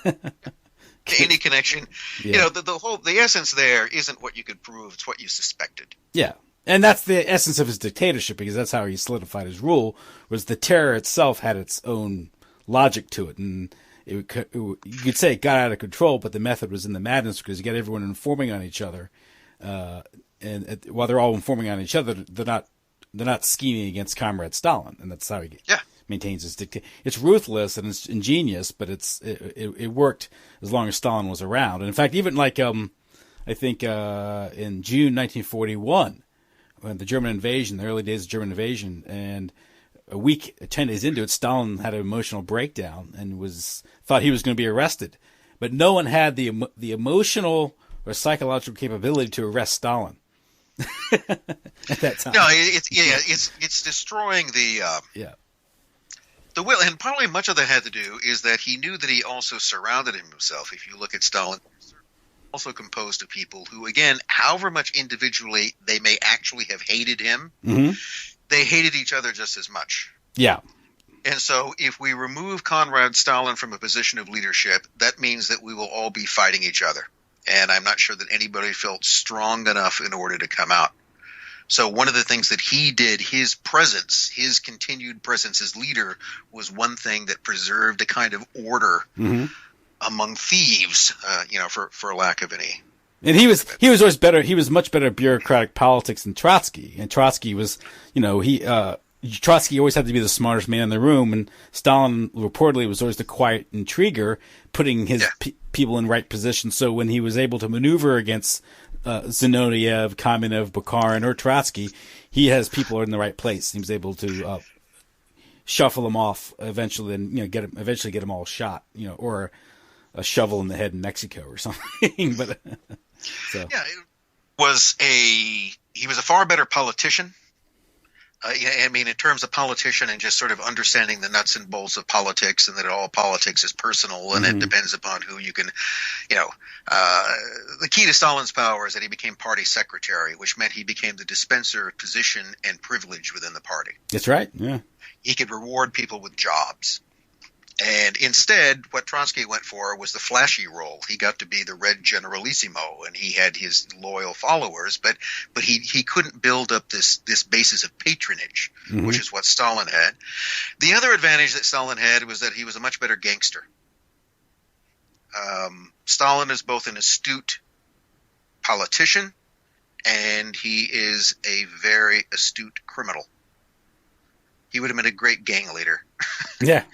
Any connection, yeah. The essence there isn't what you could prove; it's what you suspected. Yeah, and that's the essence of his dictatorship, because that's how he solidified his rule. Was the terror itself had its own logic to it, and you could say it got out of control, but the method was in the madness, because you got everyone informing on each other, and while they're all informing on each other, they're not scheming against Comrade Stalin, and that's how he maintains his dictatorship. It's ruthless and it's ingenious, but it worked as long as Stalin was around. And in fact, even like I think in June 1941, when the German invasion, the early days of German invasion, and a week, 10 days into it, Stalin had an emotional breakdown and thought he was going to be arrested, but no one had the emotional or psychological capability to arrest Stalin at that time. No, it's destroying the will, and probably much of that had to do is that he knew that he also surrounded himself. If you look at Stalin, also composed of people who, again, however much individually they may actually have hated him, mm-hmm. they hated each other just as much. Yeah. And so if we remove Conrad Stalin from a position of leadership, that means that we will all be fighting each other. And I'm not sure that anybody felt strong enough in order to come out. So one of the things that he did, his presence, his continued presence as leader, was one thing that preserved a kind of order mm-hmm. among thieves, for lack of any. And he was always better. He was much better at bureaucratic politics than Trotsky. And Trotsky was, Trotsky always had to be the smartest man in the room, and Stalin reportedly was always the quiet intriguer, putting his people in right position. So when he was able to maneuver against Zinoviev, Kamenev, Bukharin, or Trotsky, he has people in the right place. He was able to shuffle them off eventually, and get them all shot, or a shovel in the head in Mexico or something. But he was a far better politician. In terms of politician and just sort of understanding the nuts and bolts of politics, and that all politics is personal and mm-hmm. it depends upon who you can, the key to Stalin's power is that he became party secretary, which meant he became the dispenser of position and privilege within the party. That's right. Yeah. He could reward people with jobs. And instead, what Trotsky went for was the flashy role. He got to be the Red Generalissimo, and he had his loyal followers, but he couldn't build up this basis of patronage, mm-hmm. which is what Stalin had. The other advantage that Stalin had was that he was a much better gangster. Stalin is both an astute politician, and he is a very astute criminal. He would have been a great gang leader. Yeah.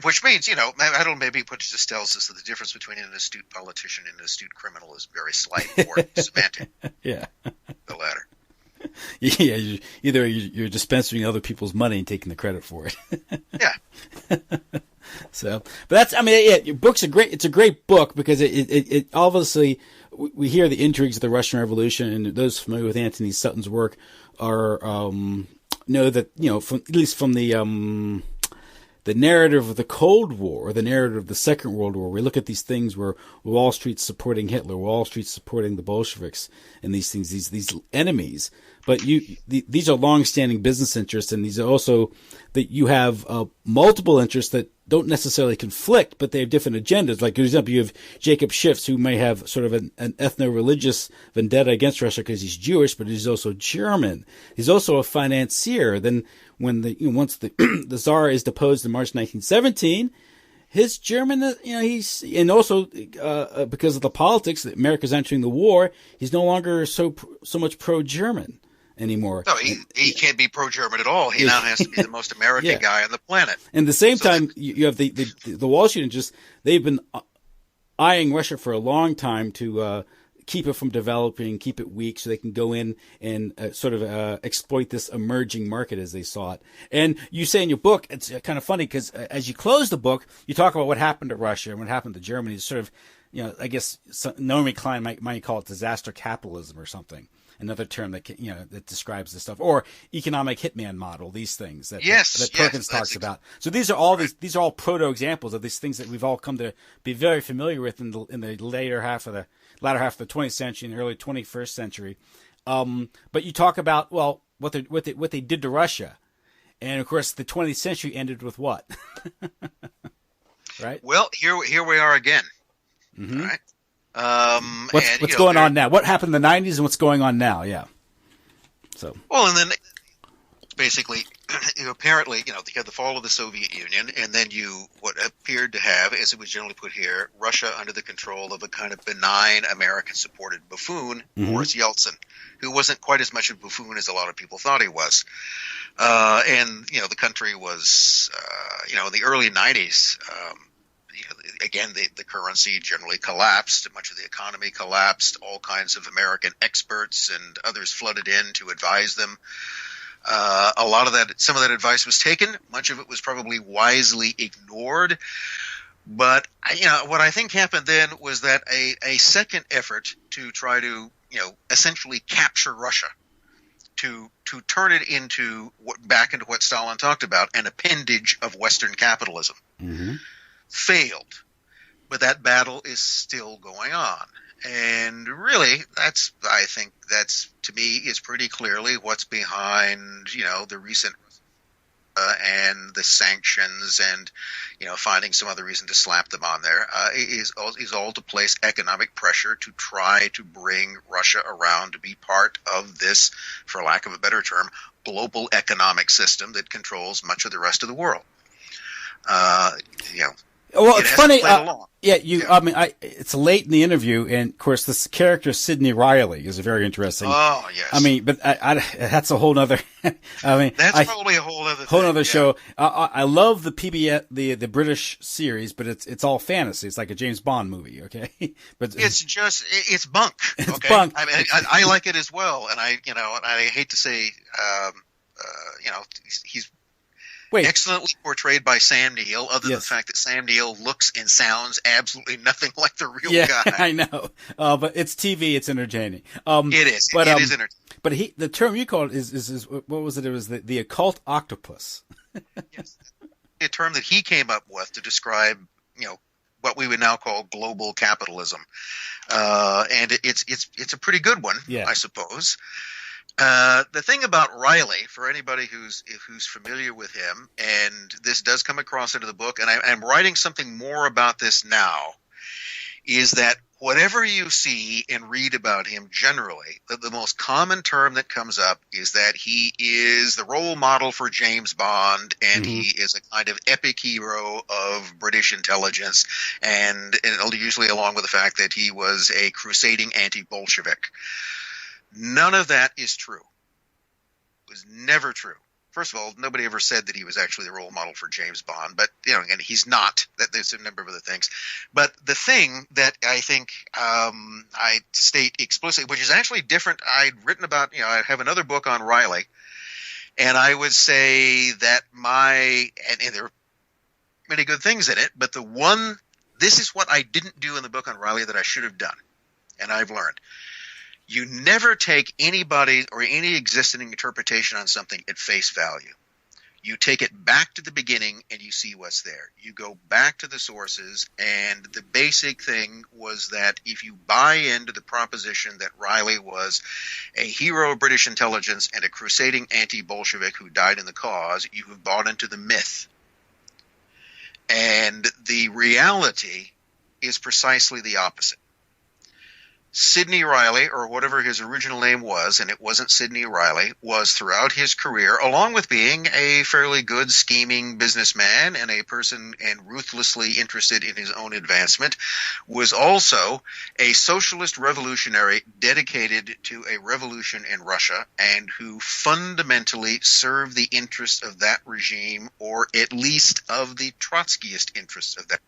Which means, I don't know, maybe what just tells us that the difference between an astute politician and an astute criminal is very slight, or semantic. Yeah. The latter. Yeah, you're dispensing other people's money and taking the credit for it. Yeah. So, but your book's it's a great book because it obviously, we hear the intrigues of the Russian Revolution, and those familiar with Anthony Sutton's work are, know that, at least from the narrative of the Cold War, or the narrative of the Second World War, we look at these things where Wall Street's supporting Hitler, Wall Street's supporting the Bolsheviks, and these things, these enemies. But these are long-standing business interests, and these are also that you have multiple interests that don't necessarily conflict, but they have different agendas. Like, for example, you have Jacob Schiff, who may have sort of an ethno-religious vendetta against Russia because he's Jewish, but he's also German. He's also a financier. Then when once the the Tsar is deposed in March 1917, his German, and also because of the politics, that America's entering the war, he's no longer so much pro-German anymore. No, he can't be pro-German at all. He now has to be the most American guy on the planet. And at the same time, you have the Wall Street interests. They've been eyeing Russia for a long time to keep it from developing, keep it weak, so they can go in and exploit this emerging market as they saw it. And you say in your book, it's kind of funny because as you close the book, you talk about what happened to Russia and what happened to Germany. It's sort of, I guess Naomi Klein might call it disaster capitalism or something. Another term that that describes this stuff, or economic hitman model. These things that Perkins talks about. So these are all proto examples of these things that we've all come to be very familiar with in the latter half of the 20th century and the early 21st century. But you talk about what they did to Russia, and of course the 20th century ended with what? Right. Well, here we are again. Mm-hmm. Right. What's going on now? What happened in the 90s and what's going on now? Yeah. So. Well, and then basically, apparently, you had the fall of the Soviet Union, and then what appeared to have, as it was generally put here, Russia under the control of a kind of benign American-supported buffoon, Boris Yeltsin, who wasn't quite as much a buffoon as a lot of people thought he was. And the country was, in the early 90s. Again, the currency generally collapsed. Much of the economy collapsed. All kinds of American experts and others flooded in to advise them. Some of that advice was taken. Much of it was probably wisely ignored. But what I think happened then was that a second effort to try to essentially capture Russia, to turn it into back into what Stalin talked about, an appendage of Western capitalism. Mm-hmm. Failed, but that battle is still going on, and really, I think that's to me is pretty clearly what's behind the recent and the sanctions and finding some other reason to slap them on there is all to place economic pressure to try to bring Russia around to be part of this, for lack of a better term, global economic system that controls much of the rest of the world. Well, it's funny. It's late in the interview, and of course, this character Sidney Reilly is very interesting. Oh yes. I mean, but that's a whole nother. That's probably a whole other show. I love the PBS, the British series, but it's all fantasy. It's like a James Bond movie. Okay, but it's bunk. It's okay? bunk. I mean, I like it as well, and I hate to say, he's. Excellently portrayed by Sam Neill, other than the fact that Sam Neill looks and sounds absolutely nothing like the real guy. I know. But it's TV, it's entertaining. It is. It is entertaining. But the term you called is what was it? It was the occult octopus. Yes. A term that he came up with to describe, what we would now call global capitalism. And it's a pretty good one, I suppose. The thing about Reilly, for anybody who's familiar with him, and this does come across into the book, and I'm writing something more about this now, is that whatever you see and read about him generally, the most common term that comes up is that he is the role model for James Bond, and he is a kind of epic hero of British intelligence, and usually along with the fact that he was a crusading anti-Bolshevik. None of that is true. It was never true. First of all, nobody ever said that he was actually the role model for James Bond, but and he's not. There's a number of other things. But the thing that I think I state explicitly, which is actually different, I'd written about. I have another book on Reilly, and I would say that and there are many good things in it, but this is what I didn't do in the book on Reilly that I should have done, and I've learned. You never take anybody or any existing interpretation on something at face value. You take it back to the beginning and you see what's there. You go back to the sources, and the basic thing was that if you buy into the proposition that Reilly was a hero of British intelligence and a crusading anti-Bolshevik who died in the cause, you have bought into the myth. And the reality is precisely the opposite. Sidney Reilly, or whatever his original name was, and it wasn't Sidney Reilly, was throughout his career, along with being a fairly good scheming businessman and a person and ruthlessly interested in his own advancement, was also a socialist revolutionary dedicated to a revolution in Russia and who fundamentally served the interests of that regime, or at least of the Trotskyist interests of that regime.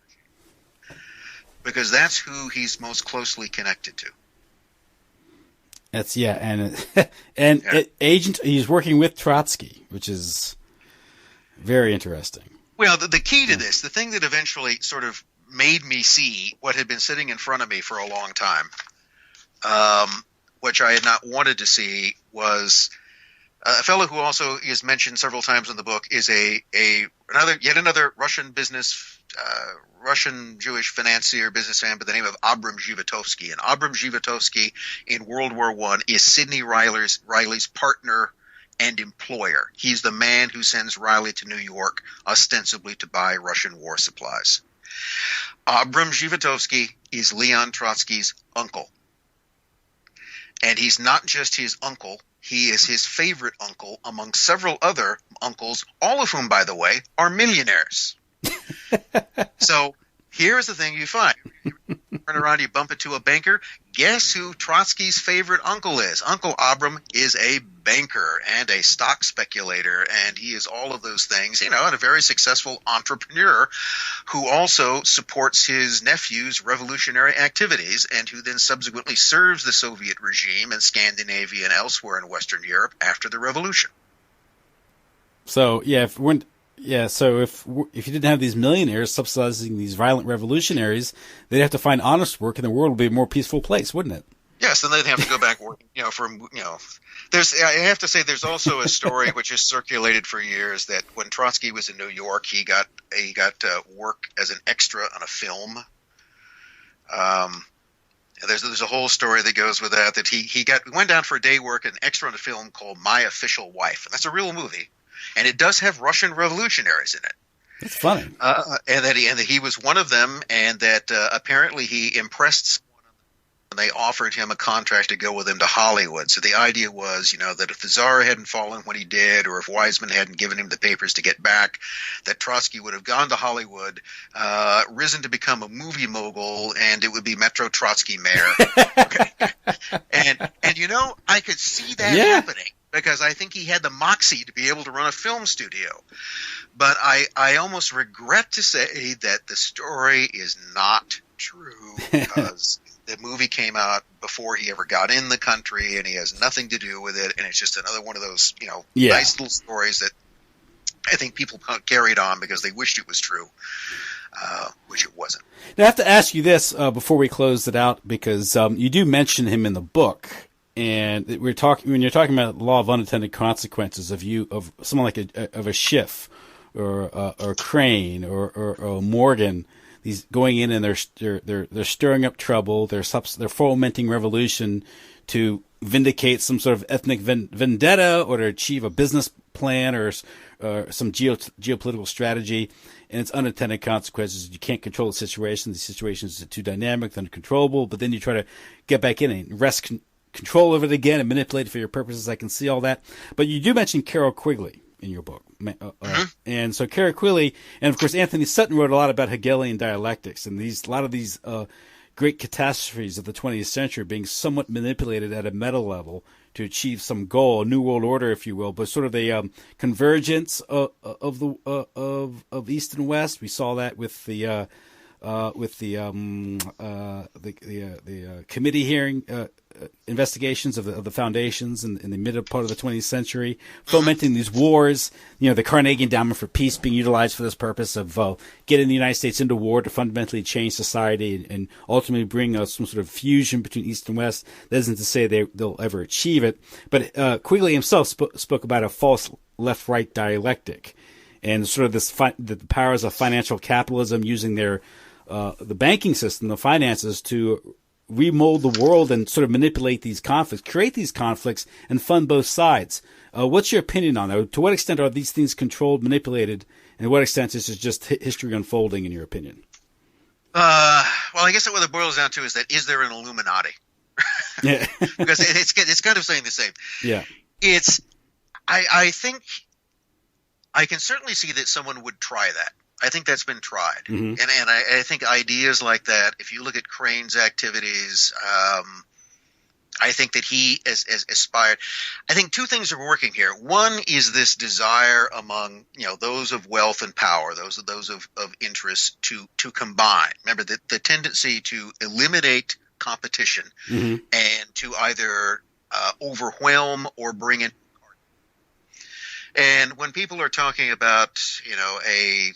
Because that's who he's most closely connected to. That's agent. He's working with Trotsky, which is very interesting. Well, the key to this, the thing that eventually sort of made me see what had been sitting in front of me for a long time, which I had not wanted to see, was a fellow who also is mentioned several times in the book is yet another Russian Russian Jewish financier, businessman by the name of Abram Zhivatovsky. And Abram Zhivatovsky in World War I is Sidney Reilly's partner and employer. He's the man who sends Reilly to New York ostensibly to buy Russian war supplies. Abram Zhivatovsky is Leon Trotsky's uncle. And he's not just his uncle, he is his favorite uncle among several other uncles, all of whom, by the way, are millionaires. So here's the thing you find. You turn around, you bump into a banker. Guess who Trotsky's favorite uncle is? Uncle Abram is a banker and a stock speculator, and he is all of those things, and a very successful entrepreneur who also supports his nephew's revolutionary activities and who then subsequently serves the Soviet regime in Scandinavia and elsewhere in Western Europe after the revolution. So, so if you didn't have these millionaires subsidizing these violent revolutionaries, they'd have to find honest work, and the world would be a more peaceful place, wouldn't it? Yes, then they'd have to go back working. I have to say, there's also a story which has circulated for years that when Trotsky was in New York, he got work as an extra on a film. There's a whole story that goes with that he went down for a day work, an extra on a film called My Official Wife, and that's a real movie. And it does have Russian revolutionaries in it. That's funny. And that he was one of them, and that apparently he impressed someone and they offered him a contract to go with him to Hollywood. So the idea was, that if the Tsar hadn't fallen when he did, or if Weizmann hadn't given him the papers to get back, that Trotsky would have gone to Hollywood, risen to become a movie mogul, and it would be Metro Trotsky mayor. Okay. And I could see that happening, because I think he had the moxie to be able to run a film studio. But I almost regret to say that the story is not true, because the movie came out before he ever got in the country, and he has nothing to do with it, and it's just another one of those, nice little stories that I think people carried on because they wished it was true, which it wasn't. Now, I have to ask you this before we close it out, because you do mention him in the book. And when you're talking about the law of unintended consequences of someone like a Schiff or Crane or Morgan, these going in and they're stirring up trouble, they're fomenting revolution to vindicate some sort of ethnic vendetta or to achieve a business plan or some geopolitical strategy, and it's unintended consequences. You can't control the situation. The situation is too dynamic, uncontrollable. But then you try to get back in and wrest control of it again and manipulate it for your purposes. I can see all that. But you do mention Carroll Quigley in your book. And so Carroll Quigley, and of course Anthony Sutton wrote a lot about Hegelian dialectics, and a lot of these great catastrophes of the 20th century being somewhat manipulated at a meta level to achieve some goal, a new world order, if you will, but sort of a convergence of East and West. We saw that with the committee hearing investigations of the foundations in the middle part of the 20th century, fomenting these wars. The Carnegie Endowment for Peace being utilized for this purpose of getting the United States into war to fundamentally change society and ultimately bring some sort of fusion between East and West. That isn't to say they'll ever achieve it, but Quigley himself spoke about a false left-right dialectic and sort of the powers of financial capitalism using the banking system, the finances, to remold the world and sort of manipulate these conflicts, create these conflicts, and fund both sides. What's your opinion on that? To what extent are these things controlled, manipulated, And to what extent is it just history unfolding, in your opinion? Well, I guess what it boils down to is there an Illuminati? Yeah. Because it's kind of saying the same. Yeah. I think I can certainly see that someone would try that. I think that's been tried. Mm-hmm. And I think ideas like that, if you look at Crane's activities, I think that he has aspired. I think two things are working here. One is this desire among those of wealth and power, those of interest to combine. Remember the tendency to eliminate competition mm-hmm. and to either overwhelm or bring in. And when people are talking about a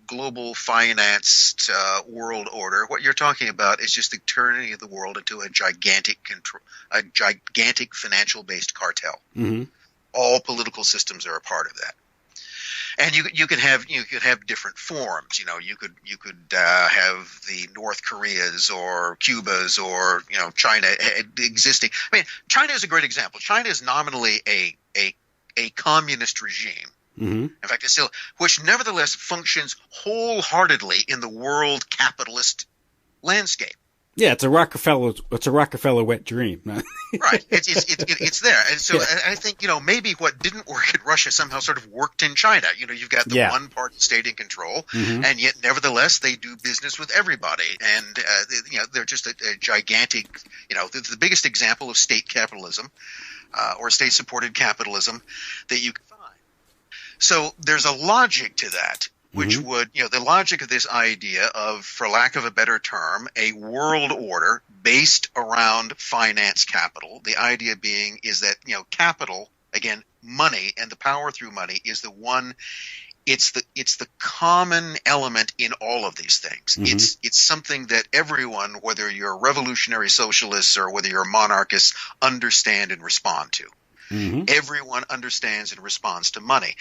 global financed world order, what you're talking about is just the turning of the world into a gigantic financial based cartel. Mm-hmm. All political systems are a part of that. And you could have different forms. You could have the North Koreas or Cubas or China existing. I mean, China is a great example. China is nominally a communist regime. Mm-hmm. In fact, it's still, which nevertheless functions wholeheartedly in the world capitalist landscape. Yeah, it's a Rockefeller wet dream. Right. It's there. And so I think, maybe what didn't work in Russia somehow sort of worked in China. You've got the one party state in control, mm-hmm. and yet nevertheless they do business with everybody. And, they're just a gigantic, the biggest example of state capitalism or state-supported capitalism that you can find. So there's a logic to that, which mm-hmm. would, the logic of this idea of, for lack of a better term, a world order based around finance capital. The idea being is that, capital, again, money and the power through money is the one, it's the common element in all of these things. Mm-hmm. It's something that everyone, whether you're revolutionary socialists or whether you're monarchists, understand and respond to. Mm-hmm. Everyone understands and responds to money.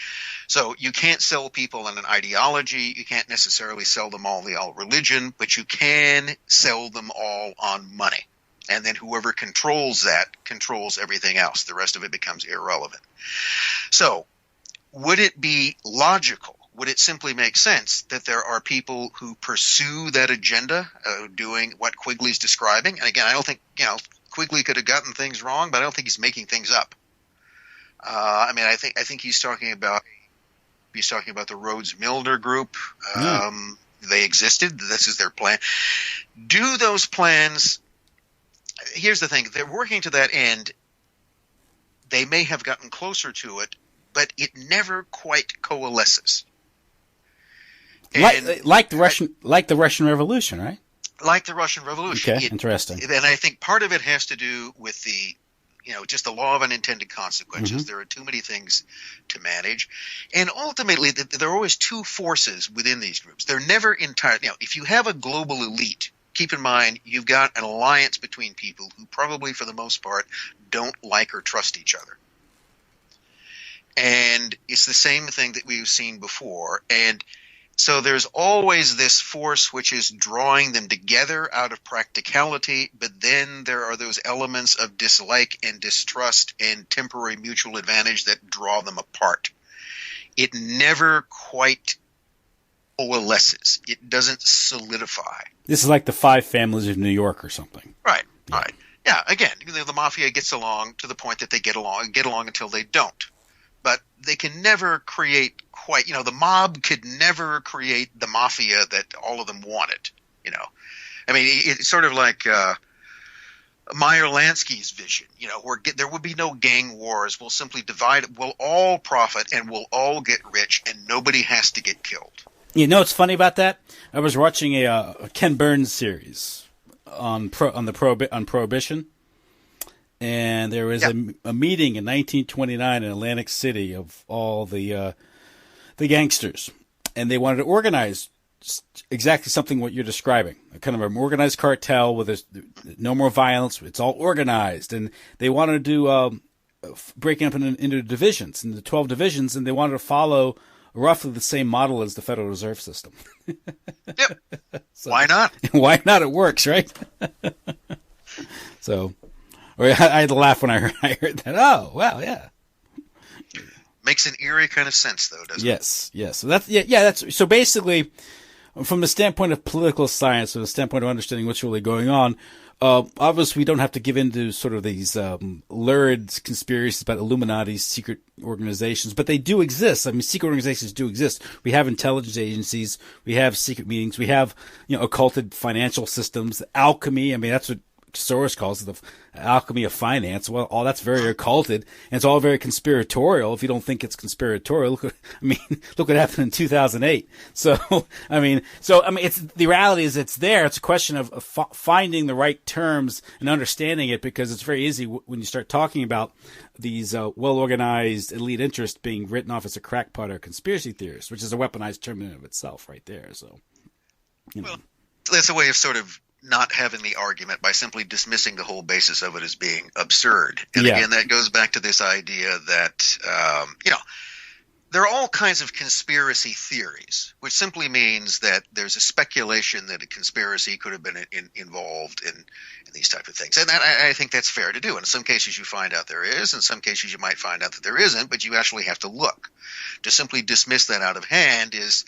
So you can't sell people on an ideology. You can't necessarily sell them all religion, but you can sell them all on money. And then whoever controls that controls everything else. The rest of it becomes irrelevant. So would it be logical? Would it simply make sense that there are people who pursue that agenda, doing what Quigley's describing? And again, I don't think, Quigley could have gotten things wrong, but I don't think he's making things up. I think he's talking about the Rhodes-Milner group. They existed. This is their plan. Do those plans? Here's the thing: they're working to that end. They may have gotten closer to it, but it never quite coalesces. Like the Russian Revolution, right? Like the Russian Revolution. Okay, interesting. And I think part of it has to do with the just the law of unintended consequences. Mm-hmm. There are too many things to manage. And ultimately, there are always two forces within these groups. They're never entirely – if you have a global elite, keep in mind you've got an alliance between people who probably for the most part don't like or trust each other. And it's the same thing that we've seen before. And so there's always this force which is drawing them together out of practicality, but then there are those elements of dislike and distrust and temporary mutual advantage that draw them apart. It never quite coalesces. It doesn't solidify. This is like the Five Families of New York or something. Right. Yeah, again, the mafia gets along to the point that they get along until they don't. But they can never create quite, the mob could never create the mafia that all of them wanted, It's sort of like Meyer Lansky's vision, where there would be no gang wars. We'll simply divide, we'll all profit and we'll all get rich and nobody has to get killed. You know what's funny about that? I was watching a Ken Burns series on Prohibition. And there was a meeting in 1929 in Atlantic City of all the gangsters, and they wanted to organize exactly something what you're describing, a kind of an organized cartel with no more violence. It's all organized, and they wanted to do breaking up into divisions, into 12 divisions, and they wanted to follow roughly the same model as the Federal Reserve System. Yep. So, why not? Why not? It works, right? So. I had to laugh when I heard that. Oh, well, yeah. Makes an eerie kind of sense, though, doesn't it? Yes. So that's so basically, from the standpoint of political science, or the standpoint of understanding what's really going on, obviously we don't have to give into sort of these lurid conspiracies about Illuminati's secret organizations, but they do exist. I mean, secret organizations do exist. We have intelligence agencies, we have secret meetings, we have, occulted financial systems, alchemy. I mean, that's what Soros calls it, the alchemy of finance. Well, all that's very occulted, and it's all very conspiratorial. If you don't think it's conspiratorial, look what happened in 2008. So, it's the reality is it's there. It's a question of finding the right terms and understanding it, because it's very easy when you start talking about these well-organized elite interests being written off as a crackpot or conspiracy theorist, which is a weaponized term in and of itself, right there. So, well, that's a way of sort of not having the argument by simply dismissing the whole basis of it as being absurd. And again, that goes back to this idea that, there are all kinds of conspiracy theories, which simply means that there's a speculation that a conspiracy could have been involved in these type of things. And I think that's fair to do. And in some cases you find out there is, in some cases you might find out that there isn't, but you actually have to look. To simply dismiss that out of hand is,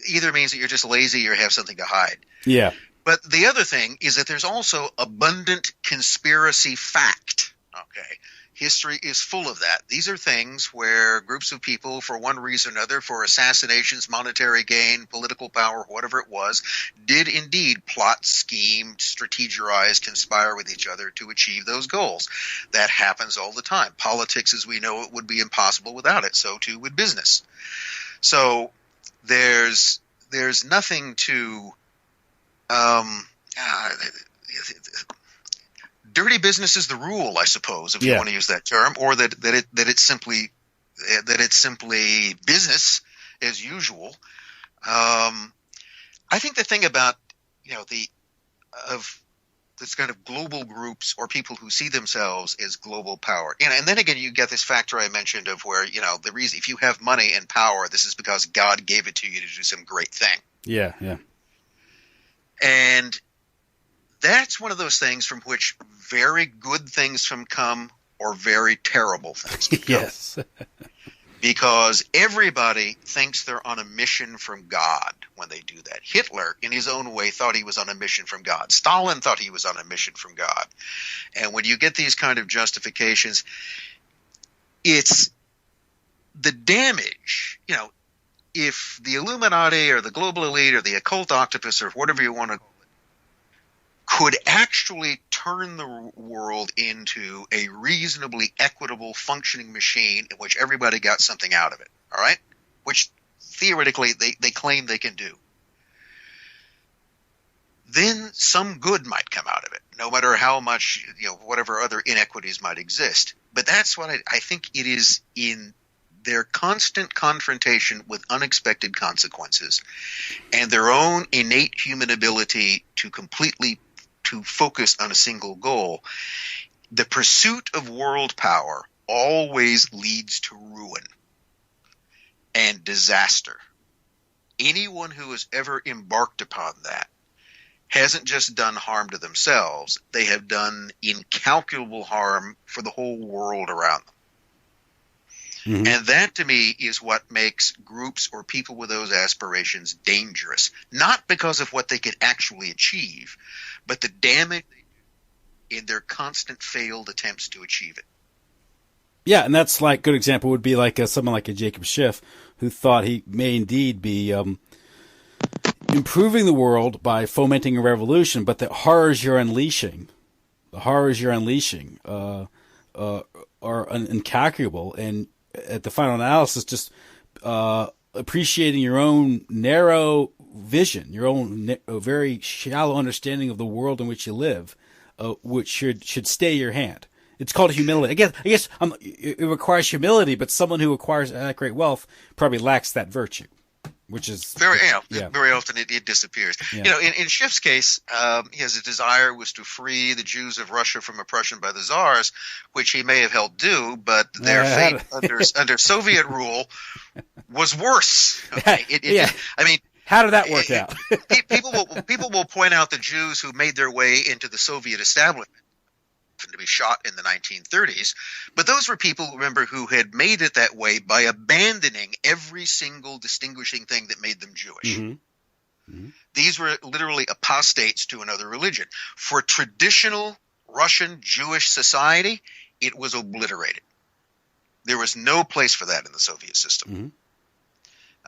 either means that you're just lazy or have something to hide. Yeah. But the other thing is that there's also abundant conspiracy fact. Okay. History is full of that. These are things where groups of people, for one reason or another, for assassinations, monetary gain, political power, whatever it was, did indeed plot, scheme, strategize, conspire with each other to achieve those goals. That happens all the time. Politics, as we know it, would be impossible without it. So too would business. So there's nothing to dirty business is the rule, I suppose, if you want to use that term, or that it's simply business as usual. I think the thing about this kind of global groups or people who see themselves as global power, and then again you get this factor I mentioned of where the reason if you have money and power, this is because God gave it to you to do some great thing. Yeah. And that's one of those things from which very good things can come or very terrible things can come. Yes. Because everybody thinks they're on a mission from God when they do that. Hitler, in his own way, thought he was on a mission from God. Stalin thought he was on a mission from God. And when you get these kind of justifications, it's the damage. If the Illuminati or the global elite or the occult octopus or whatever you want to could actually turn the world into a reasonably equitable functioning machine in which everybody got something out of it, all right? Which theoretically they claim they can do. Then some good might come out of it, no matter how much, whatever other inequities might exist. But that's what I think it is in their constant confrontation with unexpected consequences and their own innate human ability to focus on a single goal. The pursuit of world power always leads to ruin and disaster. Anyone who has ever embarked upon that hasn't just done harm to themselves, they have done incalculable harm for the whole world around them. Mm-hmm. And that, to me, is what makes groups or people with those aspirations dangerous. Not because of what they could actually achieve, but the damage in their constant failed attempts to achieve it. Yeah, and that's like good example would be like someone like a Jacob Schiff, who thought he may indeed be improving the world by fomenting a revolution, but the horrors you're unleashing, are incalculable, and at the final analysis, just appreciating your own narrow vision, your own very shallow understanding of the world in which you live, which should stay your hand. It's called humility. I guess it requires humility, but someone who acquires that great wealth probably lacks that virtue, which is very often it disappears. Yeah. In Schiff's case, his desire was to free the Jews of Russia from oppression by the Tsars, which he may have helped do, but their fate under Soviet rule was worse. Okay? How did that work out? People will point out the Jews who made their way into the Soviet establishment. to be shot in the 1930s. But those were people, remember, who had made it that way by abandoning every single distinguishing thing that made them Jewish. These were literally apostates to another religion. For traditional Russian Jewish society, it was obliterated. There was no place for that in the Soviet system.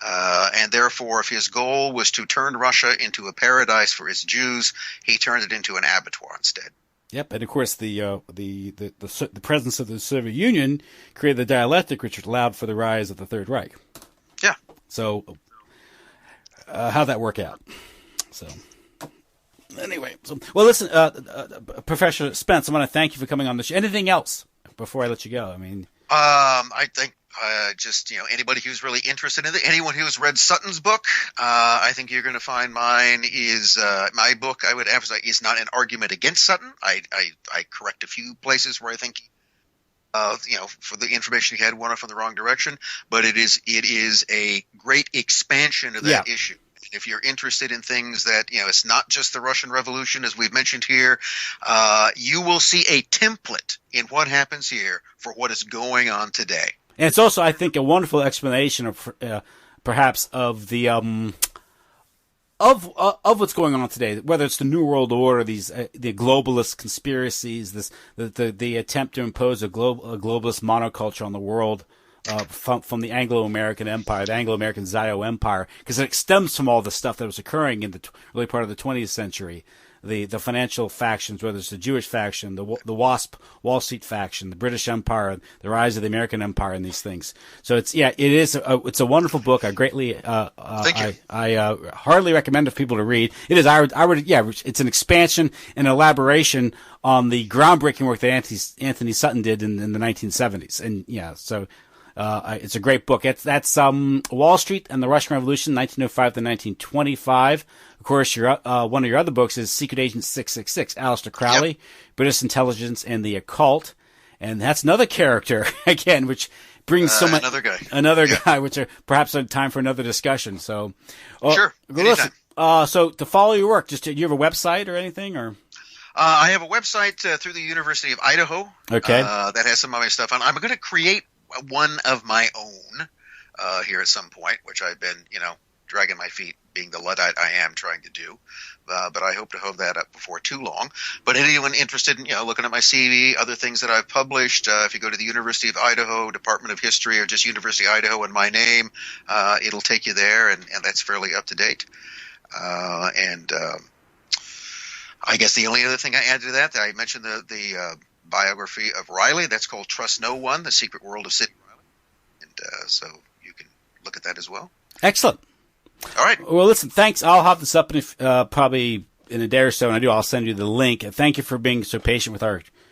And therefore, if his goal was to turn Russia into a paradise for its Jews, he turned it into an abattoir instead. Yep, and of course the presence of the Soviet Union created the dialectic, which allowed for the rise of the Third Reich. Yeah. So, how'd that work out? So, anyway, well, listen, Professor Spence, I want to thank you for coming on the show. Anything else before I let you go? I mean, I think just anybody who's really interested in it, anyone who's read Sutton's book, I think you're going to find mine is my book. I would emphasize is not an argument against Sutton. I correct a few places where I think for the information he had went off in the wrong direction, but it is a great expansion of that issue. If you're interested in things that, it's not just the Russian Revolution, as we've mentioned here, you will see a template in what happens here for what is going on today. And it's also, I think, a wonderful explanation of perhaps of the of what's going on today, whether it's the New World Order, these the globalist conspiracies, the attempt to impose a globalist monoculture on the world. From the Anglo-American Empire, the Anglo-American Zio Empire, because it stems from all the stuff that was occurring in the early part of the 20th century. The financial factions, whether it's the Jewish faction, the WASP Wall Street faction, the British Empire, the rise of the American Empire, and these things. So it's a wonderful book. I greatly Thank you. I heartily recommend it for people to read. It is it's an expansion and elaboration on the groundbreaking work that Anthony Sutton did in the 1970s, and so. It's a great book. That's Wall Street and the Russian Revolution, 1905 to 1925. Of course, one of your other books is Secret Agent 666, Aleister Crowley, British Intelligence and the Occult. And that's another character, again, which brings so much... Another guy, which are perhaps a time for another discussion. So, sure. Listen, so to follow your work, do you have a website or anything, or... I have a website through the University of Idaho. Okay. That has some of my stuff on. I'm going to create one of my own here at some point, which I've been, dragging my feet, being the Luddite I am, trying to do. But I hope to have that up before too long. But anyone interested in, looking at my CV, other things that I've published, if you go to the University of Idaho, Department of History, or just University of Idaho and my name, it'll take you there, and that's fairly up to date. I guess the only other thing I add to that I mentioned the biography of Reilly. That's called Trust No One, The Secret World of Sidney Reilly. And so you can look at that as well. Excellent. All right. Well, listen, thanks. I'll have this up probably in a day or so, and I'll send you the link. Thank you for being so patient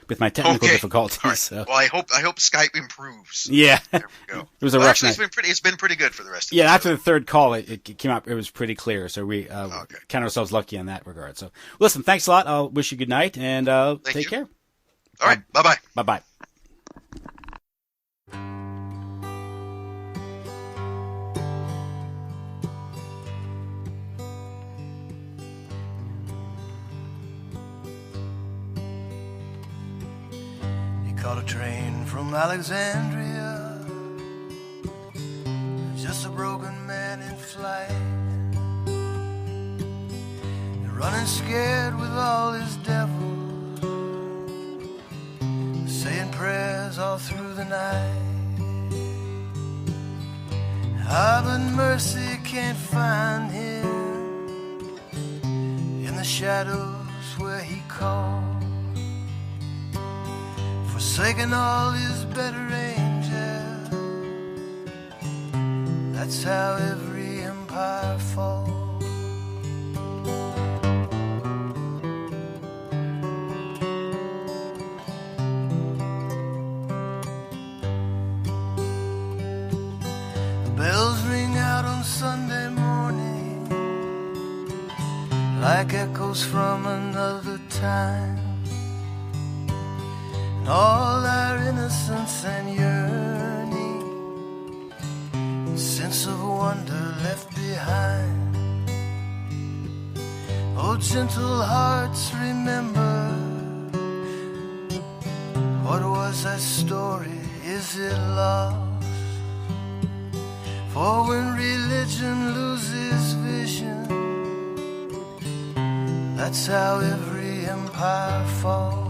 with my technical difficulties. Right. So. Well, I hope Skype improves. Yeah. There we go. It was a rough night. It's been pretty good for the rest of the show. After the third call, it came out. It was pretty clear. So we count ourselves lucky in that regard. So listen, thanks a lot. I'll wish you good night, and take care. All right. Bye-bye. Bye-bye. He caught a train from Alexandria, just a broken man in flight, and running scared with all his devils, saying prayers all through the night. But mercy can't find him in the shadows where he called, forsaking all his better angels. That's how every empire falls. Bells ring out on Sunday morning like echoes from another time, and all our innocence and yearning, sense of wonder left behind. Oh, gentle hearts, remember was that story, is it lost? For when religion loses vision, that's how every empire falls.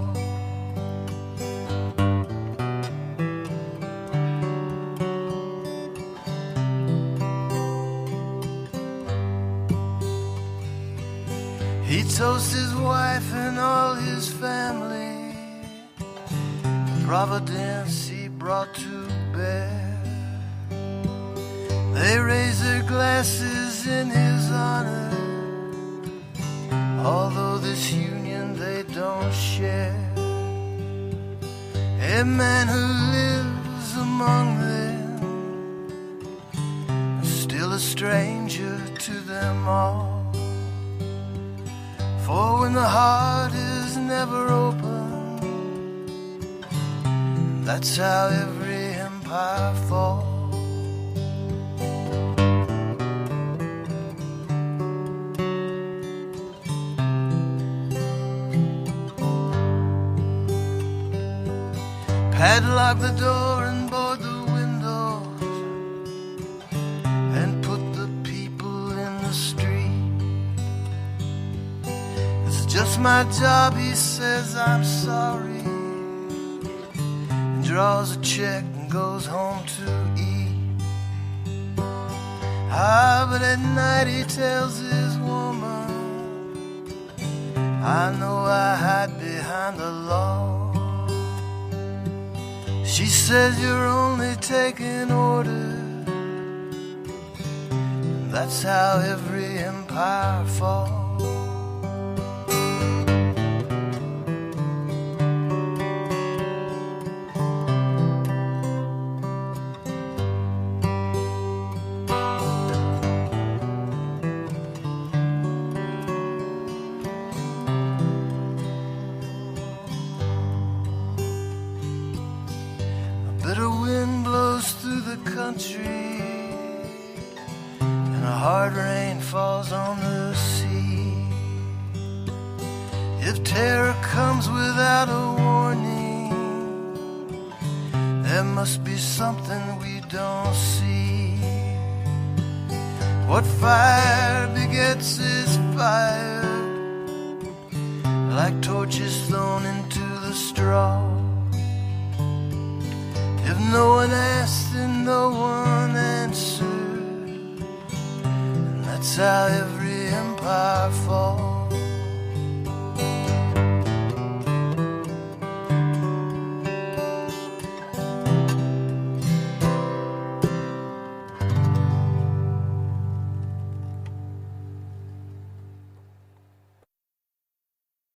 He toasts his wife and all his family, Providence he brought to bear. They raise their glasses in his honor, although this union they don't share. A man who lives among them, still a stranger to them all. For when the heart is never open, that's how every empire falls. Padlock the door and board the windows, and put the people in the street. It's just my job, he says, I'm sorry, and draws a check and goes home to eat. But at night he tells his woman, I know I hide behind the law. She says you're only taking orders, and that's how every empire falls. Bitter wind blows through the country, and a hard rain falls on the sea. If terror comes without a warning, there must be something we don't see. What fire begets is fire, like torches thrown into the straw. If no one asked, then no one answered, and that's how every empire falls.